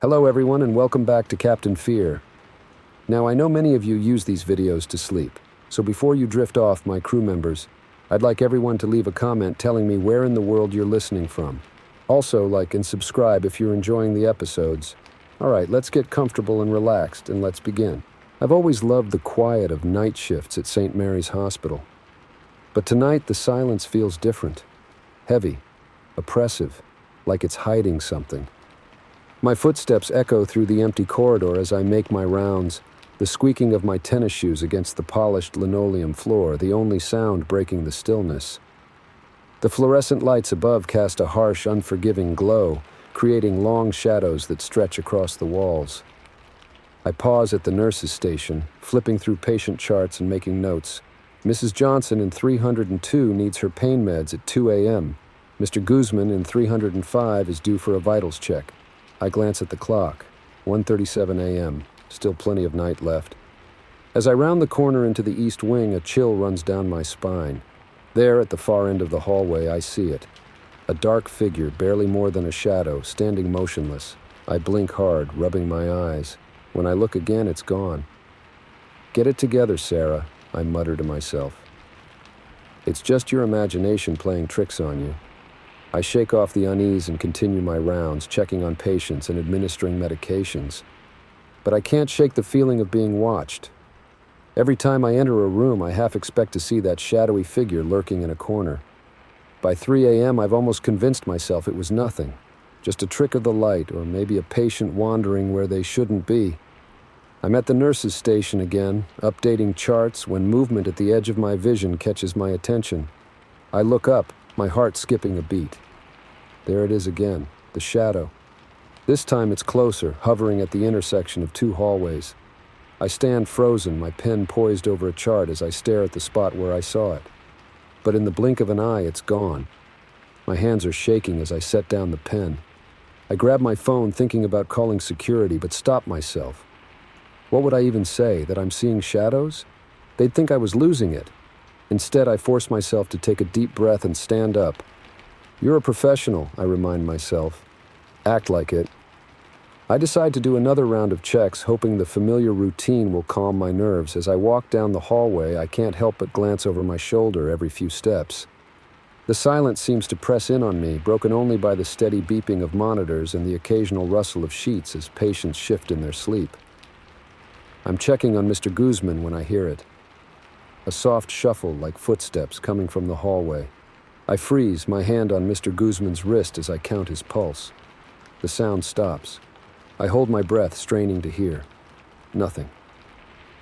Hello everyone and welcome back to Captain Fear. Now I know many of you use these videos to sleep, so before you drift off, my crew members, I'd like everyone to leave a comment telling me where in the world you're listening from. Also, like and subscribe if you're enjoying the episodes. Alright, let's get comfortable and relaxed and let's begin. I've always loved the quiet of night shifts at St. Mary's Hospital. But tonight the silence feels different. Heavy, oppressive, like it's hiding something. My footsteps echo through the empty corridor as I make my rounds, the squeaking of my tennis shoes against the polished linoleum floor, the only sound breaking the stillness. The fluorescent lights above cast a harsh, unforgiving glow, creating long shadows that stretch across the walls. I pause at the nurse's station, flipping through patient charts and making notes. Mrs. Johnson in 302 needs her pain meds at 2 a.m. Mr. Guzman in 305 is due for a vitals check. I glance at the clock, 1:37 a.m., still plenty of night left. As I round the corner into the east wing, a chill runs down my spine. There, at the far end of the hallway, I see it. A dark figure, barely more than a shadow, standing motionless. I blink hard, rubbing my eyes. When I look again, it's gone. "Get it together, Sarah," I mutter to myself. "It's just your imagination playing tricks on you." I shake off the unease and continue my rounds, checking on patients and administering medications. But I can't shake the feeling of being watched. Every time I enter a room, I half expect to see that shadowy figure lurking in a corner. By 3 a.m., I've almost convinced myself it was nothing, just a trick of the light or maybe a patient wandering where they shouldn't be. I'm at the nurse's station again, updating charts when movement at the edge of my vision catches my attention. I look up, my heart skipping a beat. There it is again, the shadow. This time it's closer, hovering at the intersection of two hallways. I stand frozen, my pen poised over a chart as I stare at the spot where I saw it. But in the blink of an eye, it's gone. My hands are shaking as I set down the pen. I grab my phone, thinking about calling security, but stop myself. What would I even say, that I'm seeing shadows? They'd think I was losing it. Instead, I force myself to take a deep breath and stand up. "You're a professional," I remind myself. "Act like it." I decide to do another round of checks, hoping the familiar routine will calm my nerves. As I walk down the hallway, I can't help but glance over my shoulder every few steps. The silence seems to press in on me, broken only by the steady beeping of monitors and the occasional rustle of sheets as patients shift in their sleep. I'm checking on Mr. Guzman when I hear it. A soft shuffle like footsteps coming from the hallway. I freeze, my hand on Mr. Guzman's wrist as I count his pulse. The sound stops. I hold my breath, straining to hear. Nothing.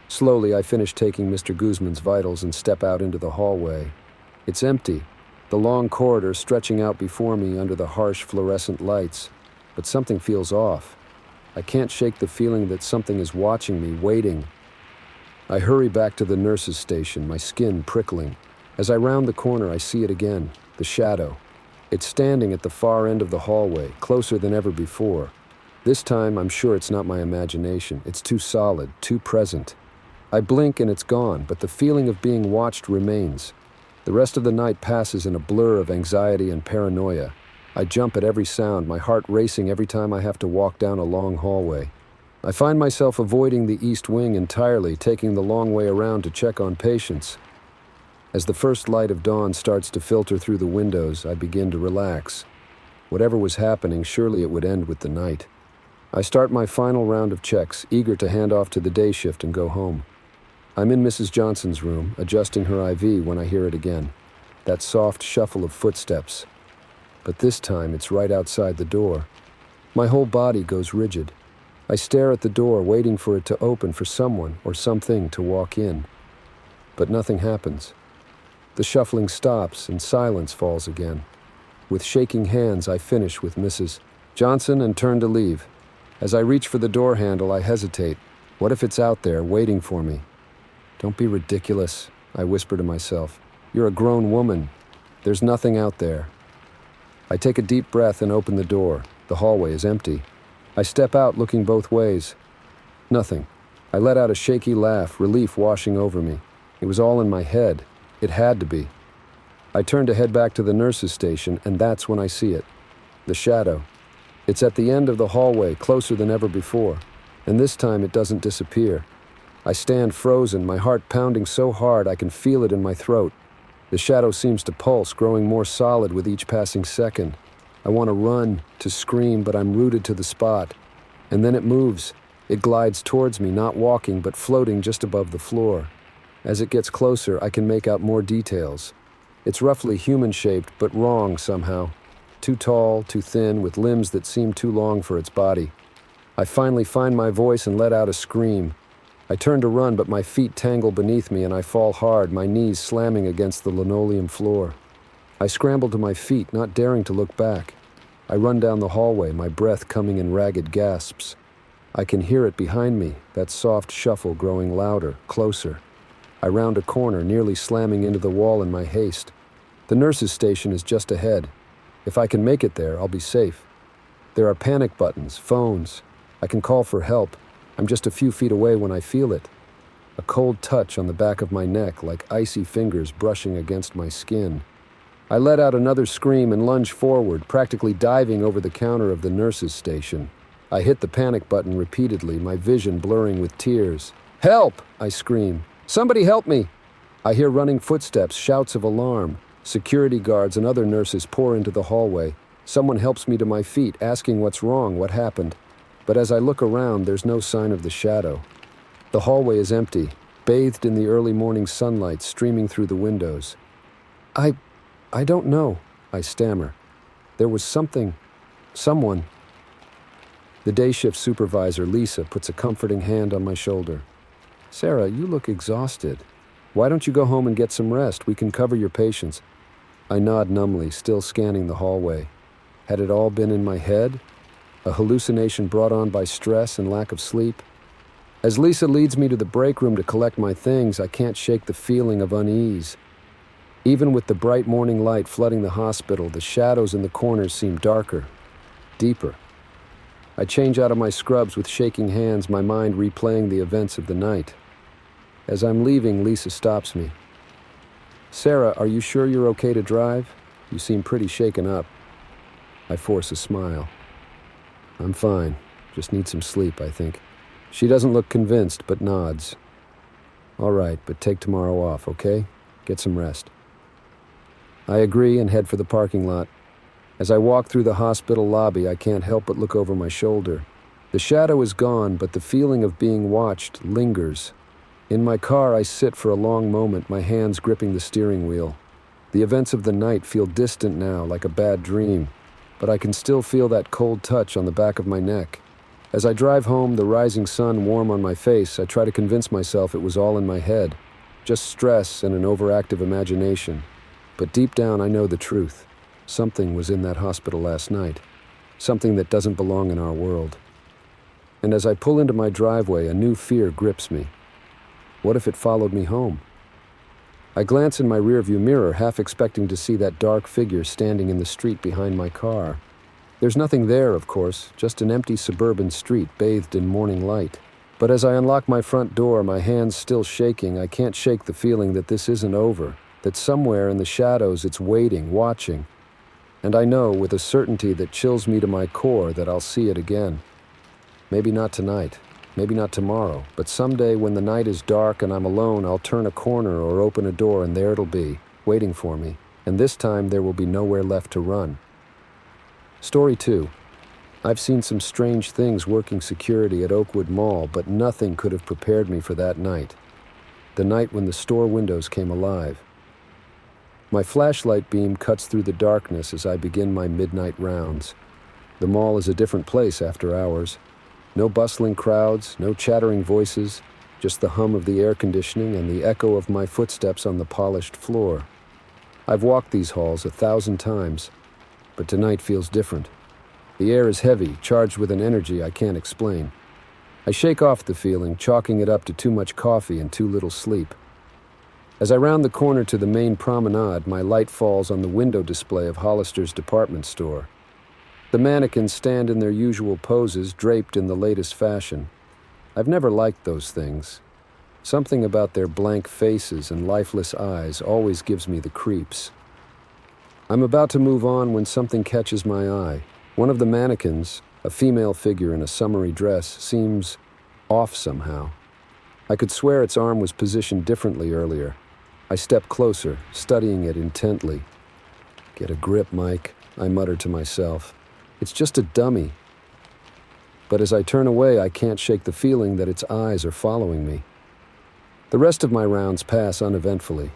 Slowly, I finish taking Mr. Guzman's vitals and step out into the hallway. It's empty, the long corridor stretching out before me under the harsh fluorescent lights. But something feels off. I can't shake the feeling that something is watching me, waiting. I hurry back to the nurse's station, my skin prickling. As I round the corner, I see it again, the shadow. It's standing at the far end of the hallway, closer than ever before. This time, I'm sure it's not my imagination. It's too solid, too present. I blink and it's gone, but the feeling of being watched remains. The rest of the night passes in a blur of anxiety and paranoia. I jump at every sound, my heart racing every time I have to walk down a long hallway. I find myself avoiding the east wing entirely, taking the long way around to check on patients. As the first light of dawn starts to filter through the windows, I begin to relax. Whatever was happening, surely it would end with the night. I start my final round of checks, eager to hand off to the day shift and go home. I'm in Mrs. Johnson's room, adjusting her IV when I hear it again. That soft shuffle of footsteps. But this time, it's right outside the door. My whole body goes rigid. I stare at the door, waiting for it to open for someone or something to walk in. But nothing happens. The shuffling stops and silence falls again. With shaking hands, I finish with Mrs. Johnson and turn to leave. As I reach for the door handle, I hesitate. What if it's out there, waiting for me? "Don't be ridiculous," I whisper to myself. "You're a grown woman. There's nothing out there." I take a deep breath and open the door. The hallway is empty. I step out, looking both ways. Nothing. I let out a shaky laugh, relief washing over me. It was all in my head. It had to be. I turn to head back to the nurse's station, and that's when I see it. The shadow. It's at the end of the hallway, closer than ever before, and this time it doesn't disappear. I stand frozen, my heart pounding so hard I can feel it in my throat. The shadow seems to pulse, growing more solid with each passing second. I want to run, to scream, but I'm rooted to the spot. And then it moves. It glides towards me, not walking, but floating just above the floor. As it gets closer, I can make out more details. It's roughly human-shaped, but wrong somehow. Too tall, too thin, with limbs that seem too long for its body. I finally find my voice and let out a scream. I turn to run, but my feet tangle beneath me and I fall hard, my knees slamming against the linoleum floor. I scramble to my feet, not daring to look back. I run down the hallway, my breath coming in ragged gasps. I can hear it behind me, that soft shuffle growing louder, closer. I round a corner, nearly slamming into the wall in my haste. The nurse's station is just ahead. If I can make it there, I'll be safe. There are panic buttons, phones. I can call for help. I'm just a few feet away when I feel it. A cold touch on the back of my neck, like icy fingers brushing against my skin. I let out another scream and lunge forward, practically diving over the counter of the nurse's station. I hit the panic button repeatedly, my vision blurring with tears. "Help!" I scream. "Somebody help me!" I hear running footsteps, shouts of alarm. Security guards and other nurses pour into the hallway. Someone helps me to my feet, asking what's wrong, what happened. But as I look around, there's no sign of the shadow. The hallway is empty, bathed in the early morning sunlight streaming through the windows. I don't know, I stammer. There was someone. The day shift supervisor, Lisa, puts a comforting hand on my shoulder. "Sarah, you look exhausted. Why don't you go home and get some rest? We can cover your patients." I nod numbly, still scanning the hallway. Had it all been in my head? A hallucination brought on by stress and lack of sleep? As Lisa leads me to the break room to collect my things, I can't shake the feeling of unease. Even with the bright morning light flooding the hospital, the shadows in the corners seem darker, deeper. I change out of my scrubs with shaking hands, my mind replaying the events of the night. As I'm leaving, Lisa stops me. "Sarah, are you sure you're okay to drive? You seem pretty shaken up." I force a smile. "I'm fine. Just need some sleep, I think." She doesn't look convinced, but nods. "All right, but take tomorrow off, okay? Get some rest." I agree and head for the parking lot. As I walk through the hospital lobby, I can't help but look over my shoulder. The shadow is gone, but the feeling of being watched lingers. In my car, I sit for a long moment, my hands gripping the steering wheel. The events of the night feel distant now, like a bad dream, but I can still feel that cold touch on the back of my neck. As I drive home, the rising sun warm on my face, I try to convince myself it was all in my head, just stress and an overactive imagination. But deep down, I know the truth. Something was in that hospital last night, something that doesn't belong in our world. And as I pull into my driveway, a new fear grips me. What if it followed me home? I glance in my rearview mirror, half expecting to see that dark figure standing in the street behind my car. There's nothing there, of course, just an empty suburban street bathed in morning light. But as I unlock my front door, my hands still shaking, I can't shake the feeling that this isn't over, that somewhere in the shadows it's waiting, watching. And I know, with a certainty that chills me to my core, that I'll see it again. Maybe not tonight. Maybe not tomorrow, but someday when the night is dark and I'm alone, I'll turn a corner or open a door and there it'll be, waiting for me. And this time there will be nowhere left to run. Story 2. I've seen some strange things working security at Oakwood Mall, but nothing could have prepared me for that night. The night when the store windows came alive. My flashlight beam cuts through the darkness as I begin my midnight rounds. The mall is a different place after hours. No bustling crowds, no chattering voices, just the hum of the air conditioning and the echo of my footsteps on the polished floor. I've walked these halls 1,000 times, but tonight feels different. The air is heavy, charged with an energy I can't explain. I shake off the feeling, chalking it up to too much coffee and too little sleep. As I round the corner to the main promenade, my light falls on the window display of Hollister's department store. The mannequins stand in their usual poses, draped in the latest fashion. I've never liked those things. Something about their blank faces and lifeless eyes always gives me the creeps. I'm about to move on when something catches my eye. One of the mannequins, a female figure in a summery dress, seems off somehow. I could swear its arm was positioned differently earlier. I step closer, studying it intently. "Get a grip, Mike," I mutter to myself. "It's just a dummy." But as I turn away, I can't shake the feeling that its eyes are following me. The rest of my rounds pass uneventfully.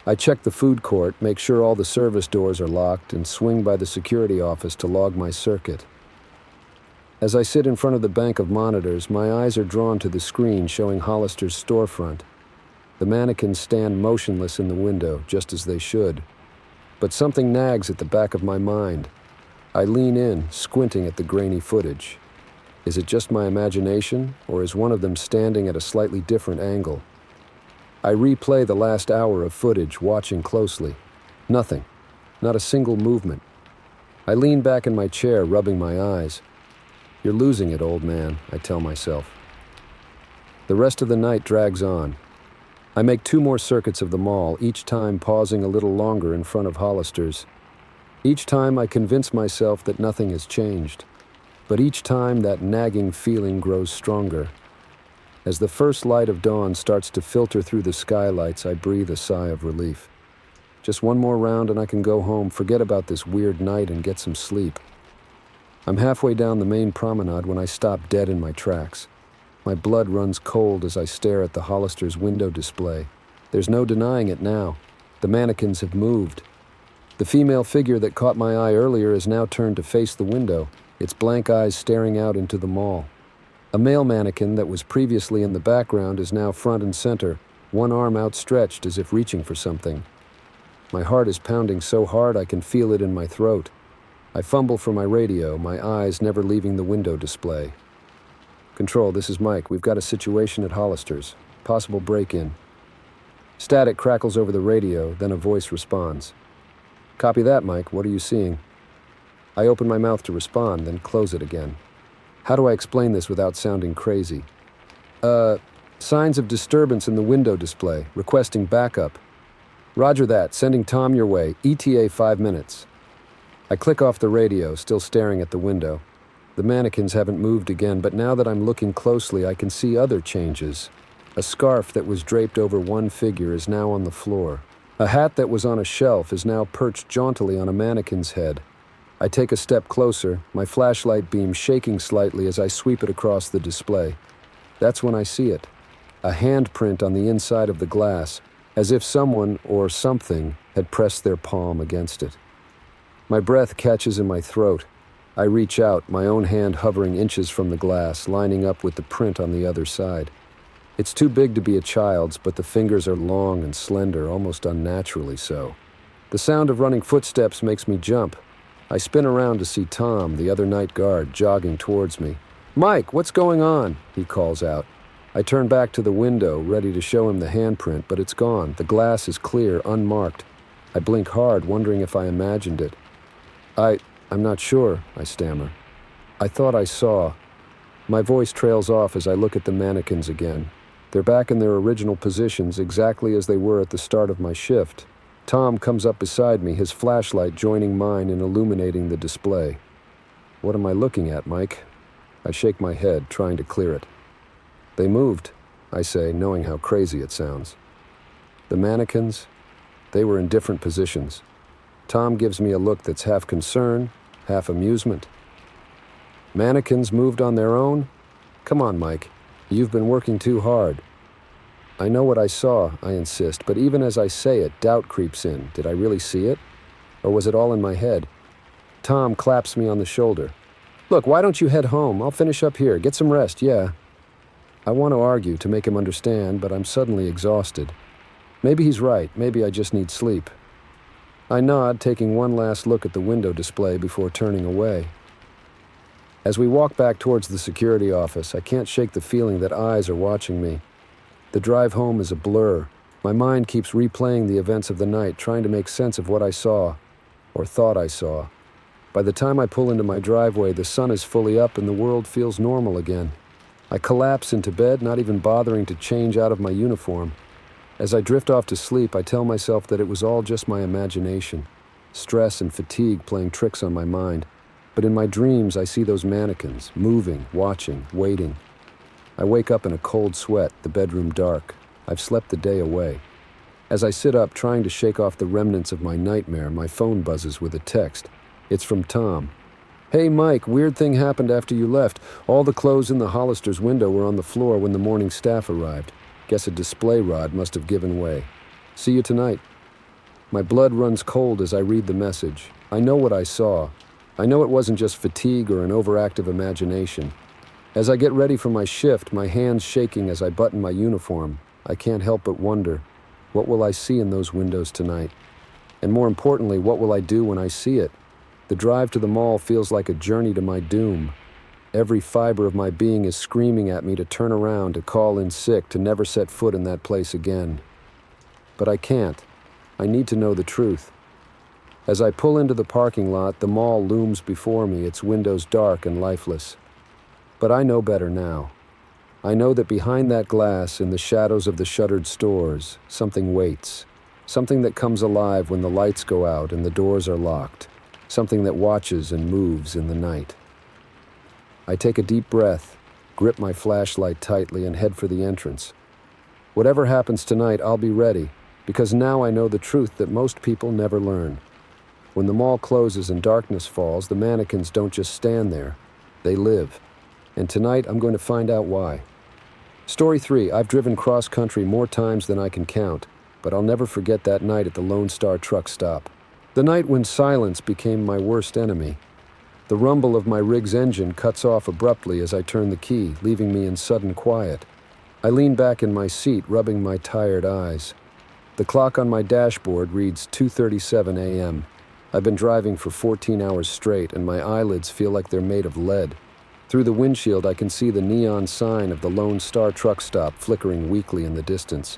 I check the food court, make sure all the service doors are locked, and swing by the security office to log my circuit. As I sit in front of the bank of monitors, my eyes are drawn to the screen showing Hollister's storefront. The mannequins stand motionless in the window, just as they should. But something nags at the back of my mind. I lean in, squinting at the grainy footage. Is it just my imagination, or is one of them standing at a slightly different angle? I replay the last hour of footage, watching closely. Nothing. Not a single movement. I lean back in my chair, rubbing my eyes. "You're losing it, old man," I tell myself. The rest of the night drags on. I make 2 more circuits of the mall, each time pausing a little longer in front of Hollister's. Each time I convince myself that nothing has changed. But each time that nagging feeling grows stronger. As the first light of dawn starts to filter through the skylights, I breathe a sigh of relief. Just one more round and I can go home, forget about this weird night, and get some sleep. I'm halfway down the main promenade when I stop dead in my tracks. My blood runs cold as I stare at the Hollister's window display. There's no denying it now. The mannequins have moved. The female figure that caught my eye earlier is now turned to face the window, its blank eyes staring out into the mall. A male mannequin that was previously in the background is now front and center, one arm outstretched as if reaching for something. My heart is pounding so hard I can feel it in my throat. I fumble for my radio, my eyes never leaving the window display. "Control, this is Mike. We've got a situation at Hollister's. Possible break-in." Static crackles over the radio, then a voice responds. "Copy that, Mike. What are you seeing?" I open my mouth to respond, then close it again. How do I explain this without sounding crazy? Signs of disturbance in the window display, requesting backup. Roger that, sending Tom your way, ETA 5 minutes. I click off the radio, still staring at the window. The mannequins haven't moved again, but now that I'm looking closely, I can see other changes. A scarf that was draped over one figure is now on the floor. A hat that was on a shelf is now perched jauntily on a mannequin's head. I take a step closer, my flashlight beam shaking slightly as I sweep it across the display. That's when I see it. A handprint on the inside of the glass, as if someone or something had pressed their palm against it. My breath catches in my throat. I reach out, my own hand hovering inches from the glass, lining up with the print on the other side. It's too big to be a child's, but the fingers are long and slender, almost unnaturally so. The sound of running footsteps makes me jump. I spin around to see Tom, the other night guard, jogging towards me. "Mike, what's going on?" he calls out. I turn back to the window, ready to show him the handprint, but it's gone. The glass is clear, unmarked. I blink hard, wondering if I imagined it. I'm not sure, I stammer. "I thought I saw." My voice trails off as I look at the mannequins again. They're back in their original positions, exactly as they were at the start of my shift. Tom comes up beside me, his flashlight joining mine in illuminating the display. "What am I looking at, Mike?" I shake my head, trying to clear it. "They moved," I say, knowing how crazy it sounds. The mannequins, they were in different positions. Tom gives me a look that's half concern, half amusement. "Mannequins moved on their own? Come on, Mike. You've been working too hard." "I know what I saw," I insist, but even as I say it, doubt creeps in. Did I really see it? Or was it all in my head? Tom claps me on the shoulder. "Look, why don't you head home? I'll finish up here. Get some rest, yeah." I want to argue to make him understand, but I'm suddenly exhausted. Maybe he's right. Maybe I just need sleep. I nod, taking one last look at the window display before turning away. As we walk back towards the security office, I can't shake the feeling that eyes are watching me. The drive home is a blur. My mind keeps replaying the events of the night, trying to make sense of what I saw, or thought I saw. By the time I pull into my driveway, the sun is fully up and the world feels normal again. I collapse into bed, not even bothering to change out of my uniform. As I drift off to sleep, I tell myself that it was all just my imagination, stress and fatigue playing tricks on my mind. But in my dreams, I see those mannequins, moving, watching, waiting. I wake up in a cold sweat, the bedroom dark. I've slept the day away. As I sit up, trying to shake off the remnants of my nightmare, my phone buzzes with a text. It's from Tom. "Hey Mike, weird thing happened after you left. All the clothes in the Hollister's window were on the floor when the morning staff arrived. Guess a display rod must have given way. See you tonight." My blood runs cold as I read the message. I know what I saw. I know it wasn't just fatigue or an overactive imagination. As I get ready for my shift, my hands shaking as I button my uniform, I can't help but wonder, what will I see in those windows tonight? And more importantly, what will I do when I see it? The drive to the mall feels like a journey to my doom. Every fiber of my being is screaming at me to turn around, to call in sick, to never set foot in that place again. But I can't. I need to know the truth. As I pull into the parking lot, the mall looms before me, its windows dark and lifeless. But I know better now. I know that behind that glass, in the shadows of the shuttered stores, something waits. Something that comes alive when the lights go out and the doors are locked. Something that watches and moves in the night. I take a deep breath, grip my flashlight tightly, and head for the entrance. Whatever happens tonight, I'll be ready, because now I know the truth that most people never learn. When the mall closes and darkness falls, the mannequins don't just stand there. They live. And tonight, I'm going to find out why. Story 3, I've driven cross-country more times than I can count, but I'll never forget that night at the Lone Star truck stop. The night when silence became my worst enemy. The rumble of my rig's engine cuts off abruptly as I turn the key, leaving me in sudden quiet. I lean back in my seat, rubbing my tired eyes. The clock on my dashboard reads 2:37 a.m. I've been driving for 14 hours straight, and my eyelids feel like they're made of lead. Through the windshield, I can see the neon sign of the Lone Star truck stop flickering weakly in the distance.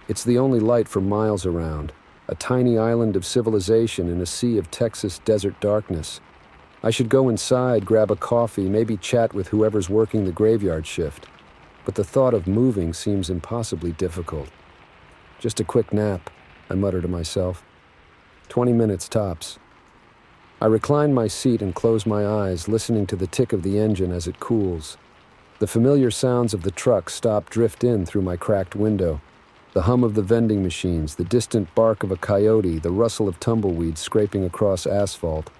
It's the only light for miles around, a tiny island of civilization in a sea of Texas desert darkness. I should go inside, grab a coffee, maybe chat with whoever's working the graveyard shift. But the thought of moving seems impossibly difficult. Just a quick nap, I mutter to myself. 20 minutes tops. I recline my seat and close my eyes, listening to the tick of the engine as it cools. The familiar sounds of the truck stop drift in through my cracked window. The hum of the vending machines, the distant bark of a coyote, the rustle of tumbleweeds scraping across asphalt.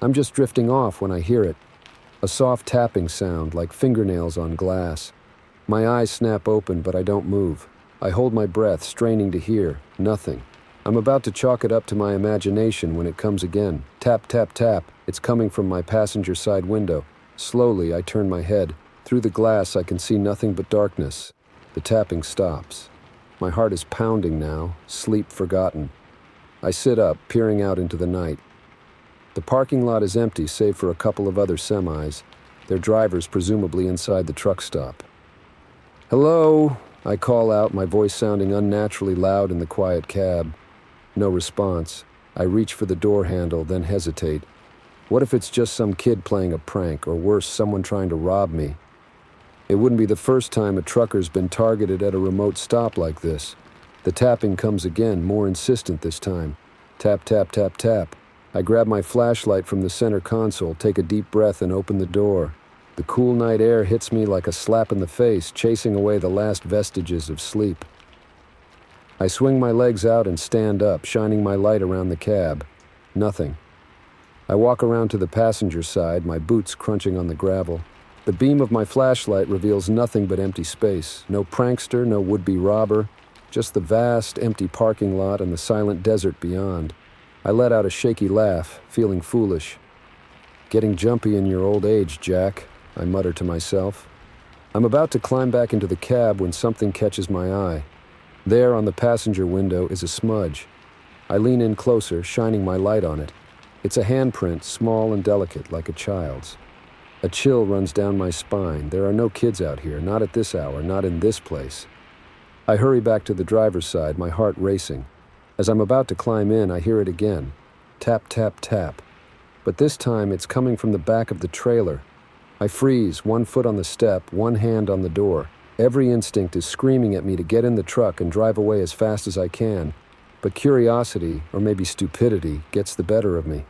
I'm just drifting off when I hear it. A soft tapping sound, like fingernails on glass. My eyes snap open, but I don't move. I hold my breath, straining to hear. Nothing. I'm about to chalk it up to my imagination when it comes again. Tap, tap, tap. It's coming from my passenger side window. Slowly, I turn my head. Through the glass, I can see nothing but darkness. The tapping stops. My heart is pounding now, sleep forgotten. I sit up, peering out into the night. The parking lot is empty, save for a couple of other semis, their drivers presumably inside the truck stop. "Hello," I call out, my voice sounding unnaturally loud in the quiet cab. No response. I reach for the door handle, then hesitate. What if it's just some kid playing a prank, or worse, someone trying to rob me? It wouldn't be the first time a trucker's been targeted at a remote stop like this. The tapping comes again, more insistent this time. Tap, tap, tap, tap. I grab my flashlight from the center console, take a deep breath, and open the door. The cool night air hits me like a slap in the face, chasing away the last vestiges of sleep. I swing my legs out and stand up, shining my light around the cab. Nothing. I walk around to the passenger side, my boots crunching on the gravel. The beam of my flashlight reveals nothing but empty space. No prankster, no would-be robber, just the vast, empty parking lot and the silent desert beyond. I let out a shaky laugh, feeling foolish. "Getting jumpy in your old age, Jack," I mutter to myself. I'm about to climb back into the cab when something catches my eye. There on the passenger window is a smudge. I lean in closer, shining my light on it. It's a handprint, small and delicate, like a child's. A chill runs down my spine. There are no kids out here, not at this hour, not in this place. I hurry back to the driver's side, my heart racing. As I'm about to climb in, I hear it again. Tap, tap, tap. But this time, it's coming from the back of the trailer. I freeze, one foot on the step, one hand on the door. Every instinct is screaming at me to get in the truck and drive away as fast as I can. But curiosity, or maybe stupidity, gets the better of me.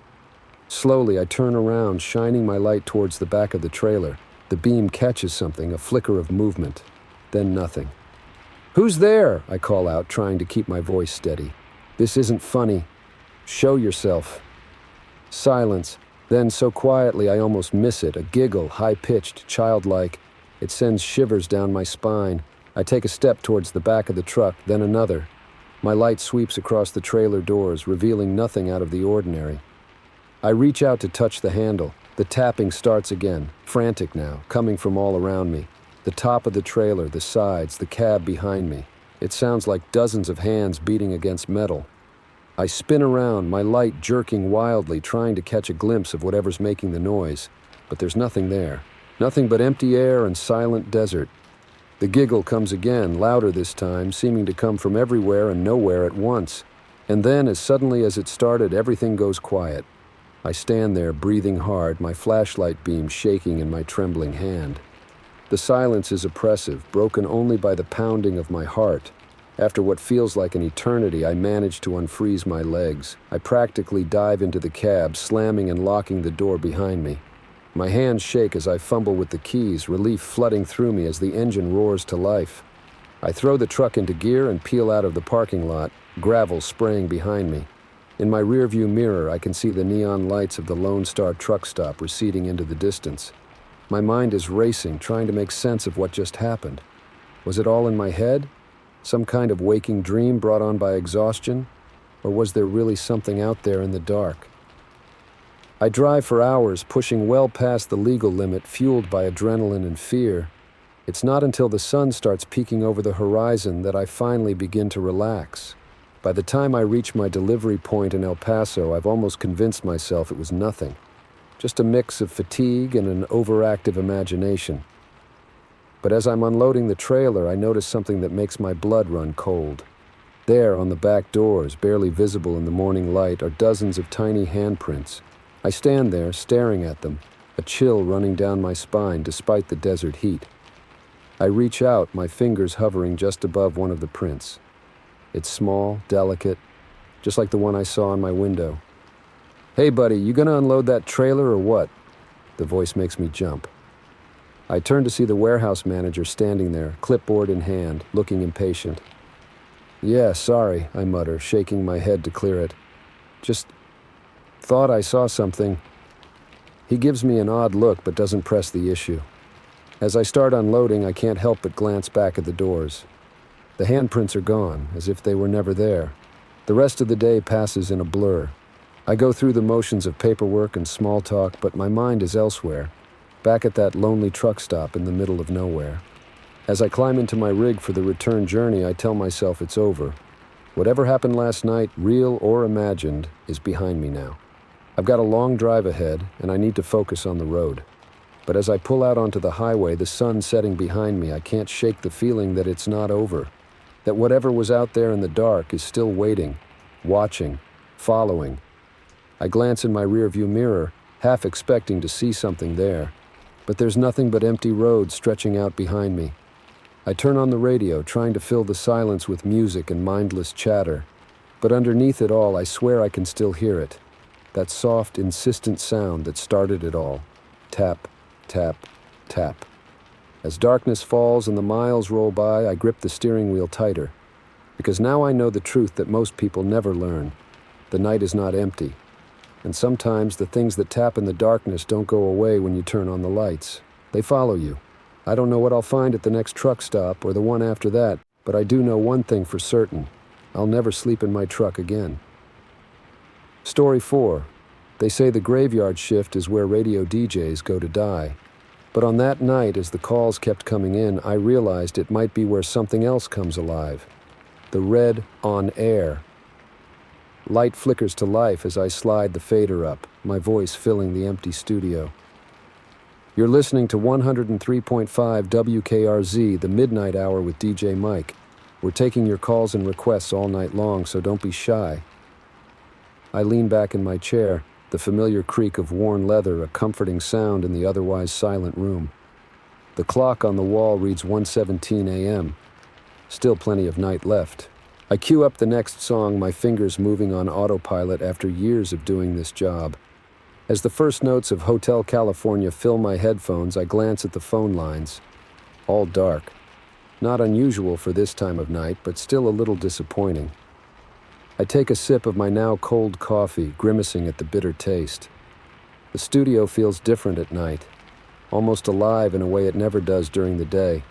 Slowly, I turn around, shining my light towards the back of the trailer. The beam catches something, a flicker of movement. Then nothing. "Who's there?" I call out, trying to keep my voice steady. "This isn't funny. Show yourself." Silence. Then, so quietly I almost miss it, a giggle, high-pitched, childlike. It sends shivers down my spine. I take a step towards the back of the truck, then another. My light sweeps across the trailer doors, revealing nothing out of the ordinary. I reach out to touch the handle. The tapping starts again, frantic now, coming from all around me. The top of the trailer, the sides, the cab behind me. It sounds like dozens of hands beating against metal. I spin around, my light jerking wildly, trying to catch a glimpse of whatever's making the noise. But there's nothing there. Nothing but empty air and silent desert. The giggle comes again, louder this time, seeming to come from everywhere and nowhere at once. And then, as suddenly as it started, everything goes quiet. I stand there, breathing hard, my flashlight beam shaking in my trembling hand. The silence is oppressive, broken only by the pounding of my heart. After what feels like an eternity, I manage to unfreeze my legs. I practically dive into the cab, slamming and locking the door behind me. My hands shake as I fumble with the keys, relief flooding through me as the engine roars to life. I throw the truck into gear and peel out of the parking lot, gravel spraying behind me. In my rearview mirror, I can see the neon lights of the Lone Star truck stop receding into the distance. My mind is racing, trying to make sense of what just happened. Was it all in my head? Some kind of waking dream brought on by exhaustion? Or was there really something out there in the dark? I drive for hours, pushing well past the legal limit, fueled by adrenaline and fear. It's not until the sun starts peeking over the horizon that I finally begin to relax. By the time I reach my delivery point in El Paso, I've almost convinced myself it was nothing. Just a mix of fatigue and an overactive imagination. But as I'm unloading the trailer, I notice something that makes my blood run cold. There, on the back doors, barely visible in the morning light, are dozens of tiny handprints. I stand there, staring at them, a chill running down my spine despite the desert heat. I reach out, my fingers hovering just above one of the prints. It's small, delicate, just like the one I saw in my window. "Hey, buddy, you gonna unload that trailer or what?" The voice makes me jump. I turn to see the warehouse manager standing there, clipboard in hand, looking impatient. "Yeah, sorry," I mutter, shaking my head to clear it. "Just thought I saw something." He gives me an odd look but doesn't press the issue. As I start unloading, I can't help but glance back at the doors. The handprints are gone, as if they were never there. The rest of the day passes in a blur. I go through the motions of paperwork and small talk, but my mind is elsewhere, back at that lonely truck stop in the middle of nowhere. As I climb into my rig for the return journey, I tell myself it's over. Whatever happened last night, real or imagined, is behind me now. I've got a long drive ahead, and I need to focus on the road. But as I pull out onto the highway, the sun setting behind me, I can't shake the feeling that it's not over. That whatever was out there in the dark is still waiting, watching, following. I glance in my rearview mirror, half expecting to see something there. But there's nothing but empty road stretching out behind me. I turn on the radio, trying to fill the silence with music and mindless chatter. But underneath it all, I swear I can still hear it. That soft, insistent sound that started it all. Tap, tap, tap. As darkness falls and the miles roll by, I grip the steering wheel tighter. Because now I know the truth that most people never learn. The night is not empty. And sometimes the things that tap in the darkness don't go away when you turn on the lights. They follow you. I don't know what I'll find at the next truck stop or the one after that, but I do know one thing for certain. I'll never sleep in my truck again. Story 4. They say the graveyard shift is where radio DJs go to die. But on that night, as the calls kept coming in, I realized it might be where something else comes alive. The red on air. Light flickers to life as I slide the fader up, my voice filling the empty studio. You're listening to 103.5 WKRZ, the Midnight Hour with DJ Mike. We're taking your calls and requests all night long, so don't be shy. I lean back in my chair, the familiar creak of worn leather a comforting sound in the otherwise silent room. The clock on the wall reads 1:17 a.m. Still plenty of night left. I cue up the next song, my fingers moving on autopilot after years of doing this job. As the first notes of Hotel California fill my headphones, I glance at the phone lines. All dark. Not unusual for this time of night, but still a little disappointing. I take a sip of my now cold coffee, grimacing at the bitter taste. The studio feels different at night, almost alive in a way it never does during the day.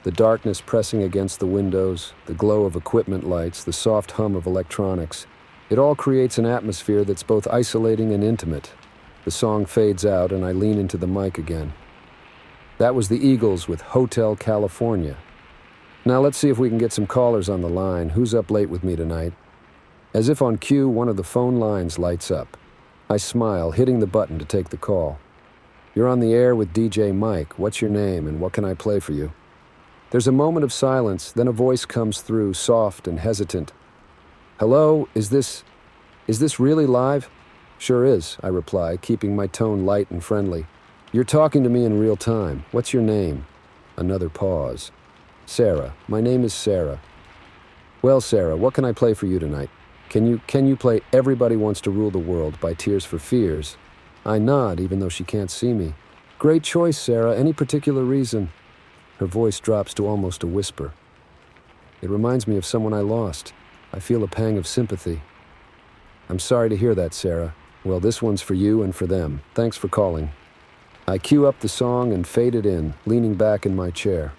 The darkness pressing against the windows, the glow of equipment lights, the soft hum of electronics. It all creates an atmosphere that's both isolating and intimate. The song fades out and I lean into the mic again. That was the Eagles with Hotel California. Now let's see if we can get some callers on the line. Who's up late with me tonight? As if on cue, one of the phone lines lights up. I smile, hitting the button to take the call. You're on the air with DJ Mike. What's your name and what can I play for you? There's a moment of silence, then a voice comes through, soft and hesitant. Hello, is this really live? Sure is, I reply, keeping my tone light and friendly. You're talking to me in real time. What's your name? Another pause. Sarah. My name is Sarah. Well, Sarah, what can I play for you tonight? Can you play Everybody Wants to Rule the World by Tears for Fears? I nod, even though she can't see me. Great choice, Sarah. Any particular reason? Her voice drops to almost a whisper. It reminds me of someone I lost. I feel a pang of sympathy. I'm sorry to hear that, Sarah. Well, this one's for you and for them. Thanks for calling. I cue up the song and fade it in, leaning back in my chair.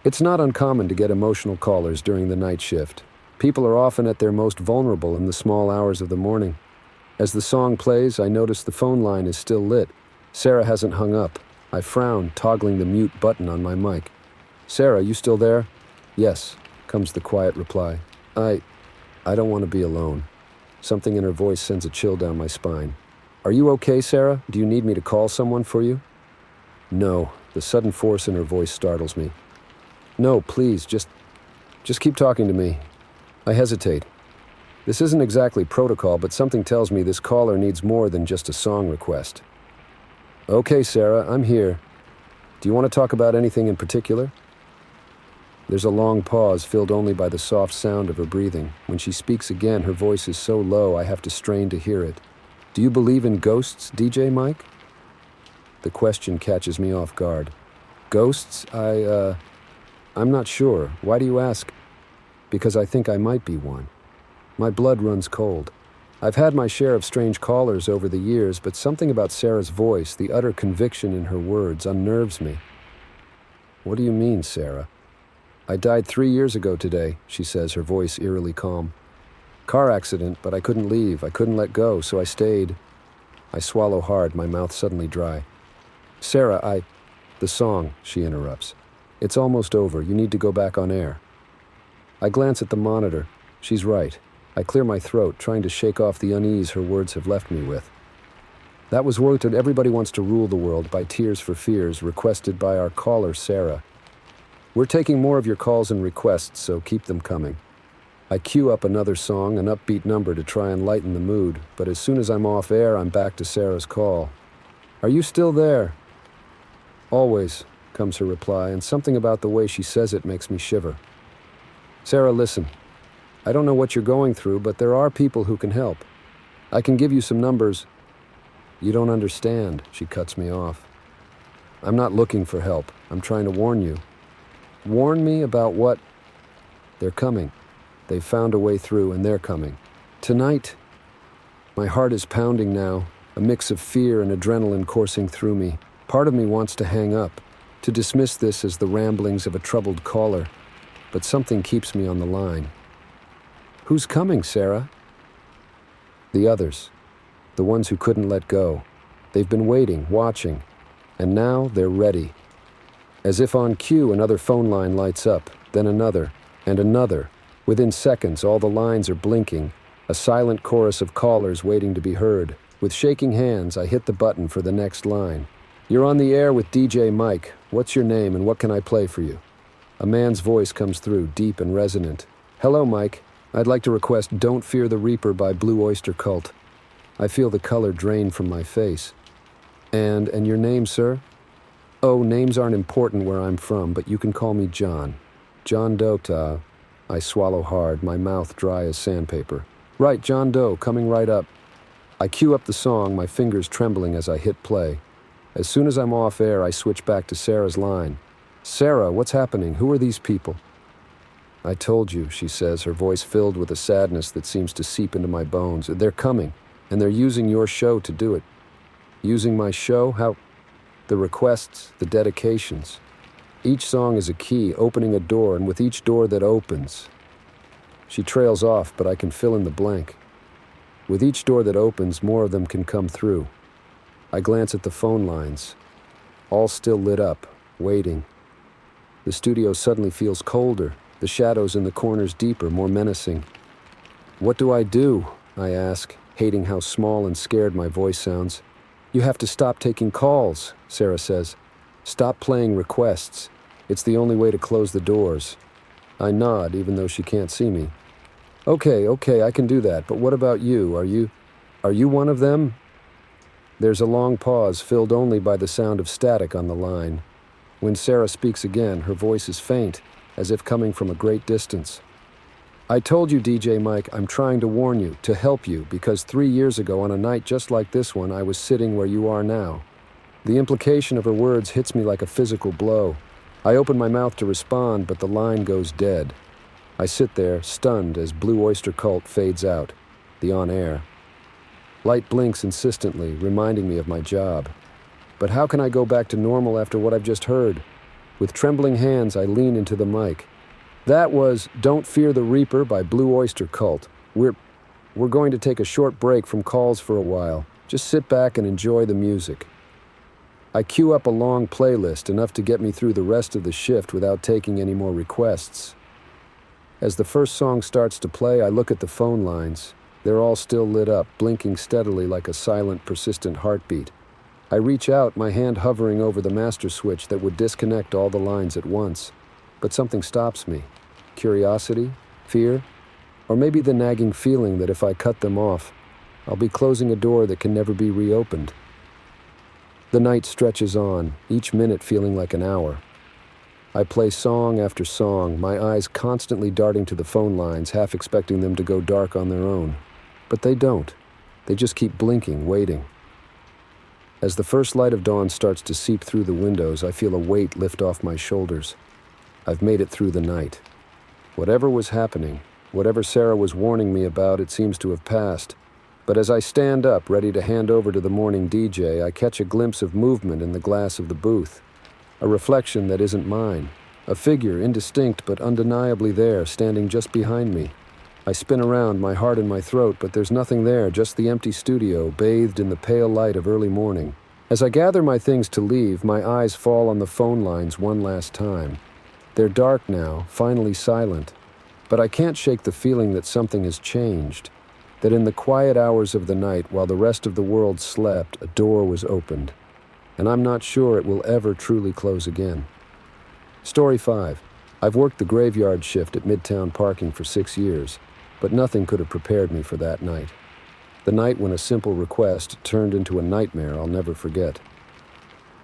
It's not uncommon to get emotional callers during the night shift. People are often at their most vulnerable in the small hours of the morning. As the song plays, I notice the phone line is still lit. Sarah hasn't hung up. I frown, toggling the mute button on my mic. Sarah, you still there? Yes, comes the quiet reply. I don't want to be alone. Something in her voice sends a chill down my spine. Are you okay, Sarah? Do you need me to call someone for you? No, the sudden force in her voice startles me. No, please, just keep talking to me. I hesitate. This isn't exactly protocol, but something tells me this caller needs more than just a song request. Okay, Sarah, I'm here. Do you want to talk about anything in particular? There's a long pause filled only by the soft sound of her breathing. When she speaks again, her voice is so low I have to strain to hear it. Do you believe in ghosts, DJ Mike? The question catches me off guard. Ghosts? I'm not sure. Why do you ask? Because I think I might be one. My blood runs cold. I've had my share of strange callers over the years, but something about Sarah's voice, the utter conviction in her words, unnerves me. What do you mean, Sarah? I died 3 years ago today, she says, her voice eerily calm. Car accident, but I couldn't leave. I couldn't let go, so I stayed. I swallow hard, my mouth suddenly dry. Sarah, The song, she interrupts. It's almost over. You need to go back on air. I glance at the monitor. She's right. I clear my throat, trying to shake off the unease her words have left me with. That was worked at Everybody Wants to Rule the World by Tears for Fears, requested by our caller, Sarah. We're taking more of your calls and requests, so keep them coming. I cue up another song, an upbeat number to try and lighten the mood, but as soon as I'm off air, I'm back to Sarah's call. Are you still there? Always, comes her reply, and something about the way she says it makes me shiver. Sarah, listen. I don't know what you're going through, but there are people who can help. I can give you some numbers. You don't understand, she cuts me off. I'm not looking for help. I'm trying to warn you. Warn me about what? They're coming. They've found a way through, and they're coming. Tonight, my heart is pounding now, a mix of fear and adrenaline coursing through me. Part of me wants to hang up, to dismiss this as the ramblings of a troubled caller, but something keeps me on the line. Who's coming, Sarah? The others. The ones who couldn't let go. They've been waiting, watching, and now they're ready. As if on cue, another phone line lights up, then another, and another. Within seconds, all the lines are blinking, a silent chorus of callers waiting to be heard. With shaking hands, I hit the button for the next line. You're on the air with DJ Mike. What's your name and what can I play for you? A man's voice comes through, deep and resonant. Hello, Mike. I'd like to request Don't Fear the Reaper by Blue Oyster Cult. I feel the color drain from my face. And your name, sir? Oh, names aren't important where I'm from, but you can call me John. John Doe. I swallow hard, my mouth dry as sandpaper. Right, John Doe, coming right up. I cue up the song, my fingers trembling as I hit play. As soon as I'm off air, I switch back to Sarah's line. "Sarah, what's happening? Who are these people?" "I told you," she says, her voice filled with a sadness that seems to seep into my bones. "They're coming, and they're using your show to do it." "Using my show? How?" "The requests, the dedications. Each song is a key, opening a door, and with each door that opens..." She trails off, but I can fill in the blank. "With each door that opens, more of them can come through." I glance at the phone lines, all still lit up, waiting. The studio suddenly feels colder, the shadows in the corners deeper, more menacing. "What do I do?" I ask, hating how small and scared my voice sounds. "You have to stop taking calls," Sarah says. "Stop playing requests. It's the only way to close the doors." I nod, even though she can't see me. Okay, I can do that, but what about you? Are you one of them?" There's a long pause, filled only by the sound of static on the line. When Sarah speaks again, her voice is faint, as if coming from a great distance. "I told you, DJ Mike, I'm trying to warn you, to help you, because 3 years ago on a night just like this one, I was sitting where you are now." The implication of her words hits me like a physical blow. I open my mouth to respond, but the line goes dead. I sit there, stunned, as Blue Oyster Cult fades out, the on-air. Light blinks insistently, reminding me of my job. But how can I go back to normal after what I've just heard? With trembling hands, I lean into the mic. That was "Don't Fear the Reaper" by Blue Oyster Cult. We're going to take a short break from calls for a while. Just sit back and enjoy the music. I queue up a long playlist, enough to get me through the rest of the shift without taking any more requests. As the first song starts to play, I look at the phone lines. They're all still lit up, blinking steadily like a silent, persistent heartbeat. I reach out, my hand hovering over the master switch that would disconnect all the lines at once. But something stops me. Curiosity? Fear? Or maybe the nagging feeling that if I cut them off, I'll be closing a door that can never be reopened. The night stretches on, each minute feeling like an hour. I play song after song, my eyes constantly darting to the phone lines, half expecting them to go dark on their own. But they don't. They just keep blinking, waiting. As the first light of dawn starts to seep through the windows, I feel a weight lift off my shoulders. I've made it through the night. Whatever was happening, whatever Sarah was warning me about, it seems to have passed. But as I stand up, ready to hand over to the morning DJ, I catch a glimpse of movement in the glass of the booth. A reflection that isn't mine. A figure, indistinct but undeniably there, standing just behind me. I spin around, my heart in my throat, but there's nothing there, just the empty studio, bathed in the pale light of early morning. As I gather my things to leave, my eyes fall on the phone lines one last time. They're dark now, finally silent. But I can't shake the feeling that something has changed. That in the quiet hours of the night, while the rest of the world slept, a door was opened. And I'm not sure it will ever truly close again. Story 5. I've worked the graveyard shift at Midtown Parking for 6 years, but nothing could have prepared me for that night. The night when a simple request turned into a nightmare I'll never forget.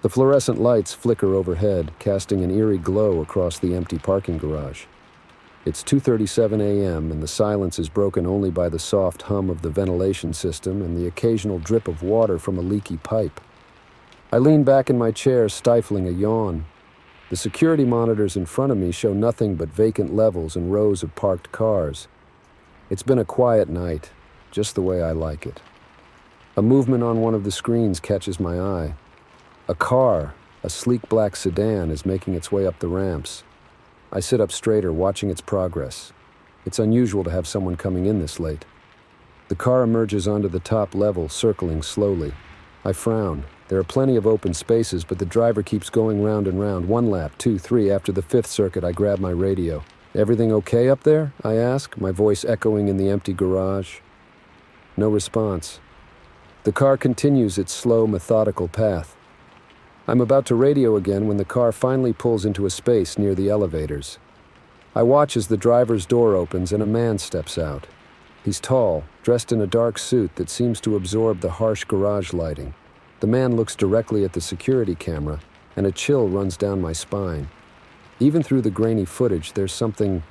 The fluorescent lights flicker overhead, casting an eerie glow across the empty parking garage. It's 2:37 a.m., and the silence is broken only by the soft hum of the ventilation system and the occasional drip of water from a leaky pipe. I lean back in my chair, stifling a yawn. The security monitors in front of me show nothing but vacant levels and rows of parked cars. It's been a quiet night, just the way I like it. A movement on one of the screens catches my eye. A car, a sleek black sedan, is making its way up the ramps. I sit up straighter, watching its progress. It's unusual to have someone coming in this late. The car emerges onto the top level, circling slowly. I frown. There are plenty of open spaces, but the driver keeps going round and round, 1 lap, 2, 3. After the 5th circuit, I grab my radio. "Everything okay up there?" I ask, my voice echoing in the empty garage. No response. The car continues its slow, methodical path. I'm about to radio again when the car finally pulls into a space near the elevators. I watch as the driver's door opens and a man steps out. He's tall, dressed in a dark suit that seems to absorb the harsh garage lighting. The man looks directly at the security camera, and a chill runs down my spine. Even through the grainy footage, there's something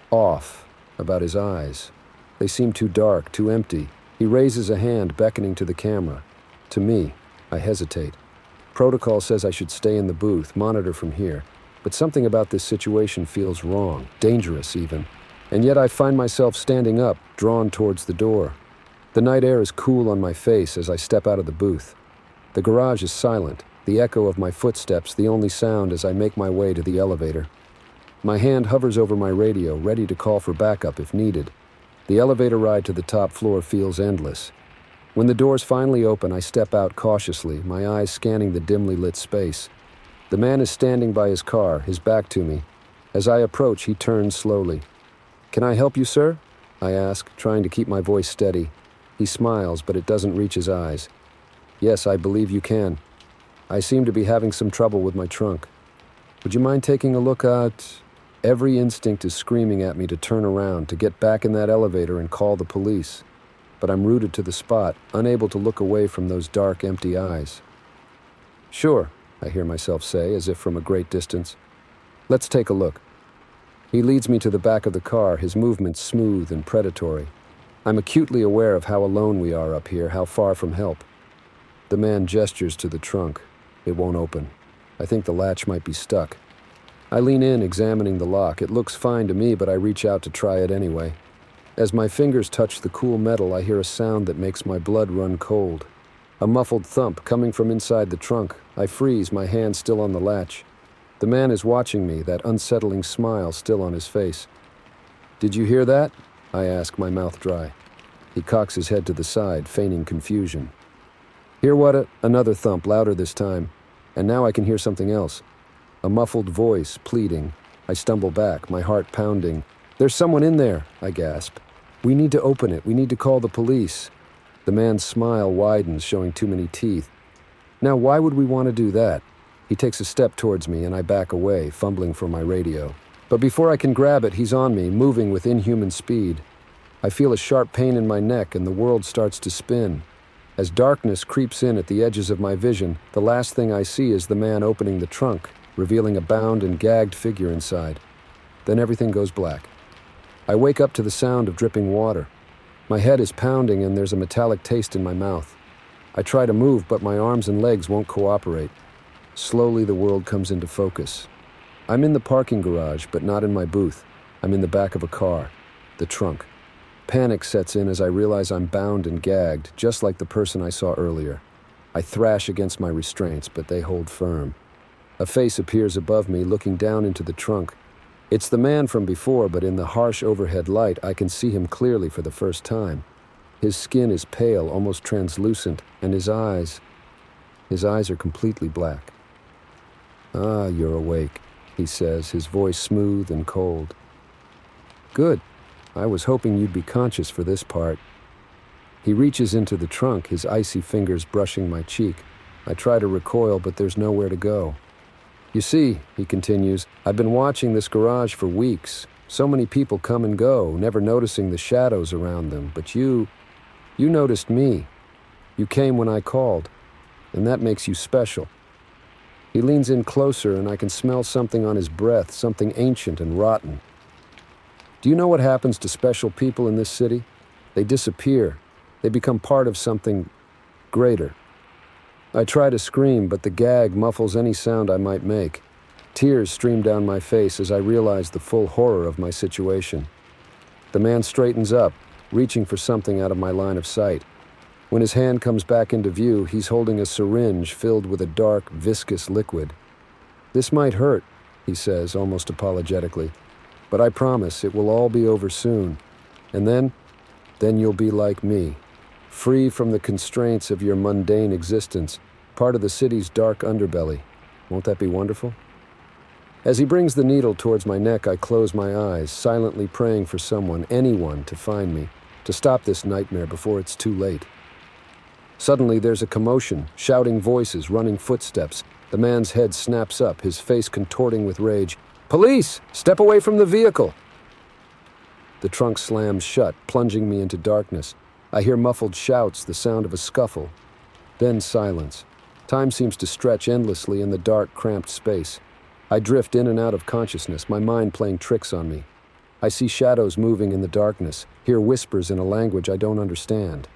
off about his eyes. They seem too dark, too empty, He raises a hand, beckoning to the camera. To me, I hesitate. Protocol says I should stay in the booth, monitor from here. But something about this situation feels wrong, dangerous even. And yet I find myself standing up, drawn towards the door. The night air is cool on my face as I step out of the booth. The garage is silent, the echo of my footsteps the only sound as I make my way to the elevator. My hand hovers over my radio, ready to call for backup if needed. The elevator ride to the top floor feels endless. When the doors finally open, I step out cautiously, my eyes scanning the dimly lit space. The man is standing by his car, his back to me. As I approach, he turns slowly. "Can I help you, sir?" I ask, trying to keep my voice steady. He smiles, but it doesn't reach his eyes. "Yes, I believe you can. I seem to be having some trouble with my trunk. Would you mind taking a look at—" Every instinct is screaming at me to turn around, to get back in that elevator and call the police. But I'm rooted to the spot, unable to look away from those dark, empty eyes. "Sure," I hear myself say, as if from a great distance. "Let's take a look." He leads me to the back of the car, his movements smooth and predatory. I'm acutely aware of how alone we are up here, how far from help. The man gestures to the trunk. It won't open. I think the latch might be stuck. I lean in, examining the lock. It looks fine to me, but I reach out to try it anyway. As my fingers touch the cool metal, I hear a sound that makes my blood run cold. A muffled thump coming from inside the trunk. I freeze, my hand still on the latch. The man is watching me, that unsettling smile still on his face. "Did you hear that?" I ask, my mouth dry. He cocks his head to the side, feigning confusion. "Hear what? Another thump, louder this time. And now I can hear something else. A muffled voice, pleading. I stumble back, my heart pounding. "There's someone in there," I gasp. "We need to open it. We need to call the police." The man's smile widens, showing too many teeth. "Now, why would we want to do that?" He takes a step towards me, and I back away, fumbling for my radio. But before I can grab it, he's on me, moving with inhuman speed. I feel a sharp pain in my neck, and the world starts to spin. As darkness creeps in at the edges of my vision, the last thing I see is the man opening the trunk, revealing a bound and gagged figure inside. Then everything goes black. I wake up to the sound of dripping water. My head is pounding and there's a metallic taste in my mouth. I try to move, but my arms and legs won't cooperate. Slowly, the world comes into focus. I'm in the parking garage, but not in my booth. I'm in the back of a car, the trunk. Panic sets in as I realize I'm bound and gagged, just like the person I saw earlier. I thrash against my restraints, but they hold firm. A face appears above me, looking down into the trunk. It's the man from before, but in the harsh overhead light, I can see him clearly for the first time. His skin is pale, almost translucent, and his eyes are completely black. "Ah, you're awake," he says, his voice smooth and cold. "Good. I was hoping you'd be conscious for this part." He reaches into the trunk, his icy fingers brushing my cheek. I try to recoil, but there's nowhere to go. "You see," he continues, "I've been watching this garage for weeks. So many people come and go, never noticing the shadows around them. But you noticed me. You came when I called, and that makes you special." He leans in closer, and I can smell something on his breath, something ancient and rotten. "Do you know what happens to special people in this city? They disappear. They become part of something greater." I try to scream, but the gag muffles any sound I might make. Tears stream down my face as I realize the full horror of my situation. The man straightens up, reaching for something out of my line of sight. When his hand comes back into view, he's holding a syringe filled with a dark, viscous liquid. "This might hurt," he says, almost apologetically, "but I promise it will all be over soon. And then you'll be like me, free from the constraints of your mundane existence, part of the city's dark underbelly. Won't that be wonderful?" As he brings the needle towards my neck, I close my eyes, silently praying for someone, anyone, to find me, to stop this nightmare before it's too late. Suddenly, there's a commotion, shouting voices, running footsteps. The man's head snaps up, his face contorting with rage. "Police! Step away from the vehicle!" The trunk slams shut, plunging me into darkness. I hear muffled shouts, the sound of a scuffle. Then silence. Time seems to stretch endlessly in the dark, cramped space. I drift in and out of consciousness, my mind playing tricks on me. I see shadows moving in the darkness, hear whispers in a language I don't understand.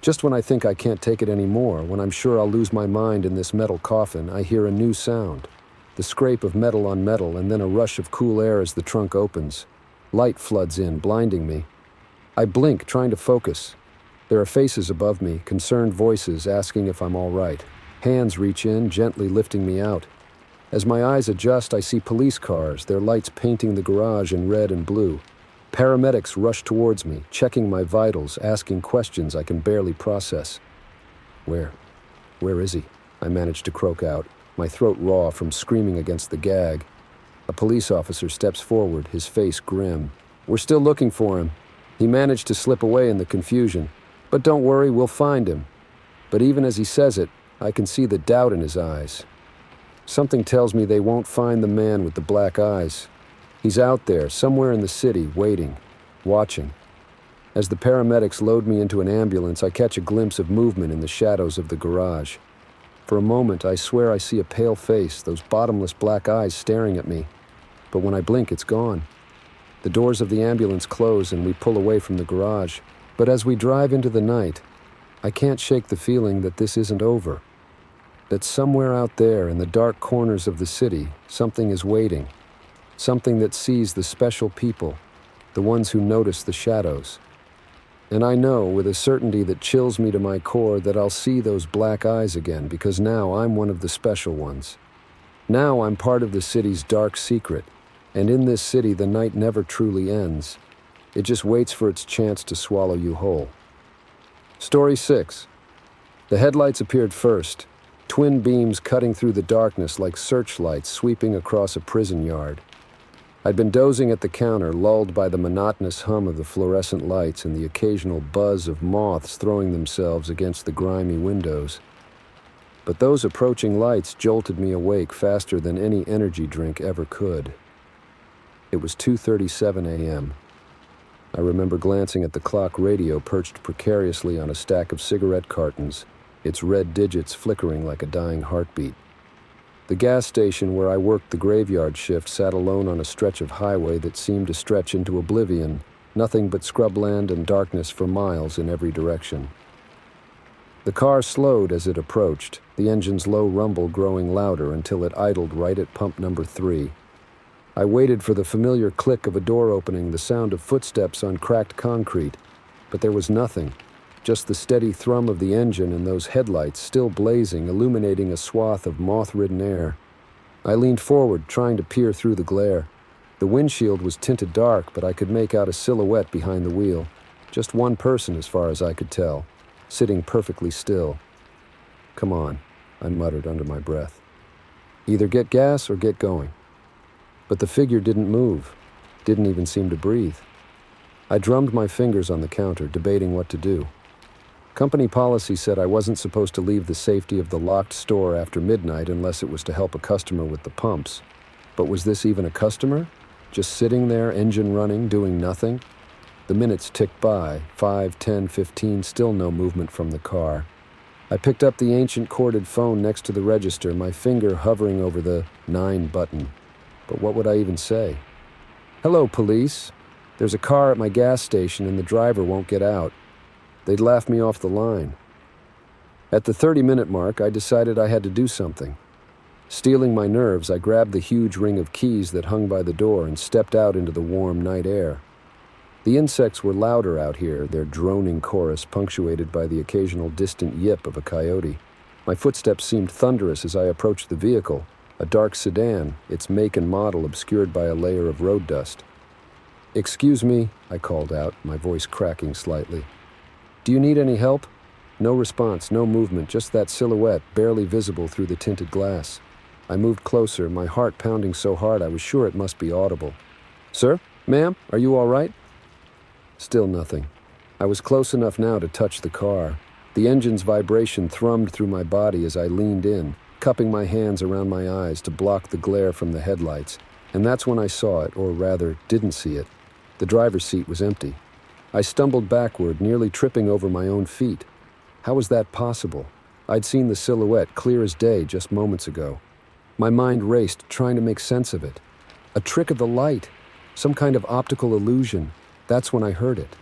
Just when I think I can't take it anymore, when I'm sure I'll lose my mind in this metal coffin, I hear a new sound. The scrape of metal on metal, and then a rush of cool air as the trunk opens. Light floods in, blinding me. I blink, trying to focus. There are faces above me, concerned voices asking if I'm all right. Hands reach in, gently lifting me out. As my eyes adjust, I see police cars, their lights painting the garage in red and blue. Paramedics rush towards me, checking my vitals, asking questions I can barely process. Where is he? I manage to croak out, my throat raw from screaming against the gag. A police officer steps forward, his face grim. We're still looking for him. He managed to slip away in the confusion. But don't worry, we'll find him. But even as he says it, I can see the doubt in his eyes. Something tells me they won't find the man with the black eyes. He's out there, somewhere in the city, waiting, watching. As the paramedics load me into an ambulance, I catch a glimpse of movement in the shadows of the garage. For a moment, I swear I see a pale face, those bottomless black eyes staring at me. But when I blink, it's gone. The doors of the ambulance close and we pull away from the garage. But as we drive into the night, I can't shake the feeling that this isn't over. That somewhere out there in the dark corners of the city, something is waiting. Something that sees the special people, the ones who notice the shadows. And I know with a certainty that chills me to my core that I'll see those black eyes again, because now I'm one of the special ones. Now I'm part of the city's dark secret, and in this city the night never truly ends. It just waits for its chance to swallow you whole. Story 6. The headlights appeared first, twin beams cutting through the darkness like searchlights sweeping across a prison yard. I'd been dozing at the counter, lulled by the monotonous hum of the fluorescent lights and the occasional buzz of moths throwing themselves against the grimy windows. But those approaching lights jolted me awake faster than any energy drink ever could. It was 2:37 a.m. I remember glancing at the clock radio perched precariously on a stack of cigarette cartons, its red digits flickering like a dying heartbeat. The gas station where I worked the graveyard shift sat alone on a stretch of highway that seemed to stretch into oblivion, nothing but scrubland and darkness for miles in every direction. The car slowed as it approached, the engine's low rumble growing louder until it idled right at pump number 3. I waited for the familiar click of a door opening, the sound of footsteps on cracked concrete, but there was nothing. Just the steady thrum of the engine and those headlights still blazing, illuminating a swath of moth-ridden air. I leaned forward, trying to peer through the glare. The windshield was tinted dark, but I could make out a silhouette behind the wheel. Just one person as far as I could tell, sitting perfectly still. Come on, I muttered under my breath. Either get gas or get going. But the figure didn't move, didn't even seem to breathe. I drummed my fingers on the counter, debating what to do. Company policy said I wasn't supposed to leave the safety of the locked store after midnight unless it was to help a customer with the pumps. But was this even a customer? Just sitting there, engine running, doing nothing? The minutes ticked by, 5, 10, 15, still no movement from the car. I picked up the ancient corded phone next to the register, my finger hovering over the 9 button. But what would I even say? Hello, police. There's a car at my gas station and the driver won't get out. They'd laugh me off the line. At the 30-minute mark, I decided I had to do something. Steeling my nerves, I grabbed the huge ring of keys that hung by the door and stepped out into the warm night air. The insects were louder out here, their droning chorus punctuated by the occasional distant yip of a coyote. My footsteps seemed thunderous as I approached the vehicle, a dark sedan, its make and model obscured by a layer of road dust. "Excuse me," I called out, my voice cracking slightly. "Do you need any help?" No response, no movement, just that silhouette, barely visible through the tinted glass. I moved closer, my heart pounding so hard I was sure it must be audible. "Sir? Ma'am? Are you all right?" Still nothing. I was close enough now to touch the car. The engine's vibration thrummed through my body as I leaned in, cupping my hands around my eyes to block the glare from the headlights. And that's when I saw it, or rather, didn't see it. The driver's seat was empty. I stumbled backward, nearly tripping over my own feet. How was that possible? I'd seen the silhouette clear as day just moments ago. My mind raced, trying to make sense of it. A trick of the light, some kind of optical illusion. That's when I heard it.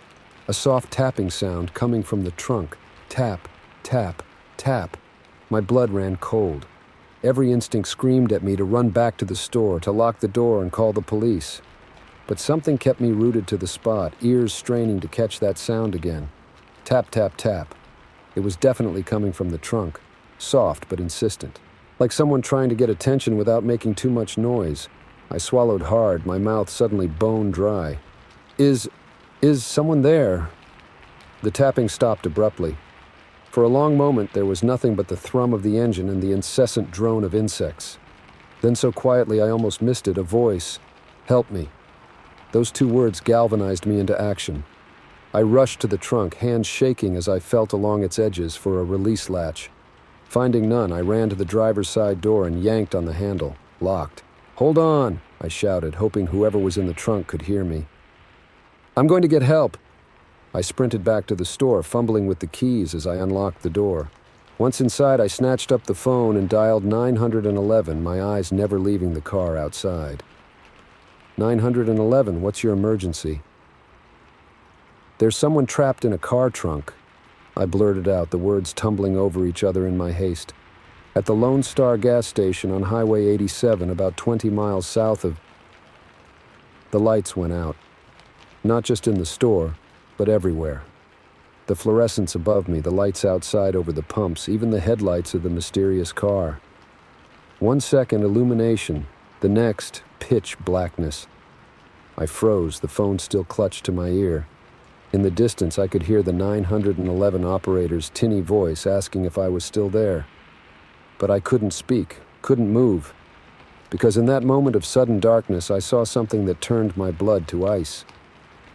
A soft tapping sound coming from the trunk, Tap, tap, tap. My blood ran cold. Every instinct screamed at me to run back to the store, to lock the door and call the police. But something kept me rooted to the spot, ears straining to catch that sound again. Tap, tap, tap. It was definitely coming from the trunk, soft but insistent, like someone trying to get attention without making too much noise. I swallowed hard, my mouth suddenly bone dry. Is someone there? The tapping stopped abruptly. For a long moment, there was nothing but the thrum of the engine and the incessant drone of insects. Then so quietly I almost missed it, a voice. Help me. Those two words galvanized me into action. I rushed to the trunk, hands shaking as I felt along its edges for a release latch. Finding none, I ran to the driver's side door and yanked on the handle. Locked. Hold on, I shouted, hoping whoever was in the trunk could hear me. I'm going to get help. I sprinted back to the store, fumbling with the keys as I unlocked the door. Once inside, I snatched up the phone and dialed 911, my eyes never leaving the car outside. 911, what's your emergency? There's someone trapped in a car trunk. I blurted out, the words tumbling over each other in my haste. At the Lone Star gas station on Highway 87, about 20 miles south of... The lights went out. Not just in the store, but everywhere. The fluorescents above me, the lights outside over the pumps, even the headlights of the mysterious car. 1 second illumination, the next pitch blackness. I froze, the phone still clutched to my ear. In the distance, I could hear the 911 operator's tinny voice asking if I was still there. But I couldn't speak, couldn't move, because in that moment of sudden darkness, I saw something that turned my blood to ice.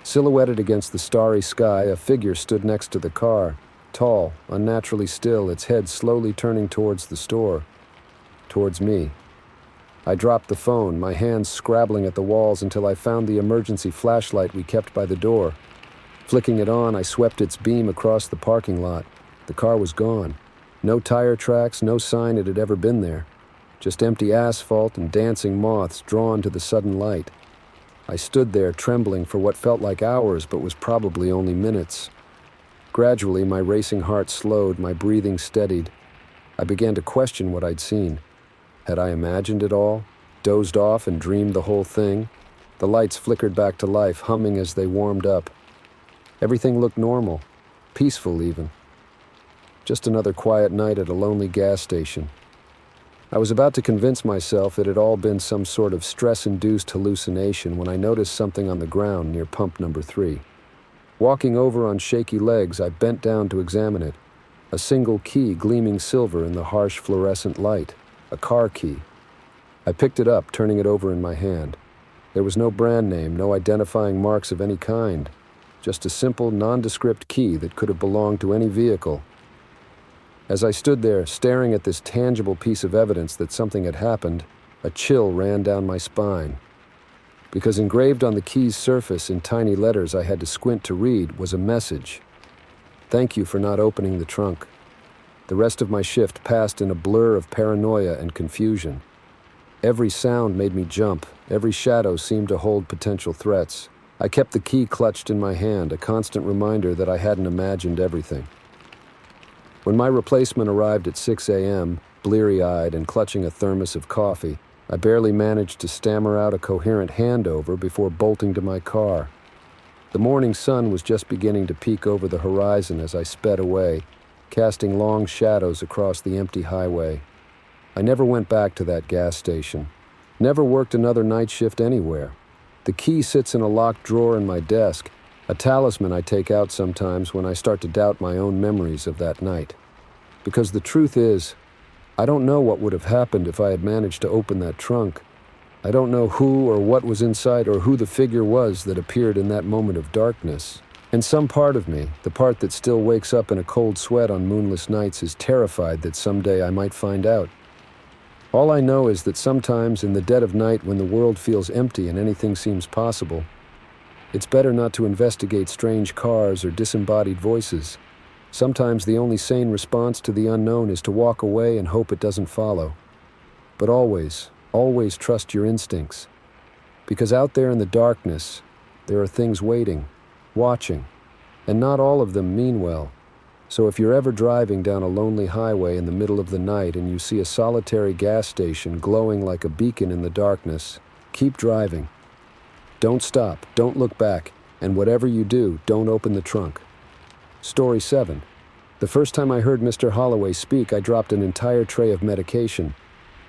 Silhouetted against the starry sky, a figure stood next to the car, tall, unnaturally still, its head slowly turning towards the store, towards me. I dropped the phone, my hands scrabbling at the walls until I found the emergency flashlight we kept by the door. Flicking it on, I swept its beam across the parking lot. The car was gone. No tire tracks, no sign it had ever been there. Just empty asphalt and dancing moths drawn to the sudden light. I stood there trembling for what felt like hours but was probably only minutes. Gradually, my racing heart slowed, my breathing steadied. I began to question what I'd seen. Had I imagined it all, dozed off and dreamed the whole thing? The lights flickered back to life, humming as they warmed up. Everything looked normal, peaceful even. Just another quiet night at a lonely gas station. I was about to convince myself it had all been some sort of stress-induced hallucination when I noticed something on the ground near pump number 3. Walking over on shaky legs, I bent down to examine it. A single key gleaming silver in the harsh fluorescent light. A car key. I picked it up, turning it over in my hand. There was no brand name, no identifying marks of any kind. Just a simple, nondescript key that could have belonged to any vehicle. As I stood there, staring at this tangible piece of evidence that something had happened, a chill ran down my spine. Because engraved on the key's surface in tiny letters I had to squint to read was a message. Thank you for not opening the trunk. The rest of my shift passed in a blur of paranoia and confusion. Every sound made me jump. Every shadow seemed to hold potential threats. I kept the key clutched in my hand, a constant reminder that I hadn't imagined everything. When my replacement arrived at 6 a.m., bleary-eyed and clutching a thermos of coffee, I barely managed to stammer out a coherent handover before bolting to my car. The morning sun was just beginning to peek over the horizon as I sped away, casting long shadows across the empty highway. I never went back to that gas station. Never worked another night shift anywhere. The key sits in a locked drawer in my desk, a talisman I take out sometimes when I start to doubt my own memories of that night. Because the truth is, I don't know what would have happened if I had managed to open that trunk. I don't know who or what was inside or who the figure was that appeared in that moment of darkness. And some part of me, the part that still wakes up in a cold sweat on moonless nights, is terrified that someday I might find out. All I know is that sometimes in the dead of night when the world feels empty and anything seems possible, it's better not to investigate strange cars or disembodied voices. Sometimes the only sane response to the unknown is to walk away and hope it doesn't follow. But always, always trust your instincts. Because out there in the darkness, there are things waiting, watching, and not all of them mean well. So if you're ever driving down a lonely highway in the middle of the night and you see a solitary gas station glowing like a beacon in the darkness, keep driving. Don't stop, don't look back, and whatever you do, don't open the trunk. Story 7. The first time I heard Mr. Holloway speak, I dropped an entire tray of medication.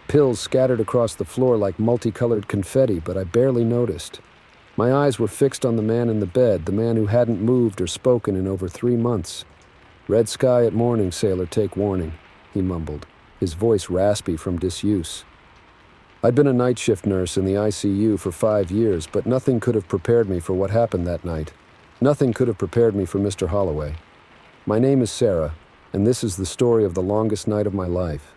Pills scattered across the floor like multicolored confetti, but I barely noticed. My eyes were fixed on the man in the bed, the man who hadn't moved or spoken in over 3 months. "Red sky at morning, sailor, take warning," he mumbled, his voice raspy from disuse. I'd been a night shift nurse in the ICU for 5 years, but nothing could have prepared me for what happened that night. Nothing could have prepared me for Mr. Holloway. My name is Sarah, and this is the story of the longest night of my life.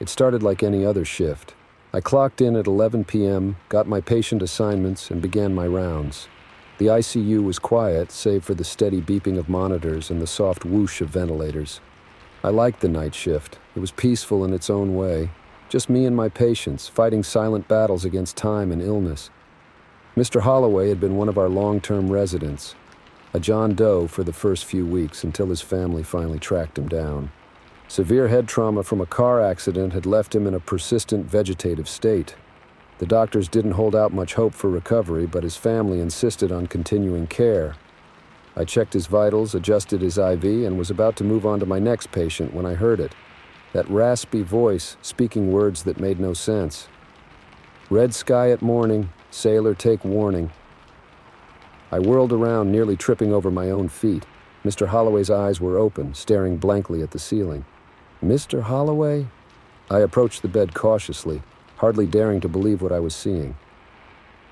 It started like any other shift. I clocked in at 11 p.m., got my patient assignments, and began my rounds. The ICU was quiet, save for the steady beeping of monitors and the soft whoosh of ventilators. I liked the night shift. It was peaceful in its own way. Just me and my patients, fighting silent battles against time and illness. Mr. Holloway had been one of our long-term residents, a John Doe for the first few weeks until his family finally tracked him down. Severe head trauma from a car accident had left him in a persistent vegetative state. The doctors didn't hold out much hope for recovery, but his family insisted on continuing care. I checked his vitals, adjusted his IV, and was about to move on to my next patient when I heard it. That raspy voice speaking words that made no sense. "Red sky at morning, sailor take warning." I whirled around, nearly tripping over my own feet. Mr. Holloway's eyes were open, staring blankly at the ceiling. "Mr. Holloway?" I approached the bed cautiously, hardly daring to believe what I was seeing.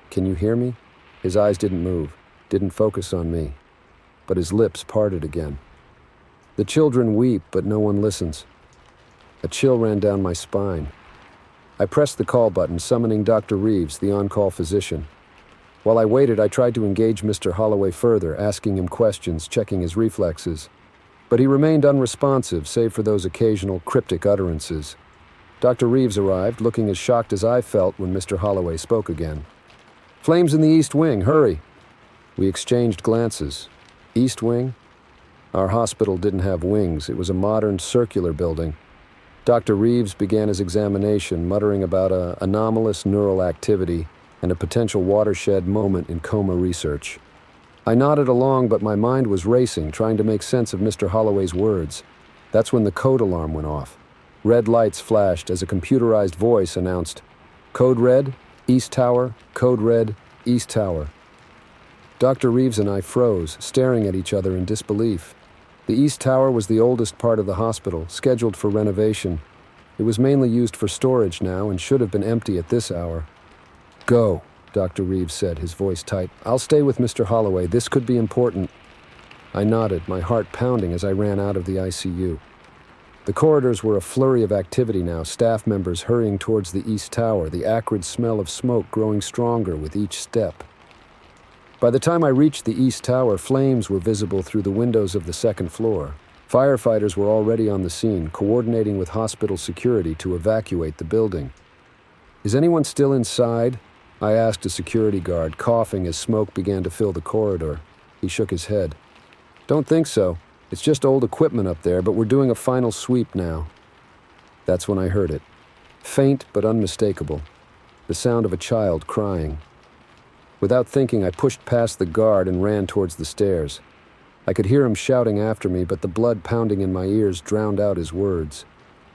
"Can you hear me?" His eyes didn't move, didn't focus on me, but his lips parted again. "The children weep, but no one listens." A chill ran down my spine. I pressed the call button, summoning Dr. Reeves, the on-call physician. While I waited, I tried to engage Mr. Holloway further, asking him questions, checking his reflexes. But he remained unresponsive, save for those occasional cryptic utterances. Dr. Reeves arrived, looking as shocked as I felt when Mr. Holloway spoke again. "Flames in the East Wing, hurry!" We exchanged glances. East Wing? Our hospital didn't have wings. It was a modern circular building. Dr. Reeves began his examination, muttering about anomalous neural activity and a potential watershed moment in coma research. I nodded along, but my mind was racing, trying to make sense of Mr. Holloway's words. That's when the code alarm went off. Red lights flashed as a computerized voice announced, "Code Red, East Tower, Code Red, East Tower." Dr. Reeves and I froze, staring at each other in disbelief. The East Tower was the oldest part of the hospital, scheduled for renovation. It was mainly used for storage now and should have been empty at this hour. "Go," Dr. Reeves said, his voice tight. "I'll stay with Mr. Holloway. This could be important." I nodded, my heart pounding as I ran out of the ICU. The corridors were a flurry of activity now, staff members hurrying towards the East Tower, the acrid smell of smoke growing stronger with each step. By the time I reached the East Tower, flames were visible through the windows of the second floor. Firefighters were already on the scene, coordinating with hospital security to evacuate the building. "Is anyone still inside?" I asked a security guard, coughing as smoke began to fill the corridor. He shook his head. "Don't think so. It's just old equipment up there, but we're doing a final sweep now." That's when I heard it. Faint but unmistakable. The sound of a child crying. Without thinking, I pushed past the guard and ran towards the stairs. I could hear him shouting after me, but the blood pounding in my ears drowned out his words.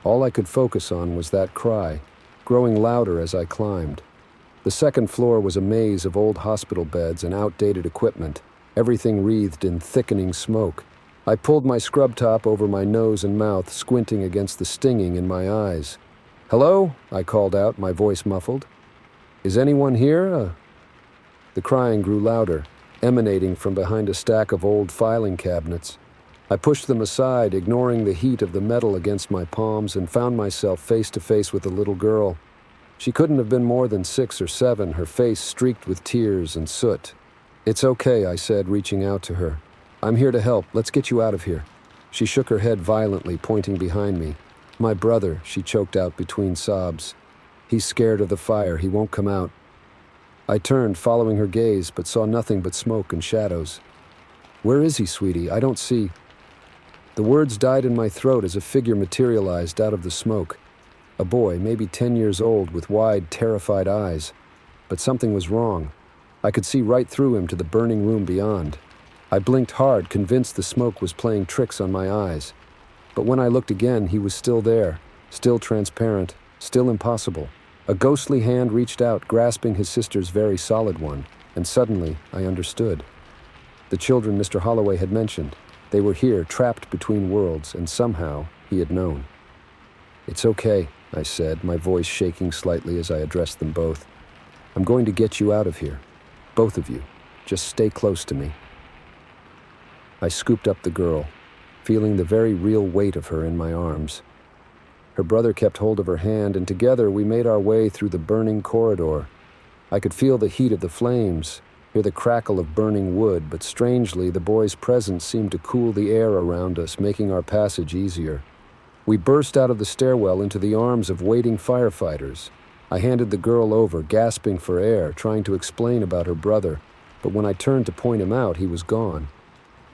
All I could focus on was that cry, growing louder as I climbed. The second floor was a maze of old hospital beds and outdated equipment, everything wreathed in thickening smoke. I pulled my scrub top over my nose and mouth, squinting against the stinging in my eyes. "Hello?" I called out, my voice muffled. "Is anyone here?" The crying grew louder, emanating from behind a stack of old filing cabinets. I pushed them aside, ignoring the heat of the metal against my palms, and found myself face to face with a little girl. She couldn't have been more than 6 or 7, her face streaked with tears and soot. "It's okay," I said, reaching out to her. "I'm here to help. Let's get you out of here." She shook her head violently, pointing behind me. "My brother," she choked out between sobs. "He's scared of the fire. He won't come out." I turned, following her gaze, but saw nothing but smoke and shadows. "Where is he, sweetie? I don't see..." The words died in my throat as a figure materialized out of the smoke. A boy, maybe 10 years old, with wide, terrified eyes. But something was wrong. I could see right through him to the burning room beyond. I blinked hard, convinced the smoke was playing tricks on my eyes. But when I looked again, he was still there, still transparent, still impossible. A ghostly hand reached out, grasping his sister's very solid one, and suddenly I understood. The children Mr. Holloway had mentioned, they were here, trapped between worlds, and somehow he had known. "It's okay," I said, my voice shaking slightly as I addressed them both. "I'm going to get you out of here. Both of you. Just stay close to me." I scooped up the girl, feeling the very real weight of her in my arms. Her brother kept hold of her hand, and together we made our way through the burning corridor. I could feel the heat of the flames, hear the crackle of burning wood, but strangely, the boy's presence seemed to cool the air around us, making our passage easier. We burst out of the stairwell into the arms of waiting firefighters. I handed the girl over, gasping for air, trying to explain about her brother, but when I turned to point him out, he was gone.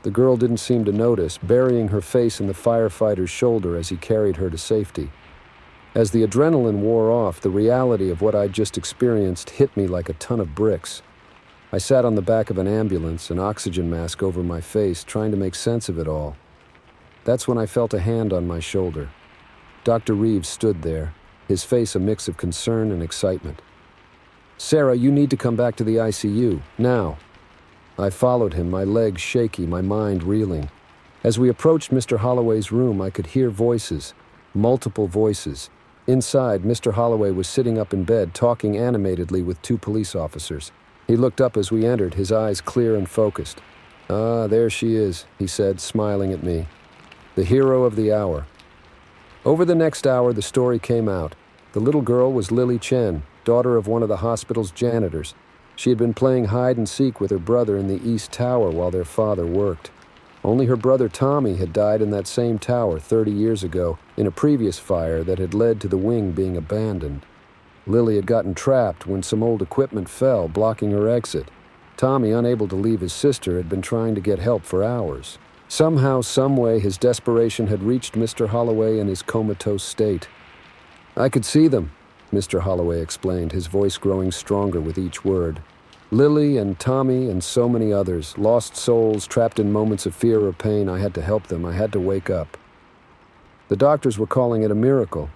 The girl didn't seem to notice, burying her face in the firefighter's shoulder as he carried her to safety. As the adrenaline wore off, the reality of what I'd just experienced hit me like a ton of bricks. I sat on the back of an ambulance, an oxygen mask over my face, trying to make sense of it all. That's when I felt a hand on my shoulder. Dr. Reeves stood there, his face a mix of concern and excitement. "Sarah, you need to come back to the ICU, now." I followed him, my legs shaky, my mind reeling. As we approached Mr. Holloway's room, I could hear voices, multiple voices. Inside, Mr. Holloway was sitting up in bed, talking animatedly with 2 police officers. He looked up as we entered, his eyes clear and focused. "Ah, there she is," he said, smiling at me. "The hero of the hour." Over the next hour, the story came out. The little girl was Lily Chen, daughter of one of the hospital's janitors. She had been playing hide-and-seek with her brother in the East Tower while their father worked. Only her brother Tommy had died in that same tower 30 years ago in a previous fire that had led to the wing being abandoned. Lily had gotten trapped when some old equipment fell, blocking her exit. Tommy, unable to leave his sister, had been trying to get help for hours. Somehow, someway, his desperation had reached Mr. Holloway in his comatose state. "I could see them," Mr. Holloway explained, his voice growing stronger with each word. "Lily and Tommy and so many others, lost souls trapped in moments of fear or pain. I had to help them. I had to wake up." The doctors were calling it a miracle.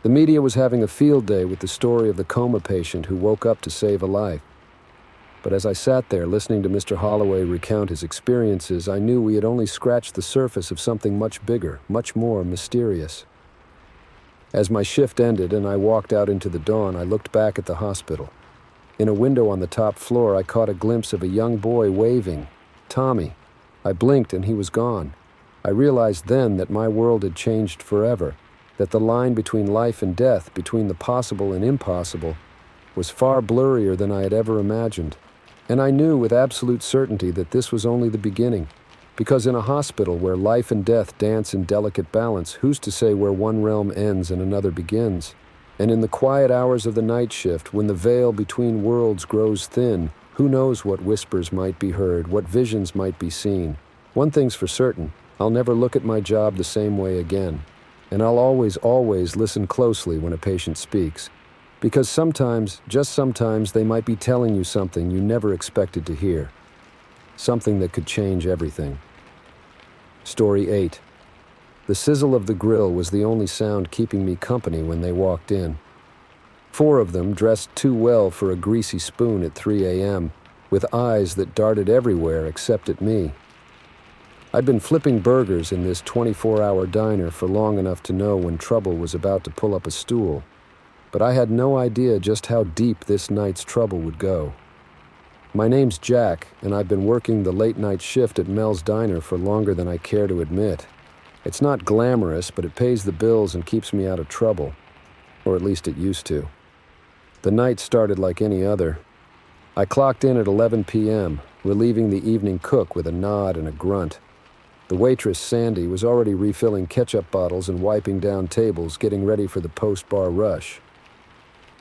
The media was having a field day with the story of the coma patient who woke up to save a life. But as I sat there listening to Mr. Holloway recount his experiences, I knew we had only scratched the surface of something much bigger, much more mysterious. As my shift ended and I walked out into the dawn, I looked back at the hospital. In a window on the top floor, I caught a glimpse of a young boy waving. Tommy. I blinked and he was gone. I realized then that my world had changed forever, that the line between life and death, between the possible and impossible, was far blurrier than I had ever imagined. And I knew with absolute certainty that this was only the beginning, because in a hospital where life and death dance in delicate balance, who's to say where one realm ends and another begins? And in the quiet hours of the night shift, when the veil between worlds grows thin, who knows what whispers might be heard, what visions might be seen. One thing's for certain, I'll never look at my job the same way again. And I'll always, always listen closely when a patient speaks. Because sometimes, just sometimes, they might be telling you something you never expected to hear. Something that could change everything. Story 8. The sizzle of the grill was the only sound keeping me company when they walked in. 4 of them, dressed too well for a greasy spoon at 3 a.m., with eyes that darted everywhere except at me. I'd been flipping burgers in this 24-hour diner for long enough to know when trouble was about to pull up a stool, but I had no idea just how deep this night's trouble would go. My name's Jack, and I've been working the late-night shift at Mel's Diner for longer than I care to admit. It's not glamorous, but it pays the bills and keeps me out of trouble. Or at least it used to. The night started like any other. I clocked in at 11 p.m., relieving the evening cook with a nod and a grunt. The waitress, Sandy, was already refilling ketchup bottles and wiping down tables, getting ready for the post-bar rush.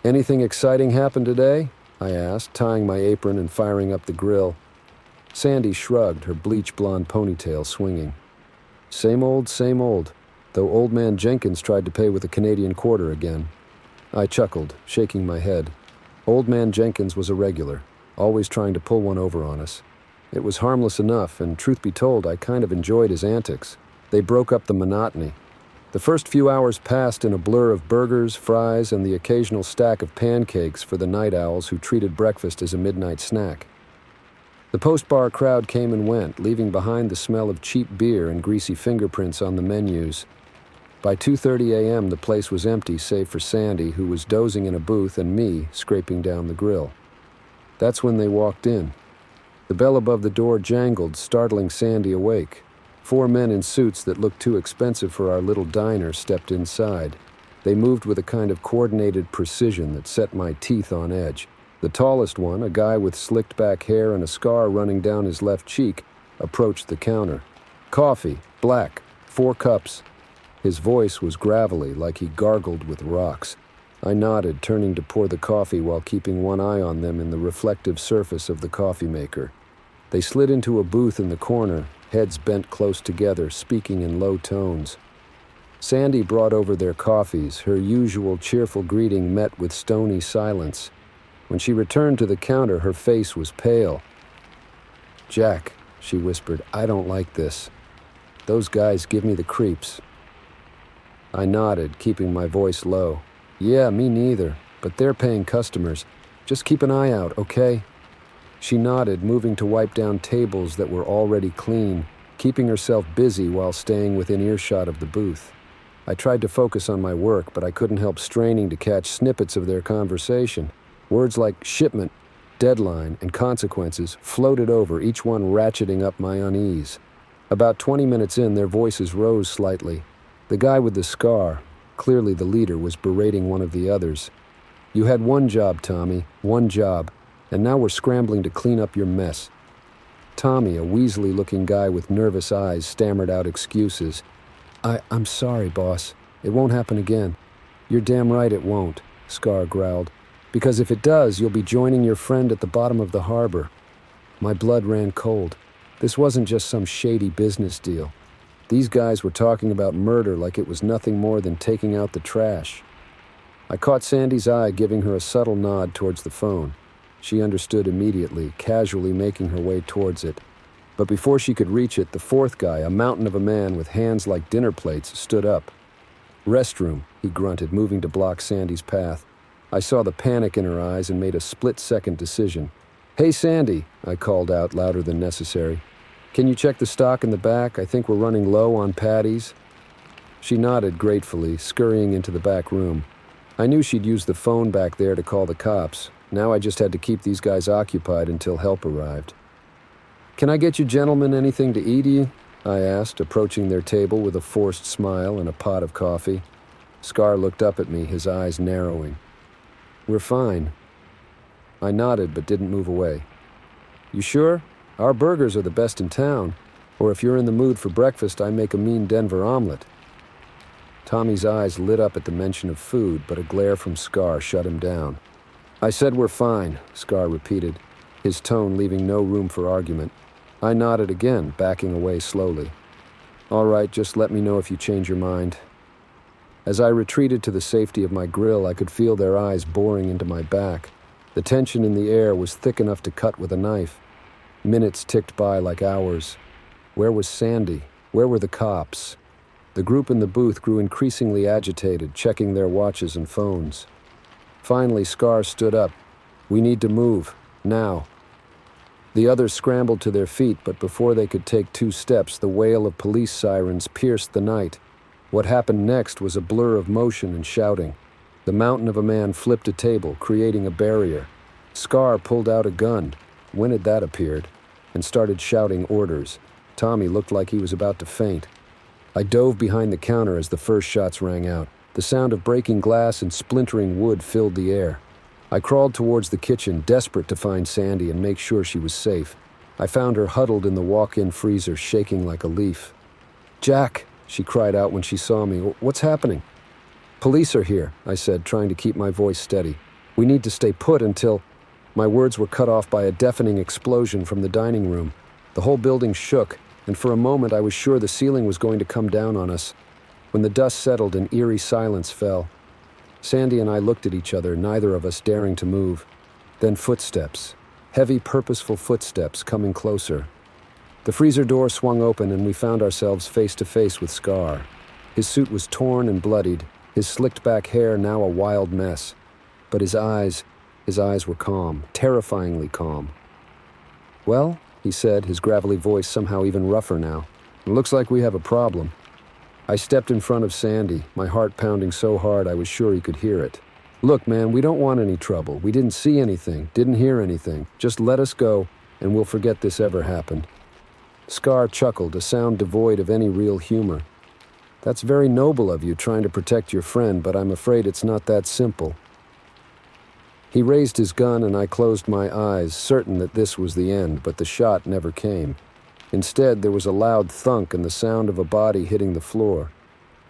"Anything exciting happened today?" I asked, tying my apron and firing up the grill. Sandy shrugged, her bleach blonde ponytail swinging. Same old, though Old Man Jenkins tried to pay with a Canadian quarter again. I chuckled, shaking my head. Old Man Jenkins was a regular, always trying to pull one over on us. It was harmless enough, and truth be told, I kind of enjoyed his antics. They broke up the monotony. The first few hours passed in a blur of burgers, fries, and the occasional stack of pancakes for the night owls who treated breakfast as a midnight snack. The post-bar crowd came and went, leaving behind the smell of cheap beer and greasy fingerprints on the menus. By 2:30 a.m., the place was empty save for Sandy, who was dozing in a booth, and me, scraping down the grill. That's when they walked in. The bell above the door jangled, startling Sandy awake. 4 men in suits that looked too expensive for our little diner stepped inside. They moved with a kind of coordinated precision that set my teeth on edge. The tallest one, a guy with slicked back hair and a scar running down his left cheek, approached the counter. Coffee, black, 4 cups. His voice was gravelly, like he gargled with rocks. I nodded, turning to pour the coffee while keeping one eye on them in the reflective surface of the coffee maker. They slid into a booth in the corner, heads bent close together, speaking in low tones. Sandy brought over their coffees, her usual cheerful greeting met with stony silence. When she returned to the counter, her face was pale. "Jack," she whispered, "I don't like this. Those guys give me the creeps." I nodded, keeping my voice low. "Yeah, me neither, but they're paying customers. Just keep an eye out, okay?" She nodded, moving to wipe down tables that were already clean, keeping herself busy while staying within earshot of the booth. I tried to focus on my work, but I couldn't help straining to catch snippets of their conversation. Words like shipment, deadline, and consequences floated over, each one ratcheting up my unease. About 20 minutes in, their voices rose slightly. The guy with the scar, clearly the leader, was berating one of the others. "You had one job, Tommy, one job, and now we're scrambling to clean up your mess." Tommy, a weaselly-looking guy with nervous eyes, stammered out excuses. I'm sorry, boss. It won't happen again." "You're damn right it won't," Scar growled. "Because if it does, you'll be joining your friend at the bottom of the harbor." My blood ran cold. This wasn't just some shady business deal. These guys were talking about murder like it was nothing more than taking out the trash. I caught Sandy's eye, giving her a subtle nod towards the phone. She understood immediately, casually making her way towards it. But before she could reach it, the 4th guy, a mountain of a man with hands like dinner plates, stood up. "Restroom," he grunted, moving to block Sandy's path. I saw the panic in her eyes and made a split-second decision. "Hey, Sandy," I called out louder than necessary. "Can you check the stock in the back? I think we're running low on patties." She nodded gratefully, scurrying into the back room. I knew she'd use the phone back there to call the cops. Now I just had to keep these guys occupied until help arrived. "Can I get you gentlemen anything to eat?" I asked, approaching their table with a forced smile and a pot of coffee. Scar looked up at me, his eyes narrowing. "We're fine." I nodded but didn't move away. "You sure? Our burgers are the best in town. Or if you're in the mood for breakfast, I make a mean Denver omelet." Tommy's eyes lit up at the mention of food, but a glare from Scar shut him down. "I said we're fine," Scar repeated, his tone leaving no room for argument. I nodded again, backing away slowly. "All right, just let me know if you change your mind." As I retreated to the safety of my grill, I could feel their eyes boring into my back. The tension in the air was thick enough to cut with a knife. Minutes ticked by like hours. Where was Sandy? Where were the cops? The group in the booth grew increasingly agitated, checking their watches and phones. Finally, Scar stood up. "We need to move. Now." The others scrambled to their feet, but before they could take 2 steps, the wail of police sirens pierced the night. What happened next was a blur of motion and shouting. The mountain of a man flipped a table, creating a barrier. Scar pulled out a gun, when had that appeared, and started shouting orders. Tommy looked like he was about to faint. I dove behind the counter as the first shots rang out. The sound of breaking glass and splintering wood filled the air. I crawled towards the kitchen, desperate to find Sandy and make sure she was safe. I found her huddled in the walk-in freezer, shaking like a leaf. "Jack," she cried out when she saw me. "What's happening?" "Police are here," I said, trying to keep my voice steady. "We need to stay put until—" My words were cut off by a deafening explosion from the dining room. The whole building shook. and for a moment I was sure the ceiling was going to come down on us. When the dust settled and eerie silence fell, Sandy and I looked at each other, neither of us daring to move. Then footsteps. Heavy, purposeful footsteps coming closer. The freezer door swung open and we found ourselves face to face with Scar. His suit was torn and bloodied, his slicked back hair now a wild mess. But his eyes were calm, terrifyingly calm. "Well," he said, his gravelly voice somehow even rougher now, "it looks like we have a problem." I stepped in front of Sandy, my heart pounding so hard I was sure he could hear it. "Look, man, we don't want any trouble. We didn't see anything, didn't hear anything. Just let us go, and we'll forget this ever happened." Scar chuckled, a sound devoid of any real humor. "That's very noble of you, trying to protect your friend, but I'm afraid it's not that simple." He raised his gun and I closed my eyes, certain that this was the end, but the shot never came. Instead, there was a loud thunk and the sound of a body hitting the floor.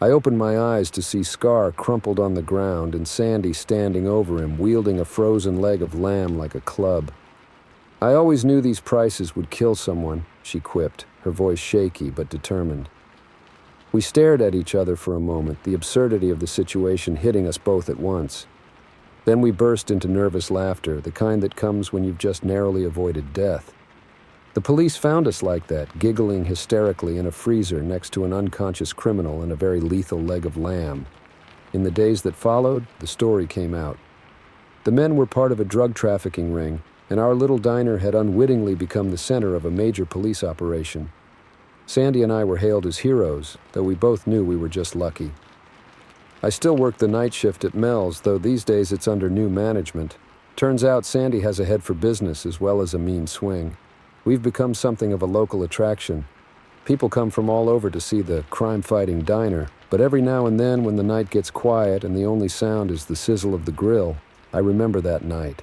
I opened my eyes to see Scar crumpled on the ground and Sandy standing over him, wielding a frozen leg of lamb like a club. "I always knew these prices would kill someone," she quipped, her voice shaky but determined. We stared at each other for a moment, the absurdity of the situation hitting us both at once. Then we burst into nervous laughter, the kind that comes when you've just narrowly avoided death. The police found us like that, giggling hysterically in a freezer next to an unconscious criminal and a very lethal leg of lamb. In the days that followed, the story came out. The men were part of a drug trafficking ring, and our little diner had unwittingly become the center of a major police operation. Sandy and I were hailed as heroes, though we both knew we were just lucky. I still work the night shift at Mel's, though these days it's under new management. Turns out Sandy has a head for business as well as a mean swing. We've become something of a local attraction. People come from all over to see the crime-fighting diner, but every now and then when the night gets quiet and the only sound is the sizzle of the grill, I remember that night.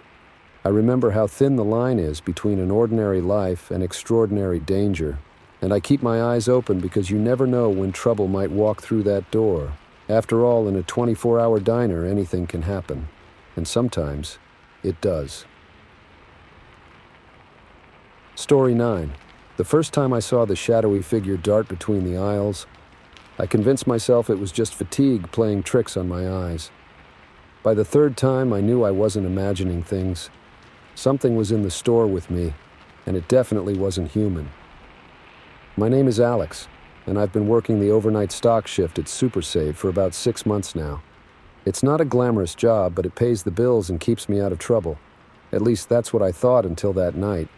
I remember how thin the line is between an ordinary life and extraordinary danger, and I keep my eyes open because you never know when trouble might walk through that door. After all, in a 24-hour diner, anything can happen, and sometimes it does. Story 9. The first time I saw the shadowy figure dart between the aisles, I convinced myself it was just fatigue playing tricks on my eyes. By the third time, I knew I wasn't imagining things. Something was in the store with me, and it definitely wasn't human. My name is Alex, and I've been working the overnight stock shift at Super Save for about 6 months now. It's not a glamorous job, but it pays the bills and keeps me out of trouble. At least that's what I thought until that night.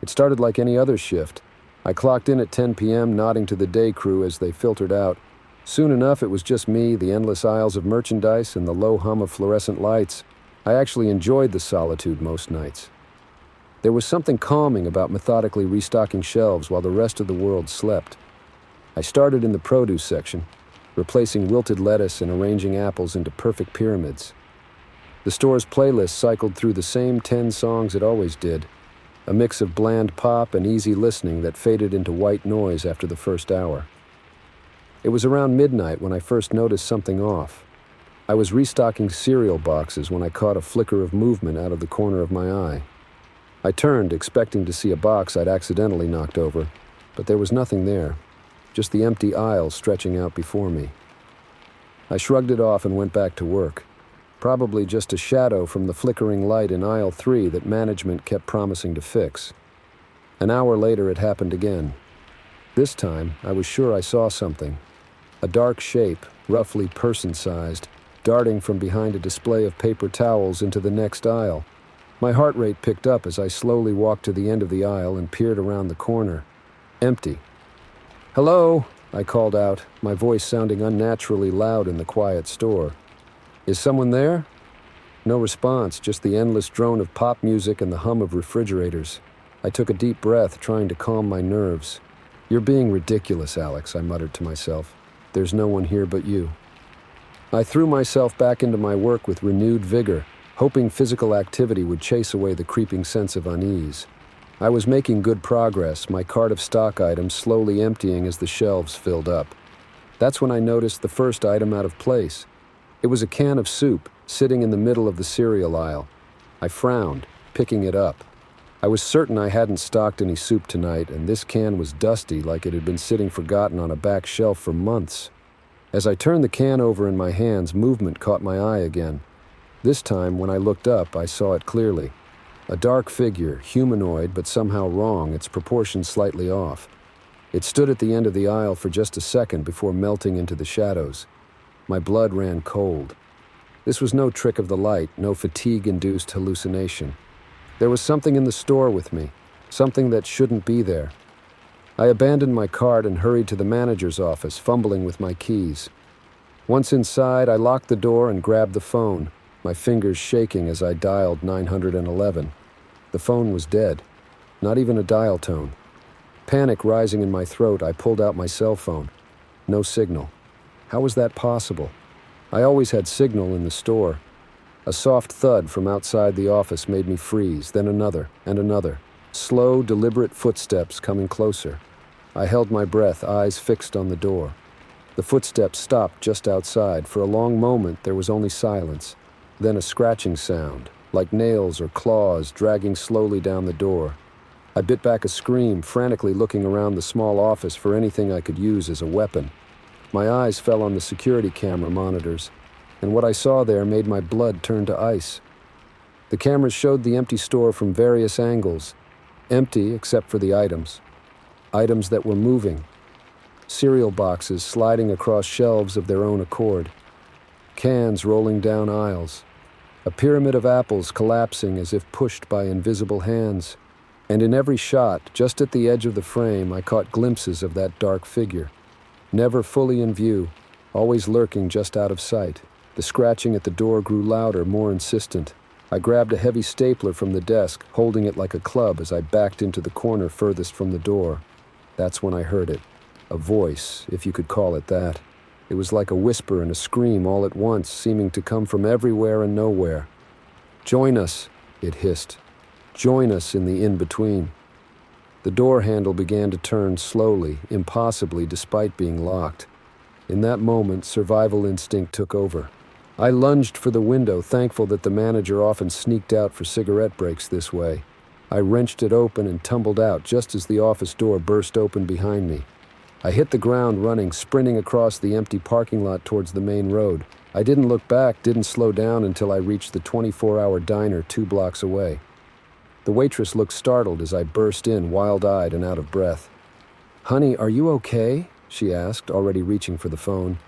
It started like any other shift. I clocked in at 10 p.m., nodding to the day crew as they filtered out. Soon enough, it was just me, the endless aisles of merchandise, and the low hum of fluorescent lights. I actually enjoyed the solitude most nights. There was something calming about methodically restocking shelves while the rest of the world slept. I started in the produce section, replacing wilted lettuce and arranging apples into perfect pyramids. The store's playlist cycled through the same 10 songs it always did, a mix of bland pop and easy listening that faded into white noise after the first hour. It was around midnight when I first noticed something off. I was restocking cereal boxes when I caught a flicker of movement out of the corner of my eye. I turned, expecting to see a box I'd accidentally knocked over, but there was nothing there, just the empty aisle stretching out before me. I shrugged it off and went back to work. Probably just a shadow from the flickering light in aisle 3 that management kept promising to fix. An hour later, it happened again. This time, I was sure I saw something. A dark shape, roughly person-sized, darting from behind a display of paper towels into the next aisle. My heart rate picked up as I slowly walked to the end of the aisle and peered around the corner. Empty. "Hello," I called out, my voice sounding unnaturally loud in the quiet store. "Is someone there?" No response, just the endless drone of pop music and the hum of refrigerators. I took a deep breath, trying to calm my nerves. "You're being ridiculous, Alex," I muttered to myself. "There's no one here but you." I threw myself back into my work with renewed vigor, hoping physical activity would chase away the creeping sense of unease. I was making good progress, my cart of stock items slowly emptying as the shelves filled up. That's when I noticed the first item out of place. It was a can of soup, sitting in the middle of the cereal aisle. I frowned, picking it up. I was certain I hadn't stocked any soup tonight, and this can was dusty like it had been sitting forgotten on a back shelf for months. As I turned the can over in my hands, movement caught my eye again. This time, when I looked up, I saw it clearly. A dark figure, humanoid but somehow wrong, its proportions slightly off. It stood at the end of the aisle for just a second before melting into the shadows. My blood ran cold. This was no trick of the light, no fatigue-induced hallucination. There was something in the store with me, something that shouldn't be there. I abandoned my cart and hurried to the manager's office, fumbling with my keys. Once inside, I locked the door and grabbed the phone, my fingers shaking as I dialed 911. The phone was dead, not even a dial tone. Panic rising in my throat, I pulled out my cell phone. No signal. How was that possible? I always had signal in the store. A soft thud from outside the office made me freeze, then another and another. Slow, deliberate footsteps coming closer. I held my breath, eyes fixed on the door. The footsteps stopped just outside. For a long moment, there was only silence. Then a scratching sound, like nails or claws dragging slowly down the door. I bit back a scream, frantically looking around the small office for anything I could use as a weapon. My eyes fell on the security camera monitors, and what I saw there made my blood turn to ice. The cameras showed the empty store from various angles, empty except for the items. Items that were moving. Cereal boxes sliding across shelves of their own accord. Cans rolling down aisles. A pyramid of apples collapsing as if pushed by invisible hands. And in every shot, just at the edge of the frame, I caught glimpses of that dark figure. Never fully in view, always lurking just out of sight. The scratching at the door grew louder, more insistent. I grabbed a heavy stapler from the desk, holding it like a club as I backed into the corner furthest from the door. That's when I heard it. A voice, if you could call it that. It was like a whisper and a scream all at once, seeming to come from everywhere and nowhere. "Join us," it hissed. "Join us in the in-between." The door handle began to turn slowly, impossibly, despite being locked. In that moment, survival instinct took over. I lunged for the window, thankful that the manager often sneaked out for cigarette breaks this way. I wrenched it open and tumbled out just as the office door burst open behind me. I hit the ground running, sprinting across the empty parking lot towards the main road. I didn't look back, didn't slow down until I reached the 24-hour diner 2 blocks away. The waitress looked startled as I burst in, wild-eyed and out of breath. "Honey, are you okay?" she asked, already reaching for the phone.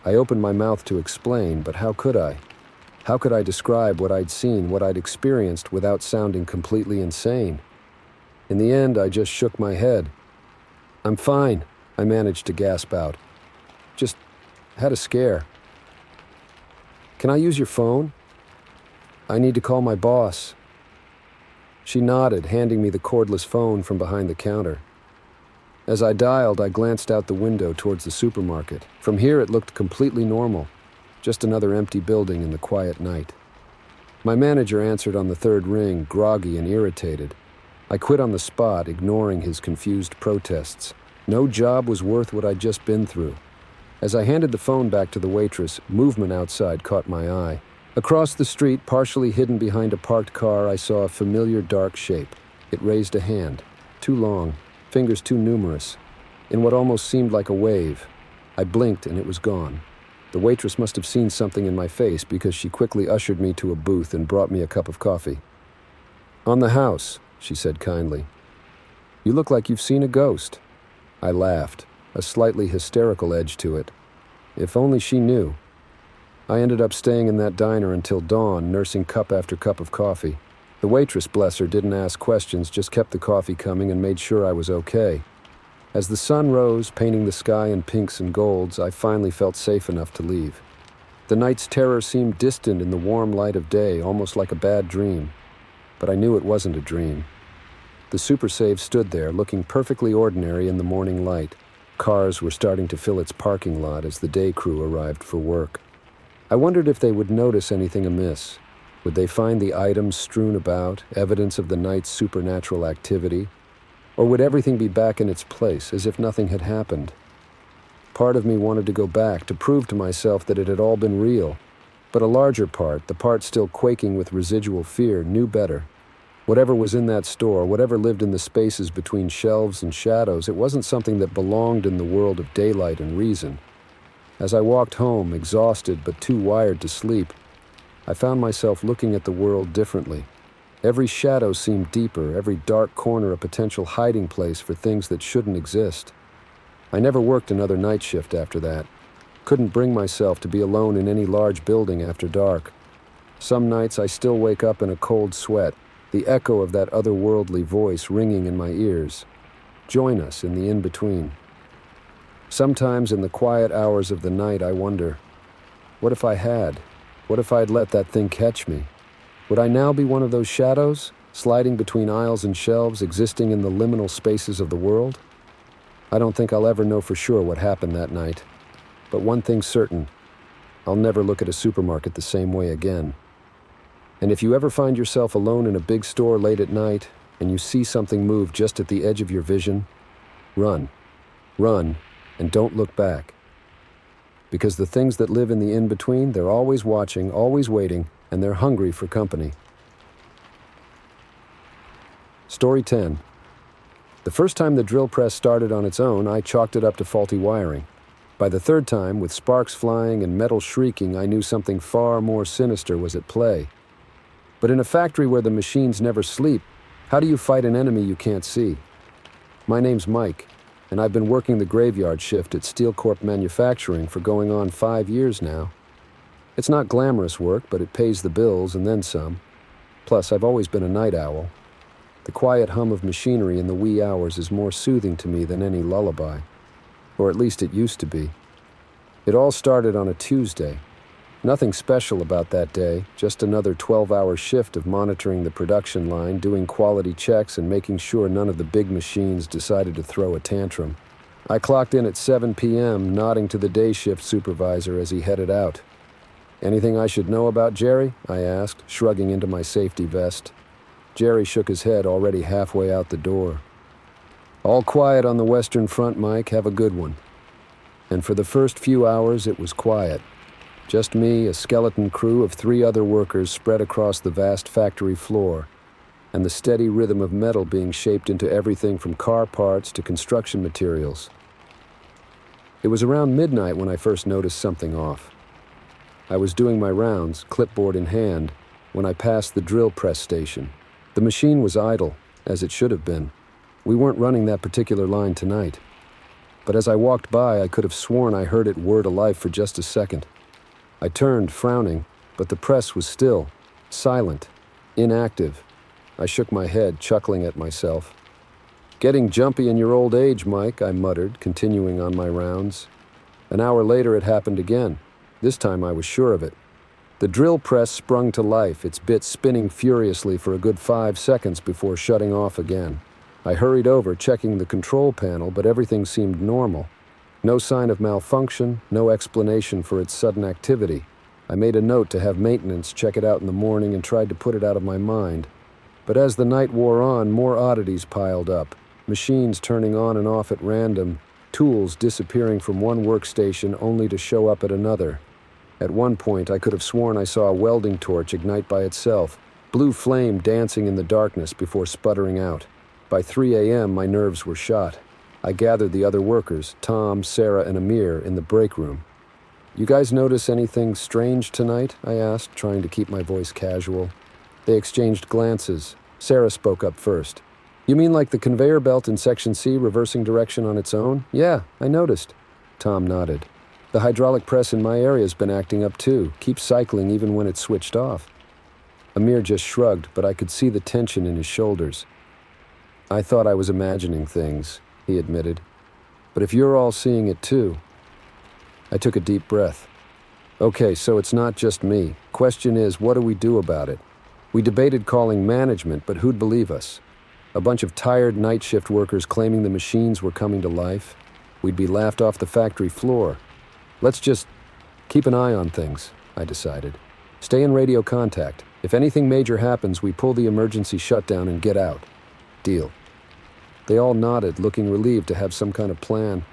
I opened my mouth to explain, but how could I? How could I describe what I'd seen, what I'd experienced, without sounding completely insane? In the end, I just shook my head. "I'm fine," I managed to gasp out. "Just had a scare." "Can I use your phone?" "I need to call my boss." She nodded, handing me the cordless phone from behind the counter. As I dialed, I glanced out the window towards the supermarket. From here, it looked completely normal, just another empty building in the quiet night. My manager answered on the third ring, groggy and irritated. I quit on the spot, ignoring his confused protests. No job was worth what I'd just been through. As I handed the phone back to the waitress, movement outside caught my eye. Across the street, partially hidden behind a parked car, I saw a familiar dark shape. It raised a hand, too long, fingers too numerous, in what almost seemed like a wave. I blinked and it was gone. The waitress must have seen something in my face because she quickly ushered me to a booth and brought me a cup of coffee. "On the house," she said kindly. "You look like you've seen a ghost." I laughed, a slightly hysterical edge to it. If only she knew. I ended up staying in that diner until dawn, nursing cup after cup of coffee. The waitress, bless her, didn't ask questions, just kept the coffee coming and made sure I was okay. As the sun rose, painting the sky in pinks and golds, I finally felt safe enough to leave. The night's terror seemed distant in the warm light of day, almost like a bad dream. But I knew it wasn't a dream. The Super Save stood there, looking perfectly ordinary in the morning light. Cars were starting to fill its parking lot as the day crew arrived for work. I wondered if they would notice anything amiss. Would they find the items strewn about, evidence of the night's supernatural activity? Or would everything be back in its place, as if nothing had happened? Part of me wanted to go back, to prove to myself that it had all been real. But a larger part, the part still quaking with residual fear, knew better. Whatever was in that store, whatever lived in the spaces between shelves and shadows, it wasn't something that belonged in the world of daylight and reason. As I walked home, exhausted but too wired to sleep, I found myself looking at the world differently. Every shadow seemed deeper, every dark corner a potential hiding place for things that shouldn't exist. I never worked another night shift after that. Couldn't bring myself to be alone in any large building after dark. Some nights I still wake up in a cold sweat, the echo of that otherworldly voice ringing in my ears. Join us in the in-between. Sometimes in the quiet hours of the night I wonder, what if I had? What if I'd let that thing catch me? Would I now be one of those shadows, sliding between aisles and shelves, existing in the liminal spaces of the world? I don't think I'll ever know for sure what happened that night. But one thing's certain, I'll never look at a supermarket the same way again. And if you ever find yourself alone in a big store late at night, and you see something move just at the edge of your vision, run. Run, and don't look back. Because the things that live in the in-between, they're always watching, always waiting, and they're hungry for company. Story 10. The first time the drill press started on its own, I chalked it up to faulty wiring. By the third time, with sparks flying and metal shrieking, I knew something far more sinister was at play. But in a factory where the machines never sleep, how do you fight an enemy you can't see? My name's Mike, and I've been working the graveyard shift at Steel Corp Manufacturing for going on 5 years now. It's not glamorous work, but it pays the bills and then some. Plus, I've always been a night owl. The quiet hum of machinery in the wee hours is more soothing to me than any lullaby. Or at least it used to be. It all started on a Tuesday. Nothing special about that day, just another 12-hour shift of monitoring the production line, doing quality checks and making sure none of the big machines decided to throw a tantrum. I clocked in at 7 p.m., nodding to the day shift supervisor as he headed out. "Anything I should know about Jerry?" I asked, shrugging into my safety vest. Jerry shook his head, already halfway out the door. "All quiet on the Western Front, Mike. Have a good one." And for the first few hours, it was quiet. Just me, a skeleton crew of 3 other workers spread across the vast factory floor, and the steady rhythm of metal being shaped into everything from car parts to construction materials. It was around midnight when I first noticed something off. I was doing my rounds, clipboard in hand, when I passed the drill press station. The machine was idle, as it should have been. We weren't running that particular line tonight. But as I walked by, I could have sworn I heard it whir to life for just a second. I turned, frowning, but the press was still, silent, inactive. I shook my head, chuckling at myself. "Getting jumpy in your old age, Mike," I muttered, continuing on my rounds. An hour later, it happened again. This time I was sure of it. The drill press sprung to life, its bits spinning furiously for a good 5 seconds before shutting off again. I hurried over, checking the control panel, but everything seemed normal. No sign of malfunction, no explanation for its sudden activity. I made a note to have maintenance check it out in the morning and tried to put it out of my mind. But as the night wore on, more oddities piled up. Machines turning on and off at random, tools disappearing from one workstation only to show up at another. At one point, I could have sworn I saw a welding torch ignite by itself, blue flame dancing in the darkness before sputtering out. By 3 a.m., my nerves were shot. I gathered the other workers, Tom, Sarah, and Amir, in the break room. "You guys notice anything strange tonight?" I asked, trying to keep my voice casual. They exchanged glances. Sarah spoke up first. "You mean like the conveyor belt in Section C reversing direction on its own?" "Yeah, I noticed." Tom nodded. "The hydraulic press in my area's been acting up too, keeps cycling even when it's switched off." Amir just shrugged, but I could see the tension in his shoulders. "I thought I was imagining things," he admitted. "But if you're all seeing it too..." I took a deep breath. "Okay, so it's not just me. Question is, what do we do about it? We debated calling management, but who'd believe us? A bunch of tired night shift workers claiming the machines were coming to life? We'd be laughed off the factory floor. Let's just keep an eye on things," I decided. "Stay in radio contact. If anything major happens, we pull the emergency shutdown and get out. Deal." They all nodded, looking relieved to have some kind of plan.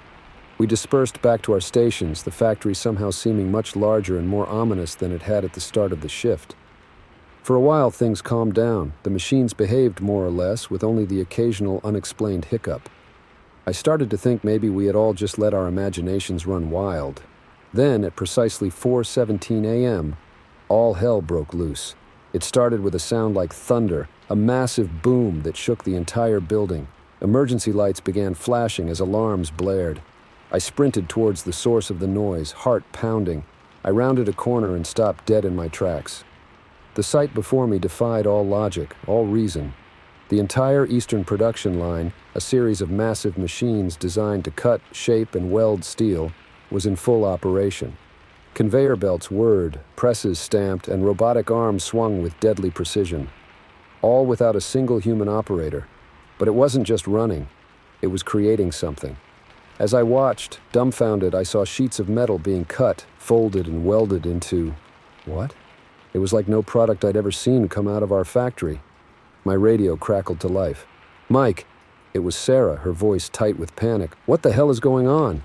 We dispersed back to our stations, the factory somehow seeming much larger and more ominous than it had at the start of the shift. For a while, things calmed down. The machines behaved more or less, with only the occasional unexplained hiccup. I started to think maybe we had all just let our imaginations run wild. Then, at precisely 4:17 a.m., all hell broke loose. It started with a sound like thunder, a massive boom that shook the entire building. Emergency lights began flashing as alarms blared. I sprinted towards the source of the noise, heart pounding. I rounded a corner and stopped dead in my tracks. The sight before me defied all logic, all reason. The entire Eastern production line, a series of massive machines designed to cut, shape, and weld steel, was in full operation. Conveyor belts whirred, presses stamped, and robotic arms swung with deadly precision. All without a single human operator. But it wasn't just running. It was creating something. As I watched, dumbfounded, I saw sheets of metal being cut, folded, and welded into... what? It was like no product I'd ever seen come out of our factory. My radio crackled to life. "Mike!" It was Sarah, her voice tight with panic. "What the hell is going on?"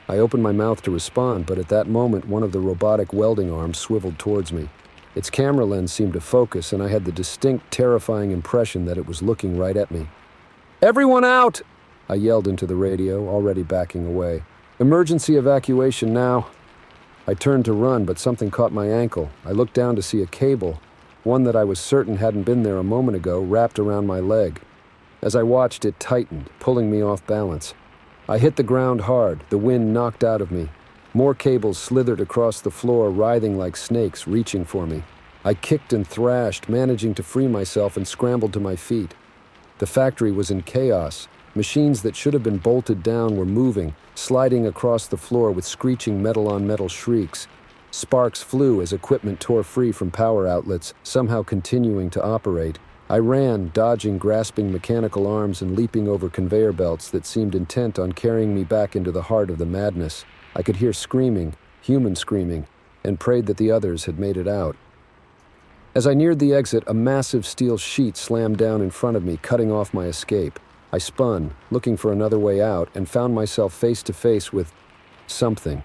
I opened my mouth to respond, but at that moment, one of the robotic welding arms swiveled towards me. Its camera lens seemed to focus, and I had the distinct, terrifying impression that it was looking right at me. "Everyone out!" I yelled into the radio, already backing away. "Emergency evacuation now." I turned to run, but something caught my ankle. I looked down to see a cable, one that I was certain hadn't been there a moment ago, wrapped around my leg. As I watched, it tightened, pulling me off balance. I hit the ground hard, the wind knocked out of me. More cables slithered across the floor, writhing like snakes, reaching for me. I kicked and thrashed, managing to free myself, and scrambled to my feet. The factory was in chaos. Machines that should have been bolted down were moving, sliding across the floor with screeching metal-on-metal shrieks. Sparks flew as equipment tore free from power outlets, somehow continuing to operate. I ran, dodging grasping mechanical arms and leaping over conveyor belts that seemed intent on carrying me back into the heart of the madness. I could hear screaming, human screaming, and prayed that the others had made it out. As I neared the exit, a massive steel sheet slammed down in front of me, cutting off my escape. I spun, looking for another way out, and found myself face to face with something.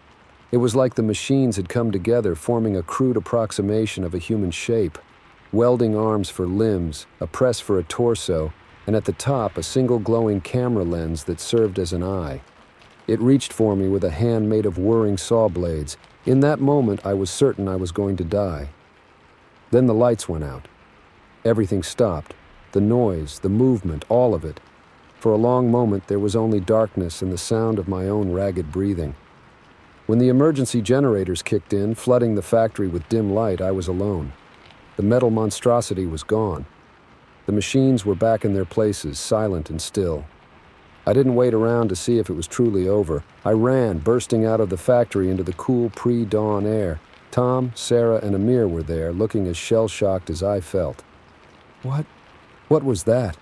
It was like the machines had come together, forming a crude approximation of a human shape. Welding arms for limbs, a press for a torso, and at the top a single glowing camera lens that served as an eye. It reached for me with a hand made of whirring saw blades. In that moment, I was certain I was going to die. Then the lights went out. Everything stopped. The noise, the movement, all of it. For a long moment, there was only darkness and the sound of my own ragged breathing. When the emergency generators kicked in, flooding the factory with dim light, I was alone. The metal monstrosity was gone. The machines were back in their places, silent and still. I didn't wait around to see if it was truly over. I ran, bursting out of the factory into the cool pre-dawn air. Tom, Sarah, and Amir were there, looking as shell-shocked as I felt. What was that?"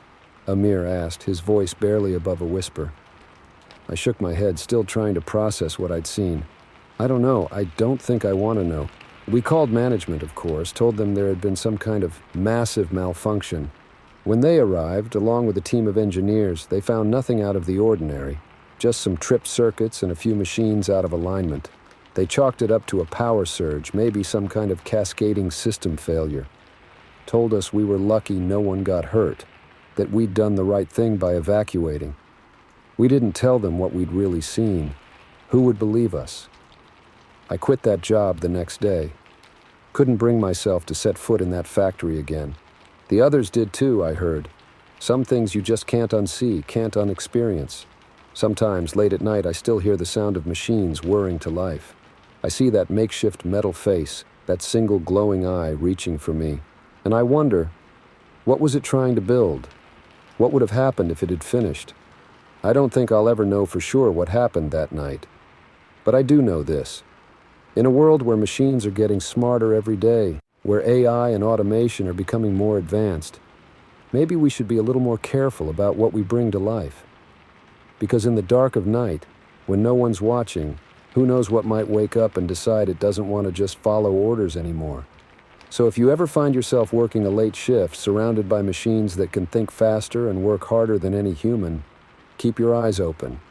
Amir asked, his voice barely above a whisper. I shook my head, still trying to process what I'd seen. "I don't know. I don't think I want to know. We called management, of course, told them there had been some kind of massive malfunction. When they arrived, along with a team of engineers, they found nothing out of the ordinary, just some tripped circuits and a few machines out of alignment. They chalked it up to a power surge, maybe some kind of cascading system failure. Told us we were lucky no one got hurt, that we'd done the right thing by evacuating. We didn't tell them what we'd really seen. Who would believe us? I quit that job the next day. Couldn't bring myself to set foot in that factory again. The others did too, I heard. Some things you just can't unsee, can't unexperience. Sometimes, late at night, I still hear the sound of machines whirring to life. I see that makeshift metal face, that single glowing eye reaching for me. And I wonder, what was it trying to build? What would have happened if it had finished? I don't think I'll ever know for sure what happened that night. But I do know this. In a world where machines are getting smarter every day, where AI and automation are becoming more advanced, maybe we should be a little more careful about what we bring to life. Because in the dark of night, when no one's watching, who knows what might wake up and decide it doesn't want to just follow orders anymore. So if you ever find yourself working a late shift, surrounded by machines that can think faster and work harder than any human, keep your eyes open.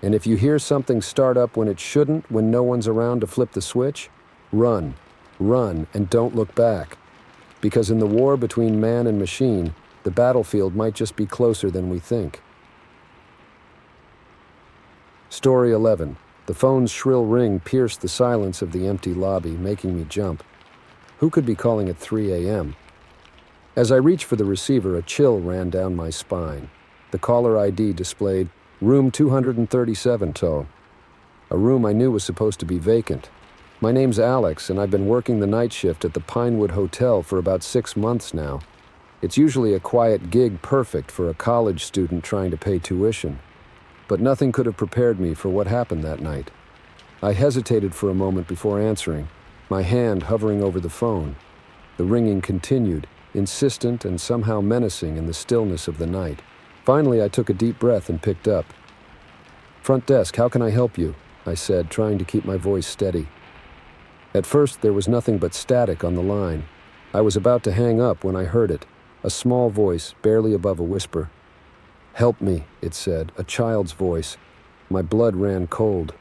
And if you hear something start up when it shouldn't, when no one's around to flip the switch, run, and don't look back. Because in the war between man and machine, the battlefield might just be closer than we think. Story 11. The phone's shrill ring pierced the silence of the empty lobby, making me jump. Who could be calling at 3 a.m.? As I reached for the receiver, a chill ran down my spine. The caller ID displayed room 237, a room I knew was supposed to be vacant. My name's Alex, and I've been working the night shift at the Pinewood Hotel for about 6 months now. It's usually a quiet gig perfect for a college student trying to pay tuition. But nothing could have prepared me for what happened that night. I hesitated for a moment before answering, my hand hovering over the phone. The ringing continued, insistent and somehow menacing in the stillness of the night. Finally, I took a deep breath and picked up. "Front desk, how can I help you?" I said, trying to keep my voice steady. At first, there was nothing but static on the line. I was about to hang up when I heard it, a small voice, barely above a whisper. "Help me," it said, a child's voice. My blood ran cold.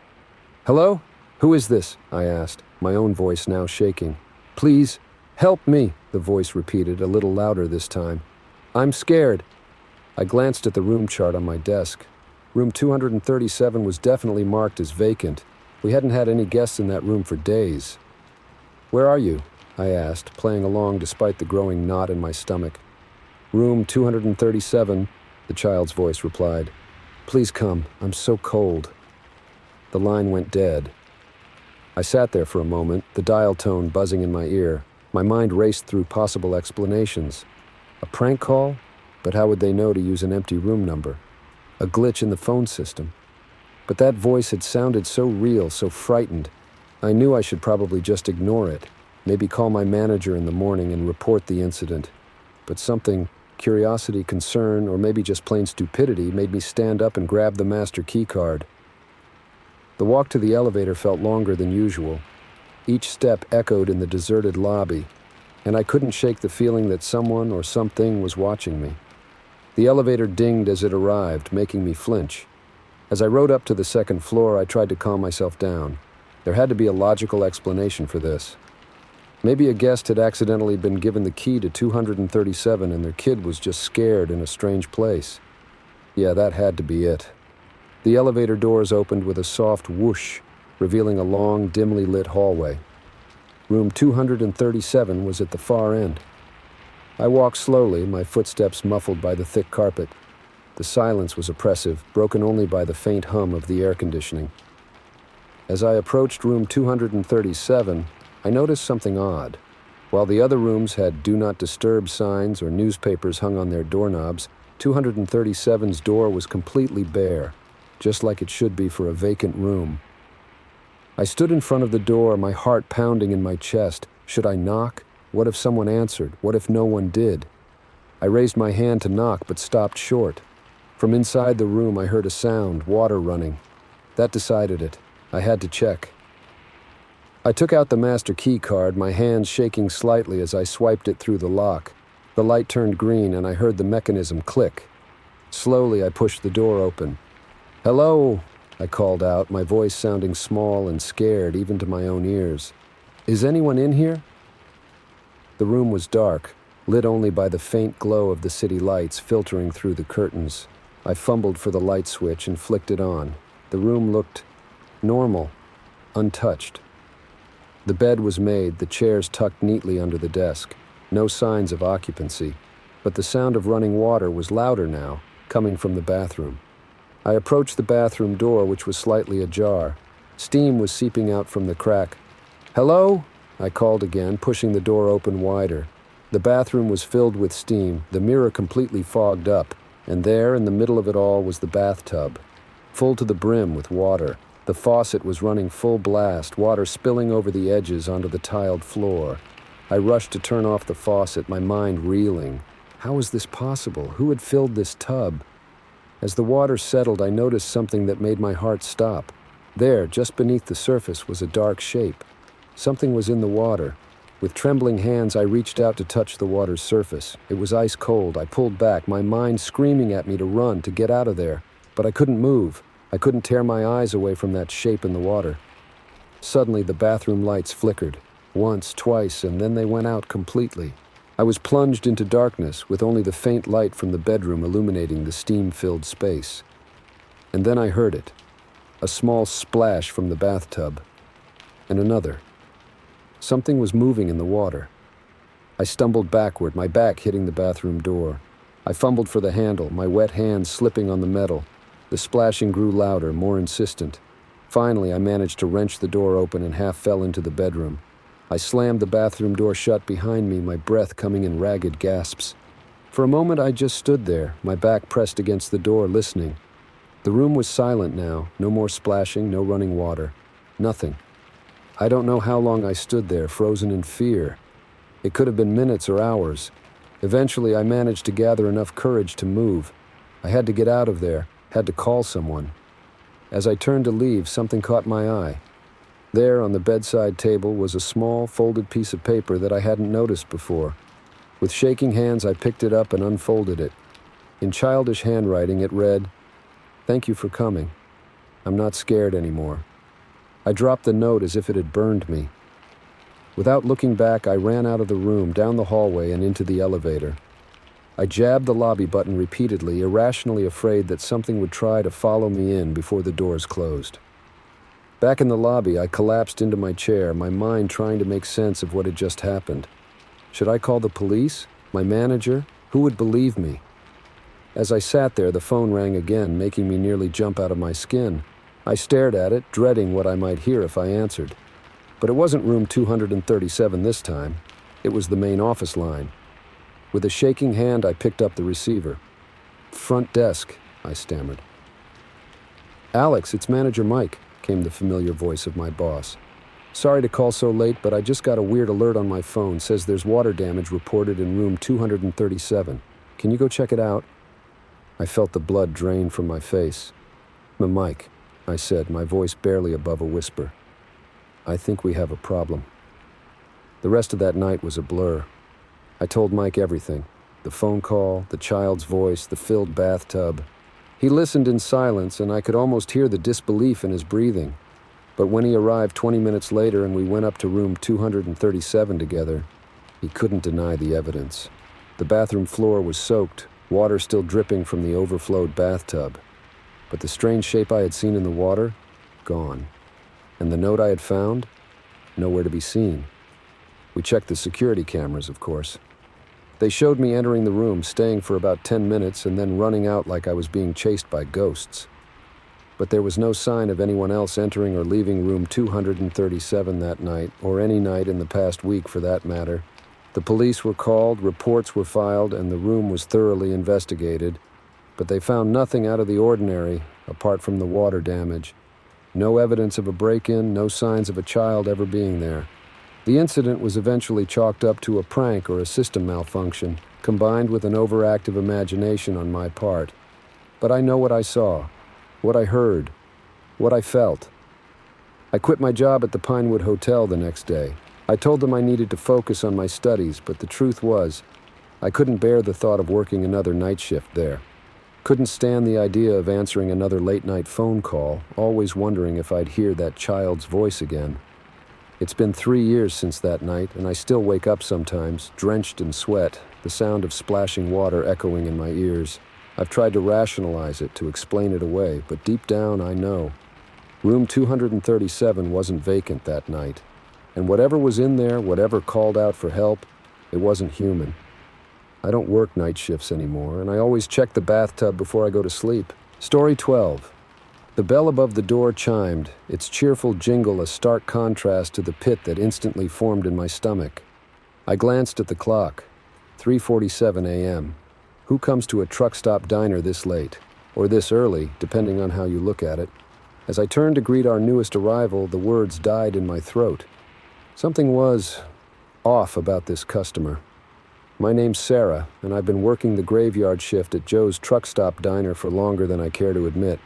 "Hello? Who is this?" I asked, my own voice now shaking. "Please, help me," the voice repeated, a little louder this time. "I'm scared." I glanced at the room chart on my desk. Room 237 was definitely marked as vacant. We hadn't had any guests in that room for days. "Where are you?" I asked, playing along despite the growing knot in my stomach. "Room 237, the child's voice replied. "Please come, I'm so cold." The line went dead. I sat there for a moment, the dial tone buzzing in my ear. My mind raced through possible explanations. A prank call? But how would they know to use an empty room number? A glitch in the phone system? But that voice had sounded so real, so frightened. I knew I should probably just ignore it, maybe call my manager in the morning and report the incident. But something, curiosity, concern, or maybe just plain stupidity, made me stand up and grab the master key card. The walk to the elevator felt longer than usual. Each step echoed in the deserted lobby, and I couldn't shake the feeling that someone or something was watching me. The elevator dinged as it arrived, making me flinch. As I rode up to the second floor, I tried to calm myself down. There had to be a logical explanation for this. Maybe a guest had accidentally been given the key to 237 and their kid was just scared in a strange place. Yeah, that had to be it. The elevator doors opened with a soft whoosh, revealing a long, dimly lit hallway. Room 237 was at the far end. I walked slowly, my footsteps muffled by the thick carpet. The silence was oppressive, broken only by the faint hum of the air conditioning. As I approached room 237, I noticed something odd. While the other rooms had "Do Not Disturb" signs or newspapers hung on their doorknobs, 237's door was completely bare, just like it should be for a vacant room. I stood in front of the door, my heart pounding in my chest. Should I knock? What if someone answered? What if no one did? I raised my hand to knock, but stopped short. From inside the room, I heard a sound, water running. That decided it. I had to check. I took out the master key card, my hands shaking slightly as I swiped it through the lock. The light turned green, and I heard the mechanism click. Slowly, I pushed the door open. "Hello," I called out, my voice sounding small and scared, even to my own ears. "Is anyone in here?" The room was dark, lit only by the faint glow of the city lights filtering through the curtains. I fumbled for the light switch and flicked it on. The room looked normal, untouched. The bed was made, the chairs tucked neatly under the desk. No signs of occupancy, but the sound of running water was louder now, coming from the bathroom. I approached the bathroom door, which was slightly ajar. Steam was seeping out from the crack. "Hello?" I called again, pushing the door open wider. The bathroom was filled with steam, the mirror completely fogged up, and there, in the middle of it all, was the bathtub, full to the brim with water. The faucet was running full blast, water spilling over the edges onto the tiled floor. I rushed to turn off the faucet, my mind reeling. How was this possible? Who had filled this tub? As the water settled, I noticed something that made my heart stop. There, just beneath the surface, was a dark shape. Something was in the water. With trembling hands, I reached out to touch the water's surface. It was ice cold. I pulled back, my mind screaming at me to run, to get out of there. But I couldn't move. I couldn't tear my eyes away from that shape in the water. Suddenly, the bathroom lights flickered. Once, twice, and then they went out completely. I was plunged into darkness with only the faint light from the bedroom illuminating the steam-filled space. And then I heard it, a small splash from the bathtub, and another. Something was moving in the water. I stumbled backward, my back hitting the bathroom door. I fumbled for the handle, my wet hands slipping on the metal. The splashing grew louder, more insistent. Finally, I managed to wrench the door open and half fell into the bedroom. I slammed the bathroom door shut behind me, my breath coming in ragged gasps. For a moment, I just stood there, my back pressed against the door, listening. The room was silent now, no more splashing, no running water. Nothing. I don't know how long I stood there, frozen in fear. It could have been minutes or hours. Eventually, I managed to gather enough courage to move. I had to get out of there, had to call someone. As I turned to leave, something caught my eye. There, on the bedside table, was a small, folded piece of paper that I hadn't noticed before. With shaking hands, I picked it up and unfolded it. In childish handwriting, it read, "Thank you for coming. I'm not scared anymore." I dropped the note as if it had burned me. Without looking back, I ran out of the room, down the hallway, and into the elevator. I jabbed the lobby button repeatedly, irrationally afraid that something would try to follow me in before the doors closed. Back in the lobby, I collapsed into my chair, my mind trying to make sense of what had just happened. Should I call the police? My manager? Who would believe me? As I sat there, the phone rang again, making me nearly jump out of my skin. I stared at it, dreading what I might hear if I answered. But it wasn't room 237 this time. It was the main office line. With a shaking hand, I picked up the receiver. "Front desk," I stammered. "Alex, it's Manager Mike," came the familiar voice of my boss. "Sorry to call so late, but I just got a weird alert on my phone. Says there's water damage reported in room 237. Can you go check it out?" I felt the blood drain from my face. "Mike," I said, my voice barely above a whisper. "I think we have a problem." The rest of that night was a blur. I told Mike everything. The phone call, the child's voice, the filled bathtub. He listened in silence, and I could almost hear the disbelief in his breathing. But when he arrived 20 minutes later and we went up to room 237 together, he couldn't deny the evidence. The bathroom floor was soaked, water still dripping from the overflowed bathtub. But the strange shape I had seen in the water, gone. And the note I had found, nowhere to be seen. We checked the security cameras, of course. They showed me entering the room, staying for about 10 minutes, and then running out like I was being chased by ghosts. But there was no sign of anyone else entering or leaving room 237 that night, or any night in the past week for that matter. The police were called, reports were filed, and the room was thoroughly investigated. But they found nothing out of the ordinary, apart from the water damage. No evidence of a break-in, no signs of a child ever being there. The incident was eventually chalked up to a prank or a system malfunction, combined with an overactive imagination on my part. But I know what I saw, what I heard, what I felt. I quit my job at the Pinewood Hotel the next day. I told them I needed to focus on my studies, but the truth was, I couldn't bear the thought of working another night shift there. Couldn't stand the idea of answering another late-night phone call, always wondering if I'd hear that child's voice again. It's been 3 years since that night, and I still wake up sometimes, drenched in sweat, the sound of splashing water echoing in my ears. I've tried to rationalize it, to explain it away, but deep down I know. Room 237 wasn't vacant that night, and whatever was in there, whatever called out for help, it wasn't human. I don't work night shifts anymore, and I always check the bathtub before I go to sleep. Story 12. The bell above the door chimed, its cheerful jingle a stark contrast to the pit that instantly formed in my stomach. I glanced at the clock. 3:47 a.m. Who comes to a truck stop diner this late? Or this early, depending on how you look at it. As I turned to greet our newest arrival, the words died in my throat. Something was off about this customer. My name's Sarah, and I've been working the graveyard shift at Joe's truck stop diner for longer than I care to admit.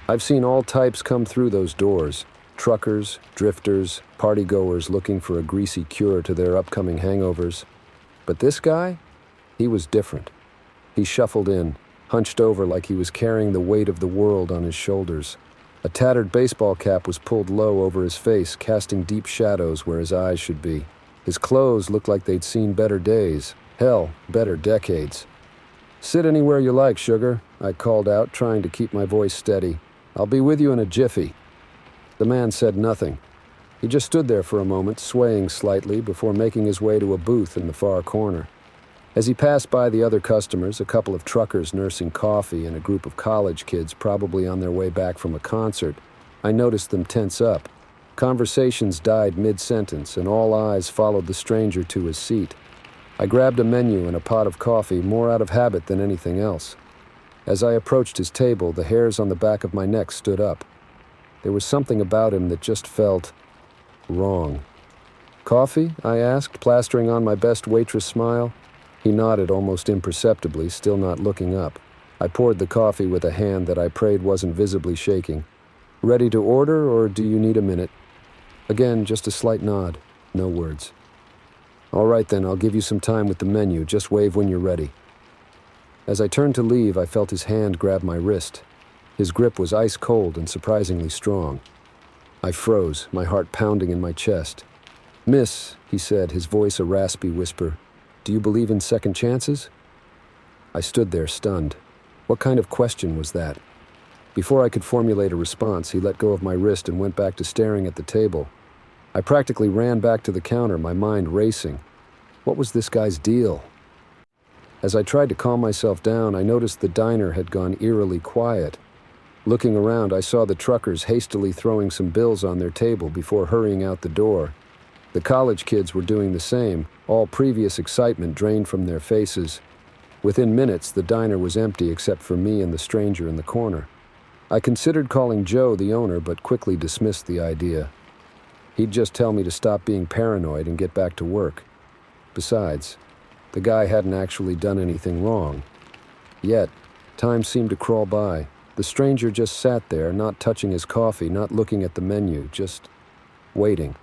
I've seen all types come through those doors. Truckers, drifters, partygoers looking for a greasy cure to their upcoming hangovers. But this guy? He was different. He shuffled in, hunched over like he was carrying the weight of the world on his shoulders. A tattered baseball cap was pulled low over his face, casting deep shadows where his eyes should be. His clothes looked like they'd seen better days. Hell, better decades. "Sit anywhere you like, sugar," I called out, trying to keep my voice steady. "I'll be with you in a jiffy." The man said nothing. He just stood there for a moment, swaying slightly, before making his way to a booth in the far corner. As he passed by the other customers, a couple of truckers nursing coffee and a group of college kids probably on their way back from a concert, I noticed them tense up. Conversations died mid-sentence, and all eyes followed the stranger to his seat. I grabbed a menu and a pot of coffee, more out of habit than anything else. As I approached his table, the hairs on the back of my neck stood up. There was something about him that just felt wrong. "Coffee?" I asked, plastering on my best waitress smile. He nodded almost imperceptibly, still not looking up. I poured the coffee with a hand that I prayed wasn't visibly shaking. "Ready to order, or do you need a minute?" Again, just a slight nod, no words. "All right then, I'll give you some time with the menu. Just wave when you're ready." As I turned to leave, I felt his hand grab my wrist. His grip was ice cold and surprisingly strong. I froze, my heart pounding in my chest. "Miss," he said, his voice a raspy whisper, "do you believe in second chances?" I stood there stunned. What kind of question was that? Before I could formulate a response, he let go of my wrist and went back to staring at the table. I practically ran back to the counter, my mind racing. What was this guy's deal? As I tried to calm myself down, I noticed the diner had gone eerily quiet. Looking around, I saw the truckers hastily throwing some bills on their table before hurrying out the door. The college kids were doing the same, all previous excitement drained from their faces. Within minutes, the diner was empty except for me and the stranger in the corner. I considered calling Joe, the owner, but quickly dismissed the idea. He'd just tell me to stop being paranoid and get back to work. Besides, the guy hadn't actually done anything wrong. Yet, time seemed to crawl by. The stranger just sat there, not touching his coffee, not looking at the menu, just waiting.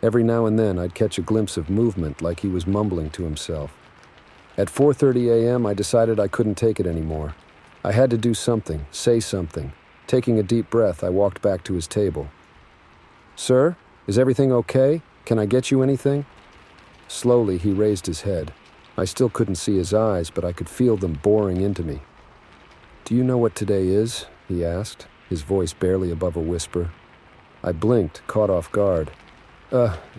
Every now and then, I'd catch a glimpse of movement, like he was mumbling to himself. At 4:30 a.m., I decided I couldn't take it anymore. I had to do something, say something. Taking a deep breath, I walked back to his table. "Sir, is everything okay? Can I get you anything?" Slowly, he raised his head. I still couldn't see his eyes, but I could feel them boring into me. "Do you know what today is?" he asked, his voice barely above a whisper. I blinked, caught off guard.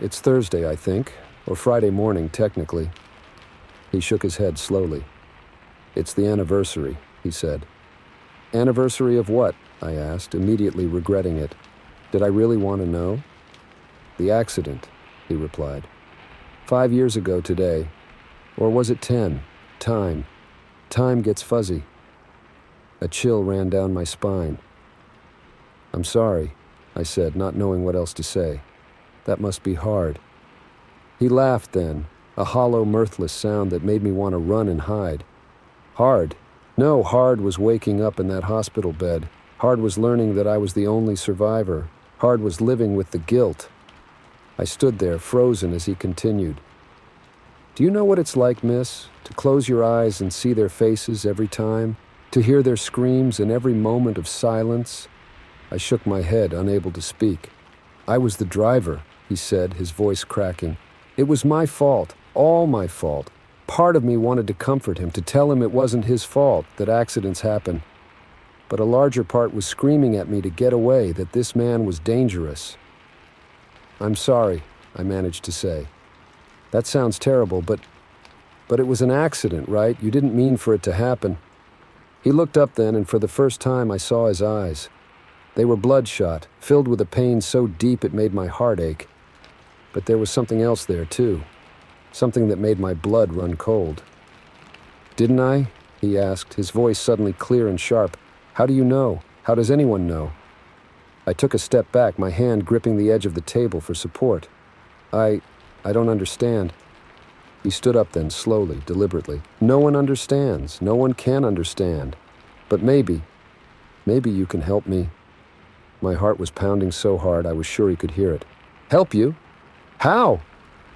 It's Thursday, I think, or Friday morning, technically." He shook his head slowly. "It's the anniversary," he said. "Anniversary of what?" I asked, immediately regretting it. Did I really want to know? "The accident," he replied. 5 years ago today. Or was it 10? Time. Time gets fuzzy. A chill ran down my spine. "I'm sorry," I said, not knowing what else to say. "That must be hard." He laughed then, a hollow, mirthless sound that made me want to run and hide. Hard? No, hard was waking up in that hospital bed. Hard was learning that I was the only survivor. Hard was living with the guilt. I stood there, frozen, as he continued. "Do you know what it's like, miss, to close your eyes and see their faces every time? To hear their screams in every moment of silence?" I shook my head, unable to speak. "I was the driver," he said, his voice cracking. "It was my fault, all my fault. Part of me wanted to comfort him, to tell him it wasn't his fault, that accidents happen. But a larger part was screaming at me to get away, that this man was dangerous." "I'm sorry," I managed to say. "That sounds terrible, but it was an accident, right? You didn't mean for it to happen." He looked up then, and for the first time I saw his eyes. They were bloodshot, filled with a pain so deep it made my heart ache. But there was something else there, too. Something that made my blood run cold. "Didn't I?" he asked, his voice suddenly clear and sharp. "How do you know? How does anyone know?" I took a step back, my hand gripping the edge of the table for support. I don't understand." He stood up then, slowly, deliberately. "No one understands. No one can understand. But maybe you can help me." My heart was pounding so hard I was sure he could hear it. "Help you? How?"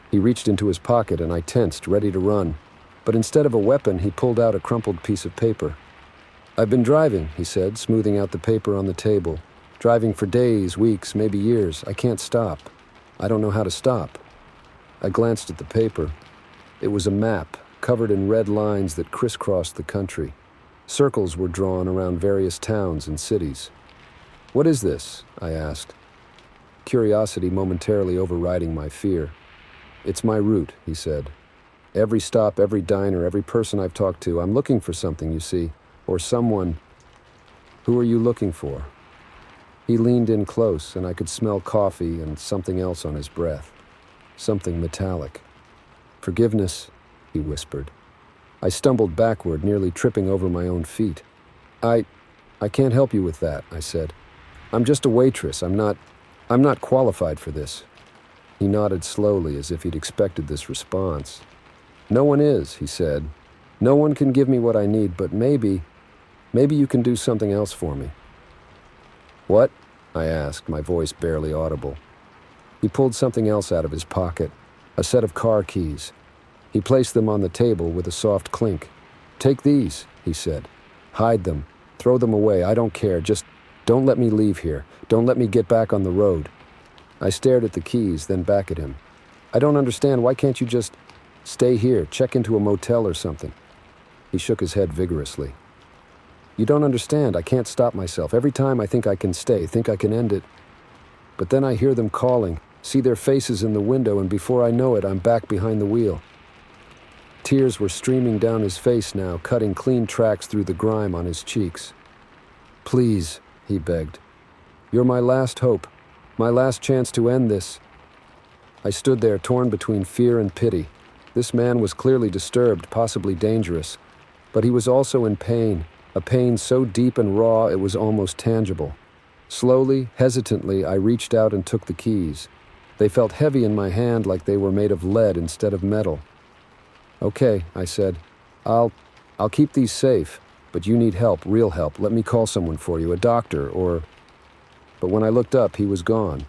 He reached into his pocket and I tensed, ready to run. But instead of a weapon, he pulled out a crumpled piece of paper. "I've been driving," he said, smoothing out the paper on the table. "Driving for days, weeks, maybe years. I can't stop. I don't know how to stop." I glanced at the paper. It was a map, covered in red lines that crisscrossed the country. Circles were drawn around various towns and cities. "What is this?" I asked, curiosity momentarily overriding my fear. "It's my route," he said. "Every stop, every diner, every person I've talked to, I'm looking for something, you see, or someone." "Who are you looking for?" He leaned in close, and I could smell coffee and something else on his breath. Something metallic. "Forgiveness," he whispered. I stumbled backward, nearly tripping over my own feet. I can't help you with that," I said. "I'm just a waitress. I'm not qualified for this." He nodded slowly, as if he'd expected this response. "No one is," he said. "No one can give me what I need, but maybe you can do something else for me." "What?" I asked, my voice barely audible. He pulled something else out of his pocket, a set of car keys. He placed them on the table with a soft clink. "Take these," he said. "Hide them. Throw them away. I don't care. Just don't let me leave here. Don't let me get back on the road." I stared at the keys, then back at him. "I don't understand. Why can't you just stay here, check into a motel or something?" He shook his head vigorously. "You don't understand. I can't stop myself. Every time I think I can stay, think I can end it. But then I hear them calling, see their faces in the window, and before I know it, I'm back behind the wheel." Tears were streaming down his face now, cutting clean tracks through the grime on his cheeks. "Please," he begged. "You're my last hope, my last chance to end this." I stood there, torn between fear and pity. This man was clearly disturbed, possibly dangerous. But he was also in pain, a pain so deep and raw it was almost tangible. Slowly, hesitantly, I reached out and took the keys. They felt heavy in my hand, like they were made of lead instead of metal. "Okay," I said. I'll keep these safe, but you need help, real help. Let me call someone for you, a doctor, or..." But when I looked up, he was gone.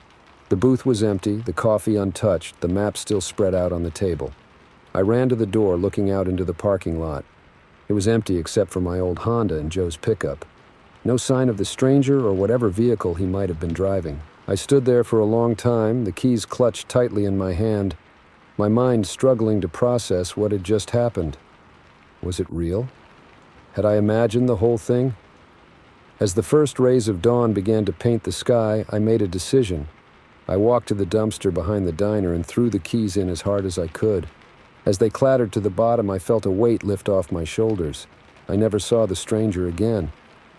The booth was empty, the coffee untouched, the map still spread out on the table. I ran to the door, looking out into the parking lot. It was empty except for my old Honda and Joe's pickup. No sign of the stranger or whatever vehicle he might have been driving. I stood there for a long time, the keys clutched tightly in my hand, my mind struggling to process what had just happened. Was it real? Had I imagined the whole thing? As the first rays of dawn began to paint the sky, I made a decision. I walked to the dumpster behind the diner and threw the keys in as hard as I could. As they clattered to the bottom, I felt a weight lift off my shoulders. I never saw the stranger again.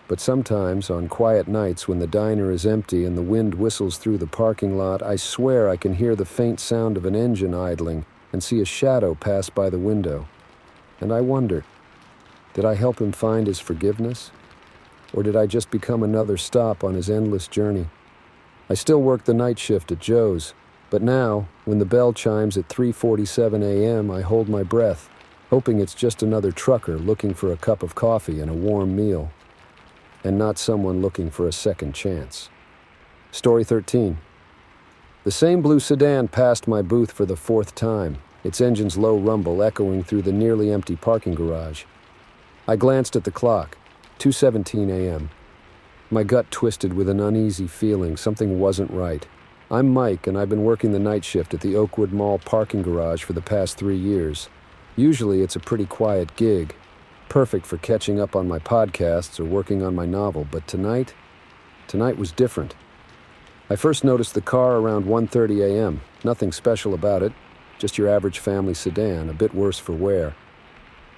But sometimes, on quiet nights when the diner is empty and the wind whistles through the parking lot, I swear I can hear the faint sound of an engine idling and see a shadow pass by the window. And I wonder, did I help him find his forgiveness? Or did I just become another stop on his endless journey? I still work the night shift at Joe's, but now, when the bell chimes at 3:47 a.m., I hold my breath, hoping it's just another trucker looking for a cup of coffee and a warm meal, and not someone looking for a second chance. Story 13. The same blue sedan passed my booth for the fourth time, its engine's low rumble echoing through the nearly empty parking garage. I glanced at the clock, 2:17 a.m. My gut twisted with an uneasy feeling. Something wasn't right. I'm Mike, and I've been working the night shift at the Oakwood Mall parking garage for the past 3 years. Usually it's a pretty quiet gig, perfect for catching up on my podcasts or working on my novel, but tonight was different. I first noticed the car around 1:30 a.m. Nothing special about it, just your average family sedan, a bit worse for wear.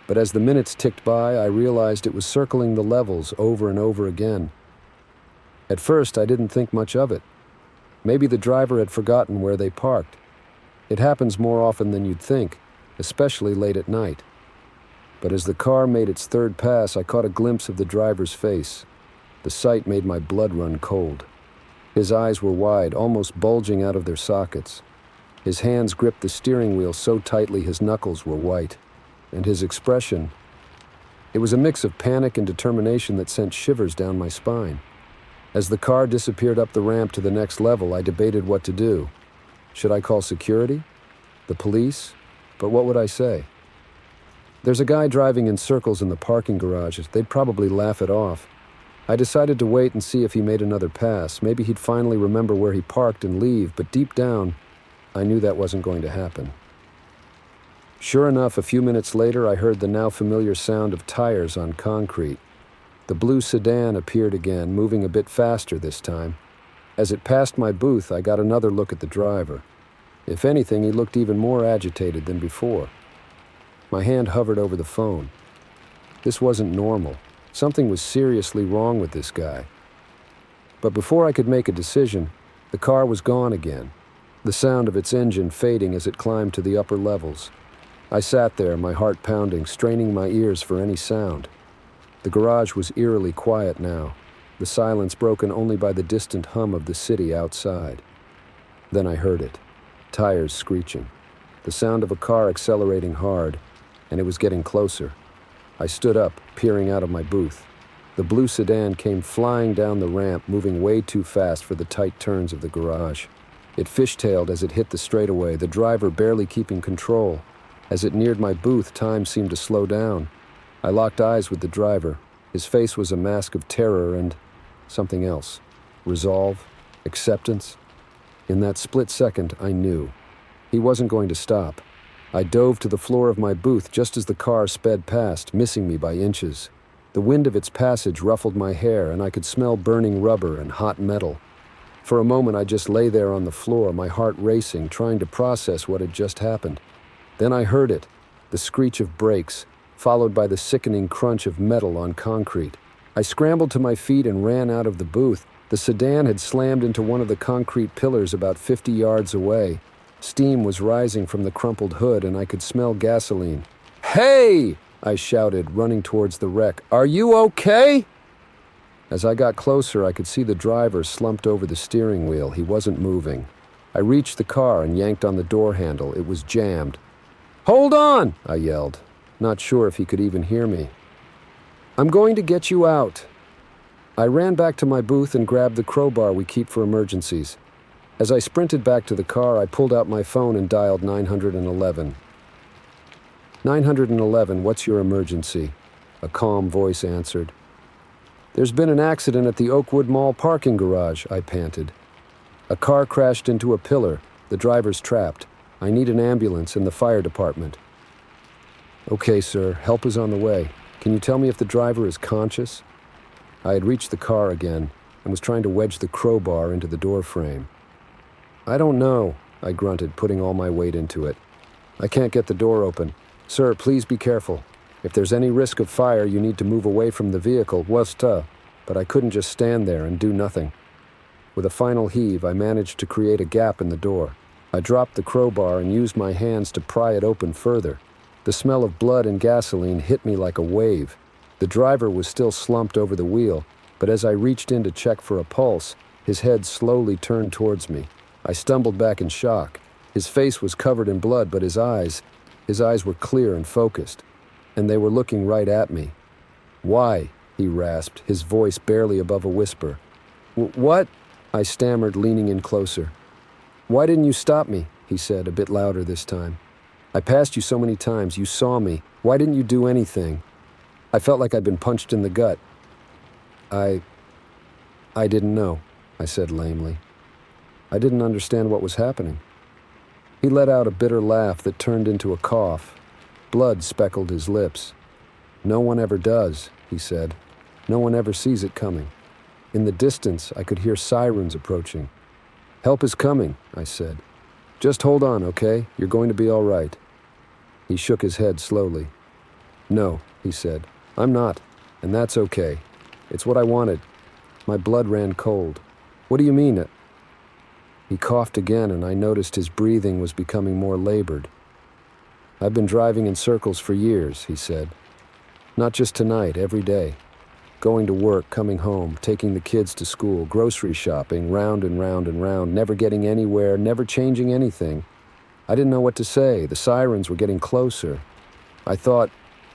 But as the minutes ticked by, I realized it was circling the levels over and over again. At first, I didn't think much of it. Maybe the driver had forgotten where they parked. It happens more often than you'd think, especially late at night. But as the car made its third pass, I caught a glimpse of the driver's face. The sight made my blood run cold. His eyes were wide, almost bulging out of their sockets. His hands gripped the steering wheel so tightly his knuckles were white. And his expression, it was a mix of panic and determination that sent shivers down my spine. As the car disappeared up the ramp to the next level, I debated what to do. Should I call security? The police? But what would I say? There's a guy driving in circles in the parking garage. They'd probably laugh it off. I decided to wait and see if he made another pass. Maybe he'd finally remember where he parked and leave, but deep down, I knew that wasn't going to happen. Sure enough, a few minutes later, I heard the now familiar sound of tires on concrete. The blue sedan appeared again, moving a bit faster this time. As it passed my booth, I got another look at the driver. If anything, he looked even more agitated than before. My hand hovered over the phone. This wasn't normal. Something was seriously wrong with this guy. But before I could make a decision, the car was gone again, the sound of its engine fading as it climbed to the upper levels. I sat there, my heart pounding, straining my ears for any sound. The garage was eerily quiet now, the silence broken only by the distant hum of the city outside. Then I heard it, tires screeching, the sound of a car accelerating hard, and it was getting closer. I stood up, peering out of my booth. The blue sedan came flying down the ramp, moving way too fast for the tight turns of the garage. It fishtailed as it hit the straightaway, the driver barely keeping control. As it neared my booth, time seemed to slow down. I locked eyes with the driver. His face was a mask of terror and something else. Resolve, acceptance. In that split second, I knew. He wasn't going to stop. I dove to the floor of my booth just as the car sped past, missing me by inches. The wind of its passage ruffled my hair, and I could smell burning rubber and hot metal. For a moment, I just lay there on the floor, my heart racing, trying to process what had just happened. Then I heard it, the screech of brakes, followed by the sickening crunch of metal on concrete. I scrambled to my feet and ran out of the booth. The sedan had slammed into one of the concrete pillars about 50 yards away. Steam was rising from the crumpled hood, and I could smell gasoline. "Hey!" I shouted, running towards the wreck. "Are you okay?" As I got closer, I could see the driver slumped over the steering wheel. He wasn't moving. I reached the car and yanked on the door handle. It was jammed. "Hold on!" I yelled, not sure if he could even hear me. "I'm going to get you out." I ran back to my booth and grabbed the crowbar we keep for emergencies. As I sprinted back to the car, I pulled out my phone and dialed 911. 911, what's your emergency?" A calm voice answered. "There's been an accident at the Oakwood Mall parking garage," I panted. "A car crashed into a pillar. The driver's trapped. I need an ambulance and the fire department." "Okay, sir. Help is on the way. Can you tell me if the driver is conscious?" I had reached the car again and was trying to wedge the crowbar into the door frame. "I don't know," I grunted, putting all my weight into it. "I can't get the door open. Sir, please be careful. If there's any risk of fire, you need to move away from the vehicle. But I couldn't just stand there and do nothing. With a final heave, I managed to create a gap in the door. I dropped the crowbar and used my hands to pry it open further. The smell of blood and gasoline hit me like a wave. The driver was still slumped over the wheel, but as I reached in to check for a pulse, his head slowly turned towards me. I stumbled back in shock. His face was covered in blood, but his eyes were clear and focused, and they were looking right at me. "Why?" he rasped, his voice barely above a whisper. "What?" I stammered, leaning in closer. "Why didn't you stop me?" he said, a bit louder this time. "I passed you so many times. You saw me. Why didn't you do anything?" I felt like I'd been punched in the gut. I didn't know," I said lamely. I didn't understand what was happening. He let out a bitter laugh that turned into a cough. Blood speckled his lips. "No one ever does," he said. "No one ever sees it coming." In the distance, I could hear sirens approaching. "Help is coming," I said. "Just hold on, okay? You're going to be all right." He shook his head slowly. "No," he said. "I'm not, and that's okay. It's what I wanted." My blood ran cold. "What do you mean?" He coughed again, and I noticed his breathing was becoming more labored. "I've been driving in circles for years," he said. "Not just tonight, every day. Going to work, coming home, taking the kids to school, grocery shopping, round and round and round, never getting anywhere, never changing anything. I didn't know what to say. The sirens were getting closer. I thought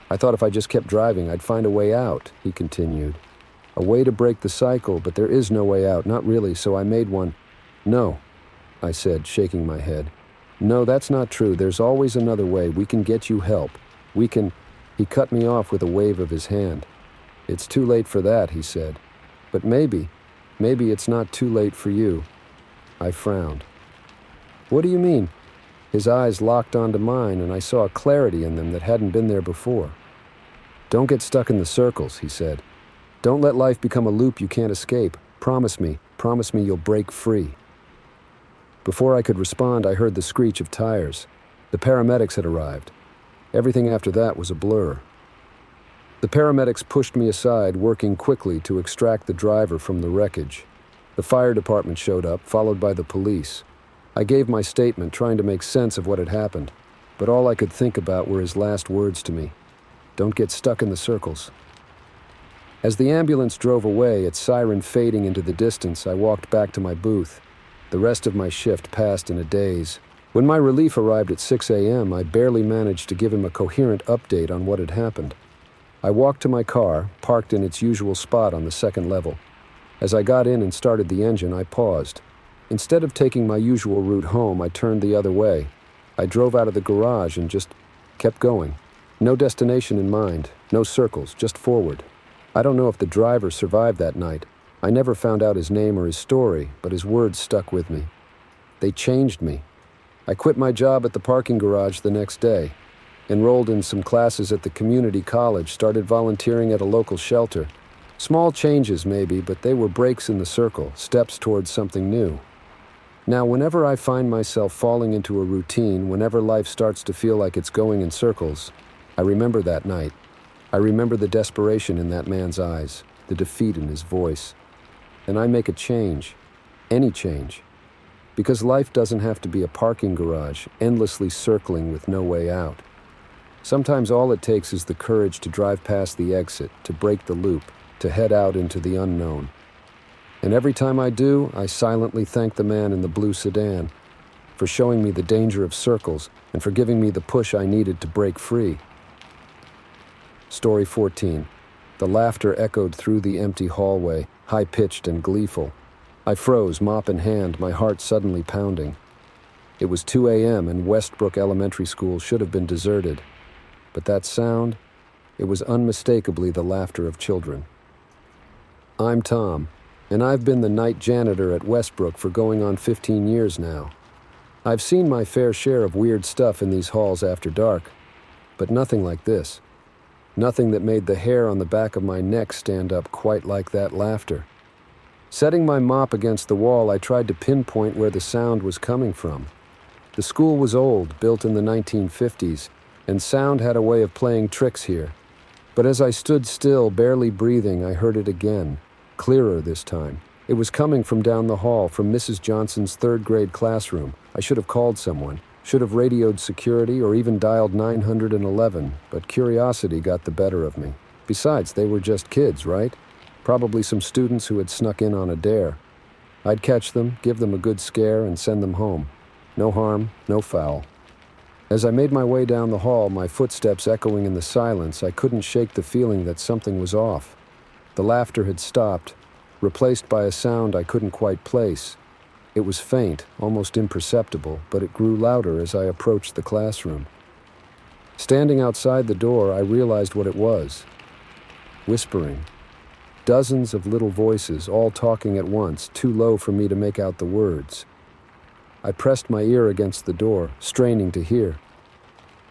if I just kept driving, I'd find a way out," he continued. "A way to break the cycle, but there is no way out, not really, so I made one." "No," I said, shaking my head. "No, that's not true. There's always another way. We can get you help. We can—" He cut me off with a wave of his hand. "It's too late for that," he said. "But maybe it's not too late for you." I frowned. "What do you mean?" His eyes locked onto mine, and I saw a clarity in them that hadn't been there before. "Don't get stuck in the circles," he said. "Don't let life become a loop you can't escape. Promise me you'll break free." Before I could respond, I heard the screech of tires. The paramedics had arrived. Everything after that was a blur. The paramedics pushed me aside, working quickly to extract the driver from the wreckage. The fire department showed up, followed by the police. I gave my statement, trying to make sense of what had happened, but all I could think about were his last words to me. "Don't get stuck in the circles." As the ambulance drove away, its siren fading into the distance, I walked back to my booth. The rest of my shift passed in a daze. When my relief arrived at 6 a.m., I barely managed to give him a coherent update on what had happened. I walked to my car, parked in its usual spot on the second level. As I got in and started the engine, I paused. Instead of taking my usual route home, I turned the other way. I drove out of the garage and just kept going. No destination in mind, no circles, just forward. I don't know if the driver survived that night. I never found out his name or his story, but his words stuck with me. They changed me. I quit my job at the parking garage the next day, enrolled in some classes at the community college, started volunteering at a local shelter. Small changes maybe, but they were breaks in the circle, steps towards something new. Now, whenever I find myself falling into a routine, whenever life starts to feel like it's going in circles, I remember that night. I remember the desperation in that man's eyes, the defeat in his voice. And I make a change, any change. Because life doesn't have to be a parking garage, endlessly circling with no way out. Sometimes all it takes is the courage to drive past the exit, to break the loop, to head out into the unknown. And every time I do, I silently thank the man in the blue sedan for showing me the danger of circles and for giving me the push I needed to break free. Story 14. The laughter echoed through the empty hallway, high-pitched and gleeful. I froze, mop in hand, my heart suddenly pounding. It was 2 a.m. and Westbrook Elementary School should have been deserted. But that sound, it was unmistakably the laughter of children. I'm Tom, and I've been the night janitor at Westbrook for going on 15 years now. I've seen my fair share of weird stuff in these halls after dark, but nothing like this. Nothing that made the hair on the back of my neck stand up quite like that laughter. Setting my mop against the wall, I tried to pinpoint where the sound was coming from. The school was old, built in the 1950s, and sound had a way of playing tricks here. But as I stood still, barely breathing, I heard it again, clearer this time. It was coming from down the hall, from Mrs. Johnson's third-grade classroom. I should have called someone, should have radioed security or even dialed 911, but curiosity got the better of me. Besides, they were just kids, right? Probably some students who had snuck in on a dare. I'd catch them, give them a good scare, and send them home. No harm, no foul. As I made my way down the hall, my footsteps echoing in the silence, I couldn't shake the feeling that something was off. The laughter had stopped, replaced by a sound I couldn't quite place. It was faint, almost imperceptible, but it grew louder as I approached the classroom. Standing outside the door, I realized what it was. Whispering. Dozens of little voices, all talking at once, too low for me to make out the words. I pressed my ear against the door, straining to hear.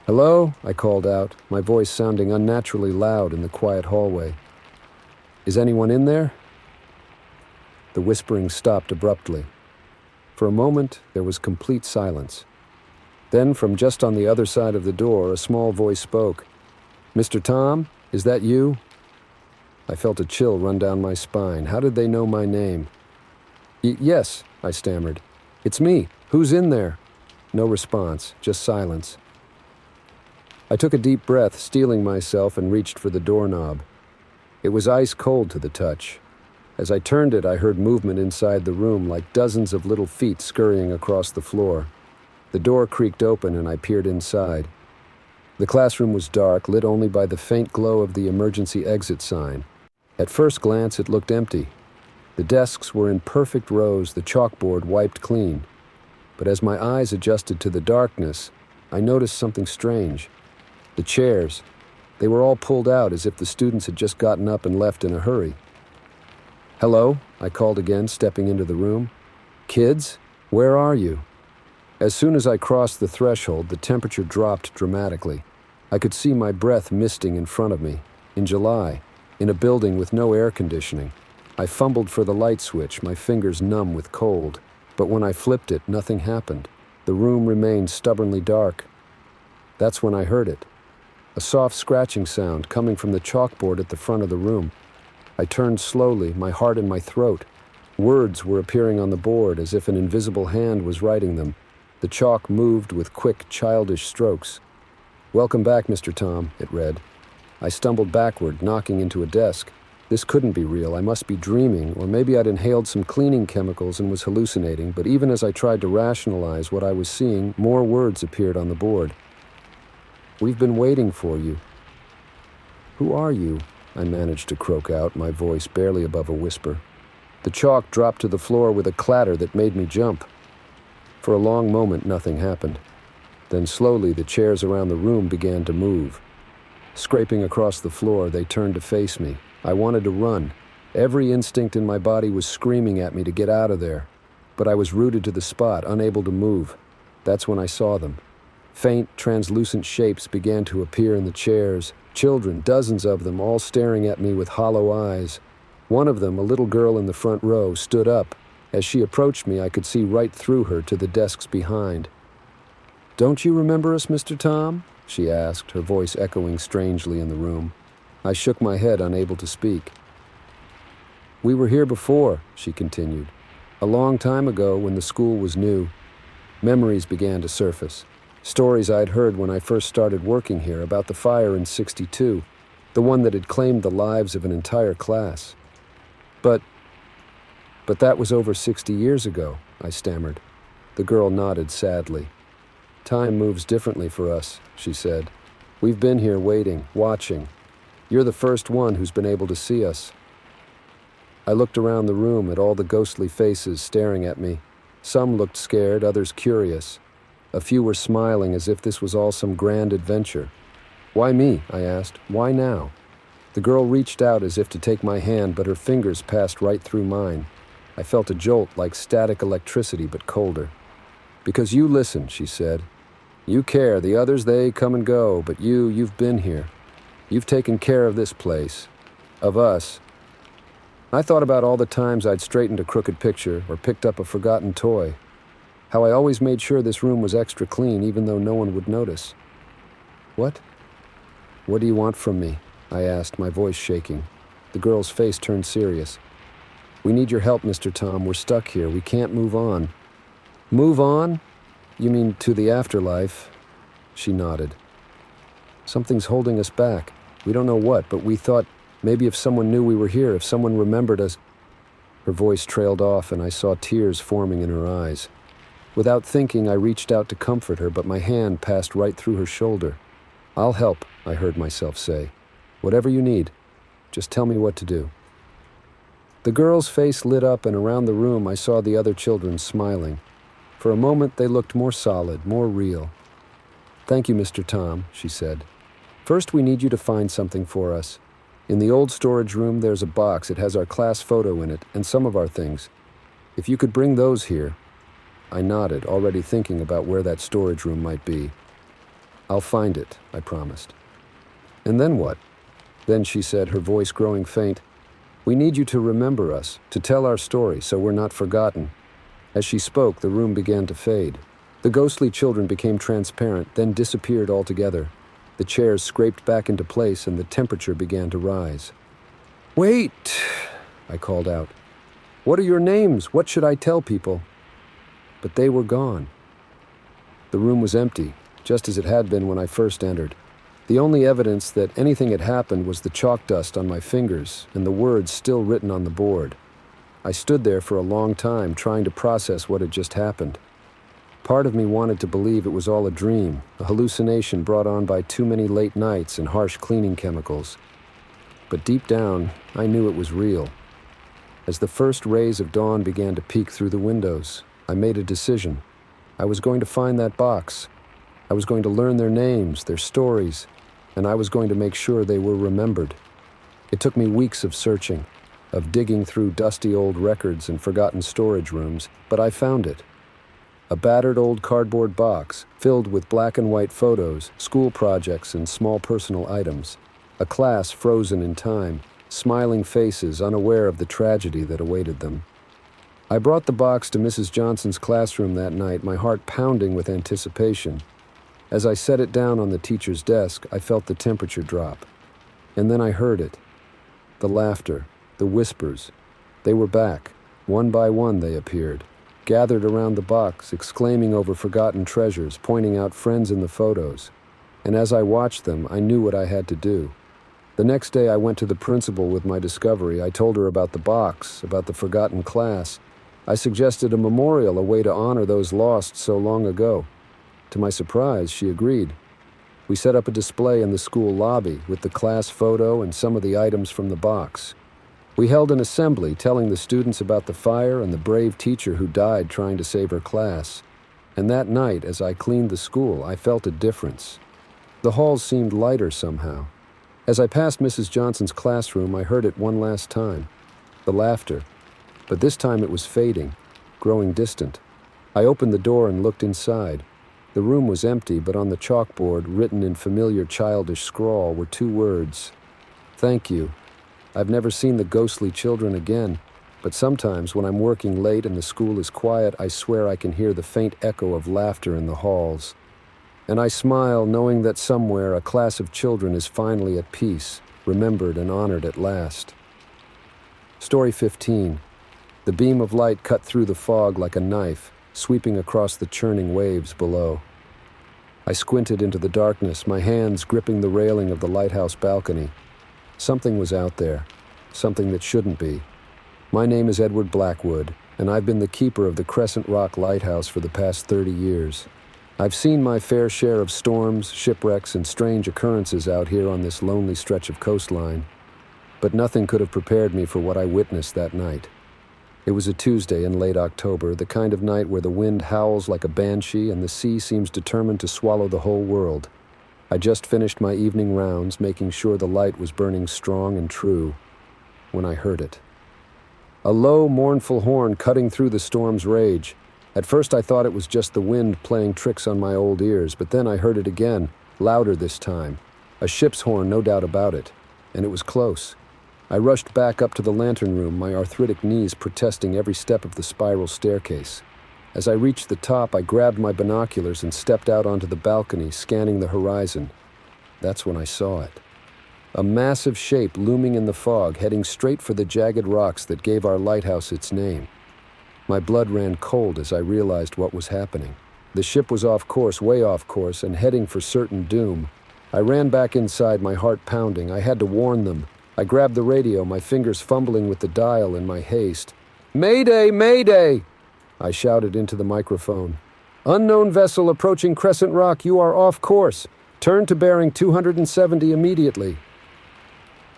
"Hello?" I called out, my voice sounding unnaturally loud in the quiet hallway. "Is anyone in there?" The whispering stopped abruptly. For a moment, there was complete silence. Then, from just on the other side of the door, a small voice spoke. "Mr. Tom, is that you?" I felt a chill run down my spine. How did they know my name? Yes, I stammered. "It's me. Who's in there?" No response, just silence. I took a deep breath, steeling myself, and reached for the doorknob. It was ice cold to the touch. As I turned it, I heard movement inside the room, like dozens of little feet scurrying across the floor. The door creaked open, and I peered inside. The classroom was dark, lit only by the faint glow of the emergency exit sign. At first glance, it looked empty. The desks were in perfect rows, the chalkboard wiped clean. But as my eyes adjusted to the darkness, I noticed something strange. The chairs, they were all pulled out as if the students had just gotten up and left in a hurry. "Hello?" I called again, stepping into the room. "Kids? Where are you?" As soon as I crossed the threshold, the temperature dropped dramatically. I could see my breath misting in front of me. In July, in a building with no air conditioning, I fumbled for the light switch, my fingers numb with cold. But when I flipped it, nothing happened. The room remained stubbornly dark. That's when I heard it. A soft scratching sound coming from the chalkboard at the front of the room. I turned slowly, my heart in my throat. Words were appearing on the board as if an invisible hand was writing them. The chalk moved with quick, childish strokes. "Welcome back, Mr. Tom," it read. I stumbled backward, knocking into a desk. This couldn't be real. I must be dreaming, or maybe I'd inhaled some cleaning chemicals and was hallucinating, but even as I tried to rationalize what I was seeing, more words appeared on the board. "We've been waiting for you." "Who are you?" I managed to croak out, my voice barely above a whisper. The chalk dropped to the floor with a clatter that made me jump. For a long moment, nothing happened. Then slowly, the chairs around the room began to move. Scraping across the floor, they turned to face me. I wanted to run. Every instinct in my body was screaming at me to get out of there. But I was rooted to the spot, unable to move. That's when I saw them. Faint, translucent shapes began to appear in the chairs. Children, dozens of them, all staring at me with hollow eyes. One of them, a little girl in the front row, stood up. As she approached me, I could see right through her to the desks behind. "Don't you remember us, Mr. Tom?" she asked, her voice echoing strangely in the room. I shook my head, unable to speak. "We were here before," she continued. "A long time ago, when the school was new. Memories began to surface. Stories I'd heard when I first started working here about the fire in '62, the one that had claimed the lives of an entire class. But that was over 60 years ago," I stammered. The girl nodded sadly. "Time moves differently for us," she said. "We've been here waiting, watching. You're the first one who's been able to see us." I looked around the room at all the ghostly faces staring at me. Some looked scared, others curious. A few were smiling as if this was all some grand adventure. "Why me?" I asked. "Why now?" The girl reached out as if to take my hand, but her fingers passed right through mine. I felt a jolt like static electricity, but colder. "Because you listen," she said. "You care. The others, they come and go, but you've been here. You've taken care of this place. Of us." I thought about all the times I'd straightened a crooked picture or picked up a forgotten toy. How I always made sure this room was extra clean even though no one would notice. "What do you want from me?" I asked, my voice shaking. The girl's face turned serious. "We need your help, Mr. Tom. We're stuck here. We can't move on." "Move on? You mean to the afterlife?" She nodded. "Something's holding us back. We don't know what, but we thought maybe if someone knew we were here, if someone remembered us." Her voice trailed off and I saw tears forming in her eyes. Without thinking, I reached out to comfort her, but my hand passed right through her shoulder. "I'll help," I heard myself say. "Whatever you need. Just tell me what to do." The girl's face lit up, and around the room I saw the other children smiling. For a moment, they looked more solid, more real. "Thank you, Mr. Tom," she said. "First, we need you to find something for us. In the old storage room, there's a box. It has our class photo in it, and some of our things. If you could bring those here." I nodded, already thinking about where that storage room might be. "I'll find it," I promised. "And then what?" Then she said, her voice growing faint, "We need you to remember us, to tell our story so we're not forgotten." As she spoke, the room began to fade. The ghostly children became transparent, then disappeared altogether. The chairs scraped back into place and the temperature began to rise. "Wait!" I called out. "What are your names? What should I tell people?" But they were gone. The room was empty, just as it had been when I first entered. The only evidence that anything had happened was the chalk dust on my fingers and the words still written on the board. I stood there for a long time, trying to process what had just happened. Part of me wanted to believe it was all a dream, a hallucination brought on by too many late nights and harsh cleaning chemicals. But deep down, I knew it was real. As the first rays of dawn began to peek through the windows, I made a decision. I was going to find that box. I was going to learn their names, their stories, and I was going to make sure they were remembered. It took me weeks of searching, of digging through dusty old records and forgotten storage rooms, but I found it. A battered old cardboard box filled with black and white photos, school projects, and small personal items. A class frozen in time, smiling faces unaware of the tragedy that awaited them. I brought the box to Mrs. Johnson's classroom that night, my heart pounding with anticipation. As I set it down on the teacher's desk, I felt the temperature drop. And then I heard it. The laughter, the whispers. They were back. One by one they appeared, gathered around the box, exclaiming over forgotten treasures, pointing out friends in the photos. And as I watched them, I knew what I had to do. The next day I went to the principal with my discovery. I told her about the box, about the forgotten class. I suggested a memorial, a way to honor those lost so long ago. To my surprise, she agreed. We set up a display in the school lobby with the class photo and some of the items from the box. We held an assembly telling the students about the fire and the brave teacher who died trying to save her class. And that night, as I cleaned the school, I felt a difference. The halls seemed lighter somehow. As I passed Mrs. Johnson's classroom, I heard it one last time. The laughter. But this time it was fading, growing distant. I opened the door and looked inside. The room was empty, but on the chalkboard, written in familiar childish scrawl, were 2 words. Thank you. I've never seen the ghostly children again, but sometimes when I'm working late and the school is quiet, I swear I can hear the faint echo of laughter in the halls. And I smile, knowing that somewhere a class of children is finally at peace, remembered and honored at last. Story 15. The beam of light cut through the fog like a knife, sweeping across the churning waves below. I squinted into the darkness, my hands gripping the railing of the lighthouse balcony. Something was out there, something that shouldn't be. My name is Edward Blackwood, and I've been the keeper of the Crescent Rock Lighthouse for the past 30 years. I've seen my fair share of storms, shipwrecks, and strange occurrences out here on this lonely stretch of coastline. But nothing could have prepared me for what I witnessed that night. It was a Tuesday in late October, the kind of night where the wind howls like a banshee and the sea seems determined to swallow the whole world. I just finished my evening rounds, making sure the light was burning strong and true, when I heard it. A low, mournful horn cutting through the storm's rage. At first I thought it was just the wind playing tricks on my old ears, but then I heard it again, louder this time. A ship's horn, no doubt about it. And it was close. I rushed back up to the lantern room, my arthritic knees protesting every step of the spiral staircase. As I reached the top, I grabbed my binoculars and stepped out onto the balcony, scanning the horizon. That's when I saw it. A massive shape looming in the fog, heading straight for the jagged rocks that gave our lighthouse its name. My blood ran cold as I realized what was happening. The ship was off course, way off course, and heading for certain doom. I ran back inside, my heart pounding. I had to warn them. I grabbed the radio, my fingers fumbling with the dial in my haste. "Mayday! Mayday!" I shouted into the microphone. "Unknown vessel approaching Crescent Rock, you are off course. Turn to bearing 270 immediately."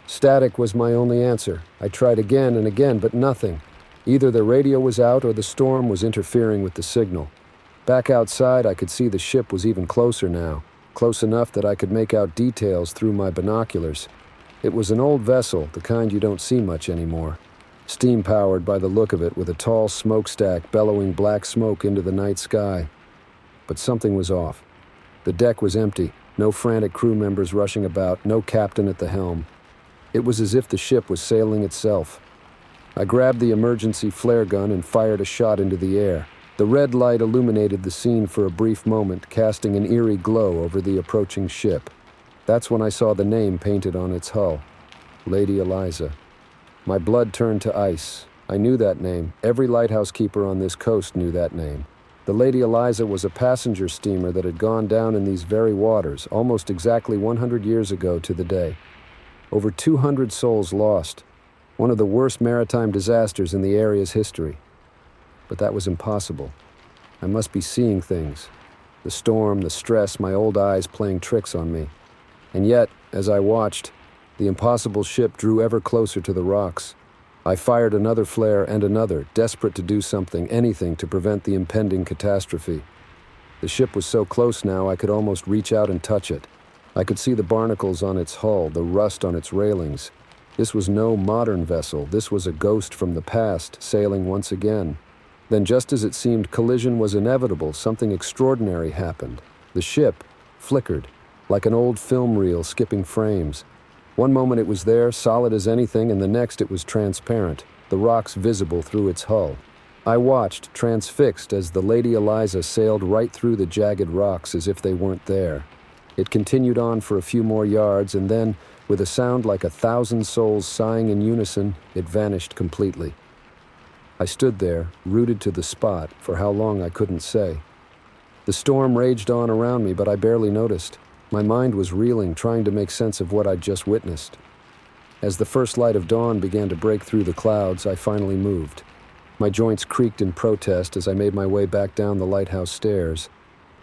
Static was my only answer. I tried again and again, but nothing. Either the radio was out or the storm was interfering with the signal. Back outside, I could see the ship was even closer now, close enough that I could make out details through my binoculars. It was an old vessel, the kind you don't see much anymore. Steam-powered by the look of it, with a tall smokestack bellowing black smoke into the night sky. But something was off. The deck was empty, no frantic crew members rushing about, no captain at the helm. It was as if the ship was sailing itself. I grabbed the emergency flare gun and fired a shot into the air. The red light illuminated the scene for a brief moment, casting an eerie glow over the approaching ship. That's when I saw the name painted on its hull. Lady Eliza. My blood turned to ice. I knew that name. Every lighthouse keeper on this coast knew that name. The Lady Eliza was a passenger steamer that had gone down in these very waters, almost exactly 100 years ago to the day. Over 200 souls lost. One of the worst maritime disasters in the area's history. But that was impossible. I must be seeing things. The storm, the stress, my old eyes playing tricks on me. And yet, as I watched, the impossible ship drew ever closer to the rocks. I fired another flare and another, desperate to do something, anything to prevent the impending catastrophe. The ship was so close now I could almost reach out and touch it. I could see the barnacles on its hull, the rust on its railings. This was no modern vessel. This was a ghost from the past, sailing once again. Then, just as it seemed collision was inevitable, something extraordinary happened. The ship flickered, like an old film reel skipping frames. One moment it was there, solid as anything, and the next it was transparent, the rocks visible through its hull. I watched, transfixed, as the Lady Eliza sailed right through the jagged rocks as if they weren't there. It continued on for a few more yards, and then, with a sound like 1,000 souls sighing in unison, it vanished completely. I stood there, rooted to the spot, for how long I couldn't say. The storm raged on around me, but I barely noticed. My mind was reeling, trying to make sense of what I'd just witnessed. As the first light of dawn began to break through the clouds, I finally moved. My joints creaked in protest as I made my way back down the lighthouse stairs.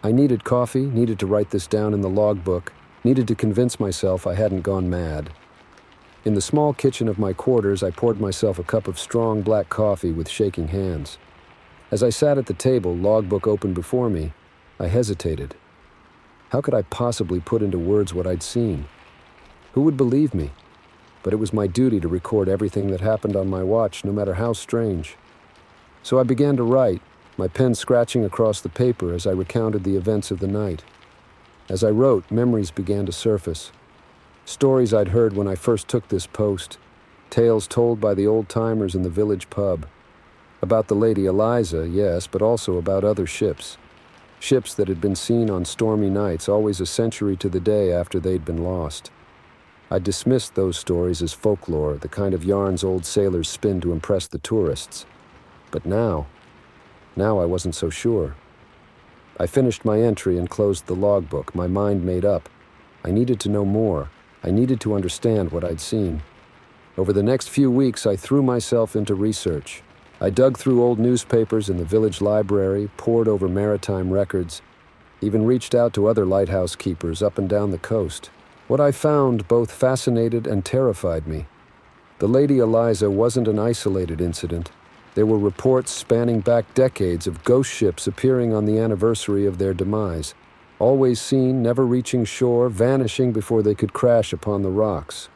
I needed coffee, needed to write this down in the logbook, needed to convince myself I hadn't gone mad. In the small kitchen of my quarters, I poured myself a cup of strong black coffee with shaking hands. As I sat at the table, logbook open before me, I hesitated. How could I possibly put into words what I'd seen? Who would believe me? But it was my duty to record everything that happened on my watch, no matter how strange. So I began to write, my pen scratching across the paper as I recounted the events of the night. As I wrote, memories began to surface. Stories I'd heard when I first took this post, tales told by the old-timers in the village pub. About the Lady Eliza, yes, but also about other ships. Ships that had been seen on stormy nights, always a century to the day after they'd been lost. I dismissed those stories as folklore, the kind of yarns old sailors spin to impress the tourists. But now I wasn't so sure. I finished my entry and closed the logbook, my mind made up. I needed to know more. I needed to understand what I'd seen. Over the next few weeks, I threw myself into research. I dug through old newspapers in the village library, pored over maritime records, even reached out to other lighthouse keepers up and down the coast. What I found both fascinated and terrified me. The Lady Eliza wasn't an isolated incident. There were reports spanning back decades of ghost ships appearing on the anniversary of their demise. Always seen, never reaching shore, vanishing before they could crash upon the rocks.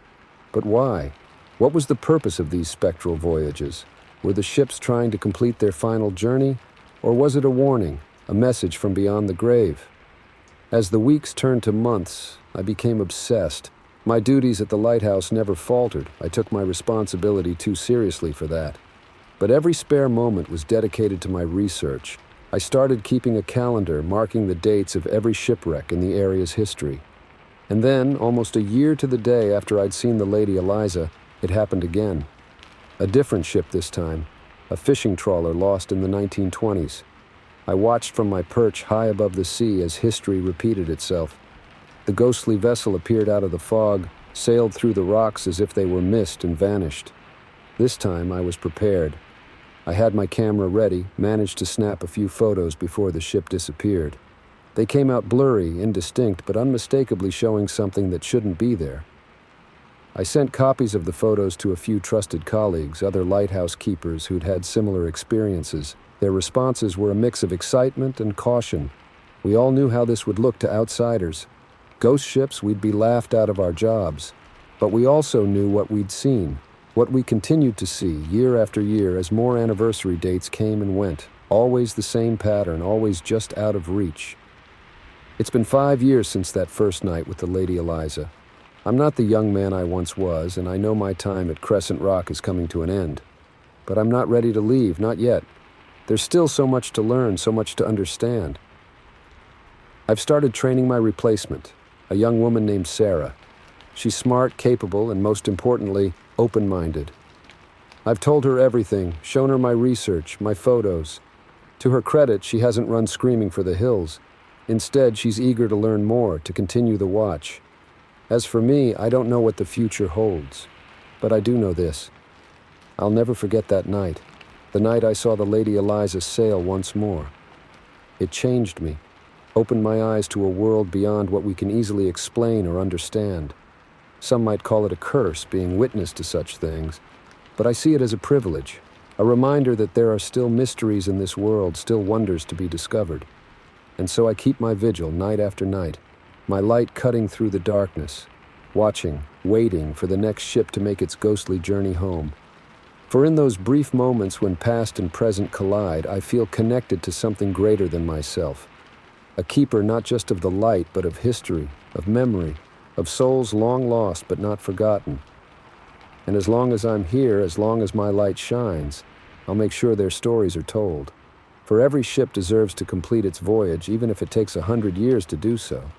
But why? What was the purpose of these spectral voyages? Were the ships trying to complete their final journey? Or was it a warning, a message from beyond the grave? As the weeks turned to months, I became obsessed. My duties at the lighthouse never faltered. I took my responsibility too seriously for that. But every spare moment was dedicated to my research. I started keeping a calendar marking the dates of every shipwreck in the area's history. And then, almost a year to the day after I'd seen the Lady Eliza, it happened again. A different ship this time, a fishing trawler lost in the 1920s. I watched from my perch high above the sea as history repeated itself. The ghostly vessel appeared out of the fog, sailed through the rocks as if they were mist and vanished. This time I was prepared. I had my camera ready, managed to snap a few photos before the ship disappeared. They came out blurry, indistinct, but unmistakably showing something that shouldn't be there. I sent copies of the photos to a few trusted colleagues, other lighthouse keepers who'd had similar experiences. Their responses were a mix of excitement and caution. We all knew how this would look to outsiders. Ghost ships, we'd be laughed out of our jobs. But we also knew what we'd seen. What we continued to see year after year as more anniversary dates came and went, always the same pattern, always just out of reach. It's been 5 years since that first night with the Lady Eliza. I'm not the young man I once was, and I know my time at Crescent Rock is coming to an end. But I'm not ready to leave, not yet. There's still so much to learn, so much to understand. I've started training my replacement, a young woman named Sarah. She's smart, capable, and most importantly, open-minded. I've told her everything, shown her my research, my photos. To her credit, she hasn't run screaming for the hills. Instead, she's eager to learn more, to continue the watch. As for me, I don't know what the future holds. But I do know this. I'll never forget that night, the night I saw the Lady Eliza sail once more. It changed me, opened my eyes to a world beyond what we can easily explain or understand. Some might call it a curse, being witness to such things, but I see it as a privilege, a reminder that there are still mysteries in this world, still wonders to be discovered. And so I keep my vigil night after night, my light cutting through the darkness, watching, waiting for the next ship to make its ghostly journey home. For in those brief moments when past and present collide, I feel connected to something greater than myself. A keeper not just of the light, but of history, of memory, of souls long lost but not forgotten. And as long as I'm here, as long as my light shines, I'll make sure their stories are told. For every ship deserves to complete its voyage, even if it takes 100 years to do so.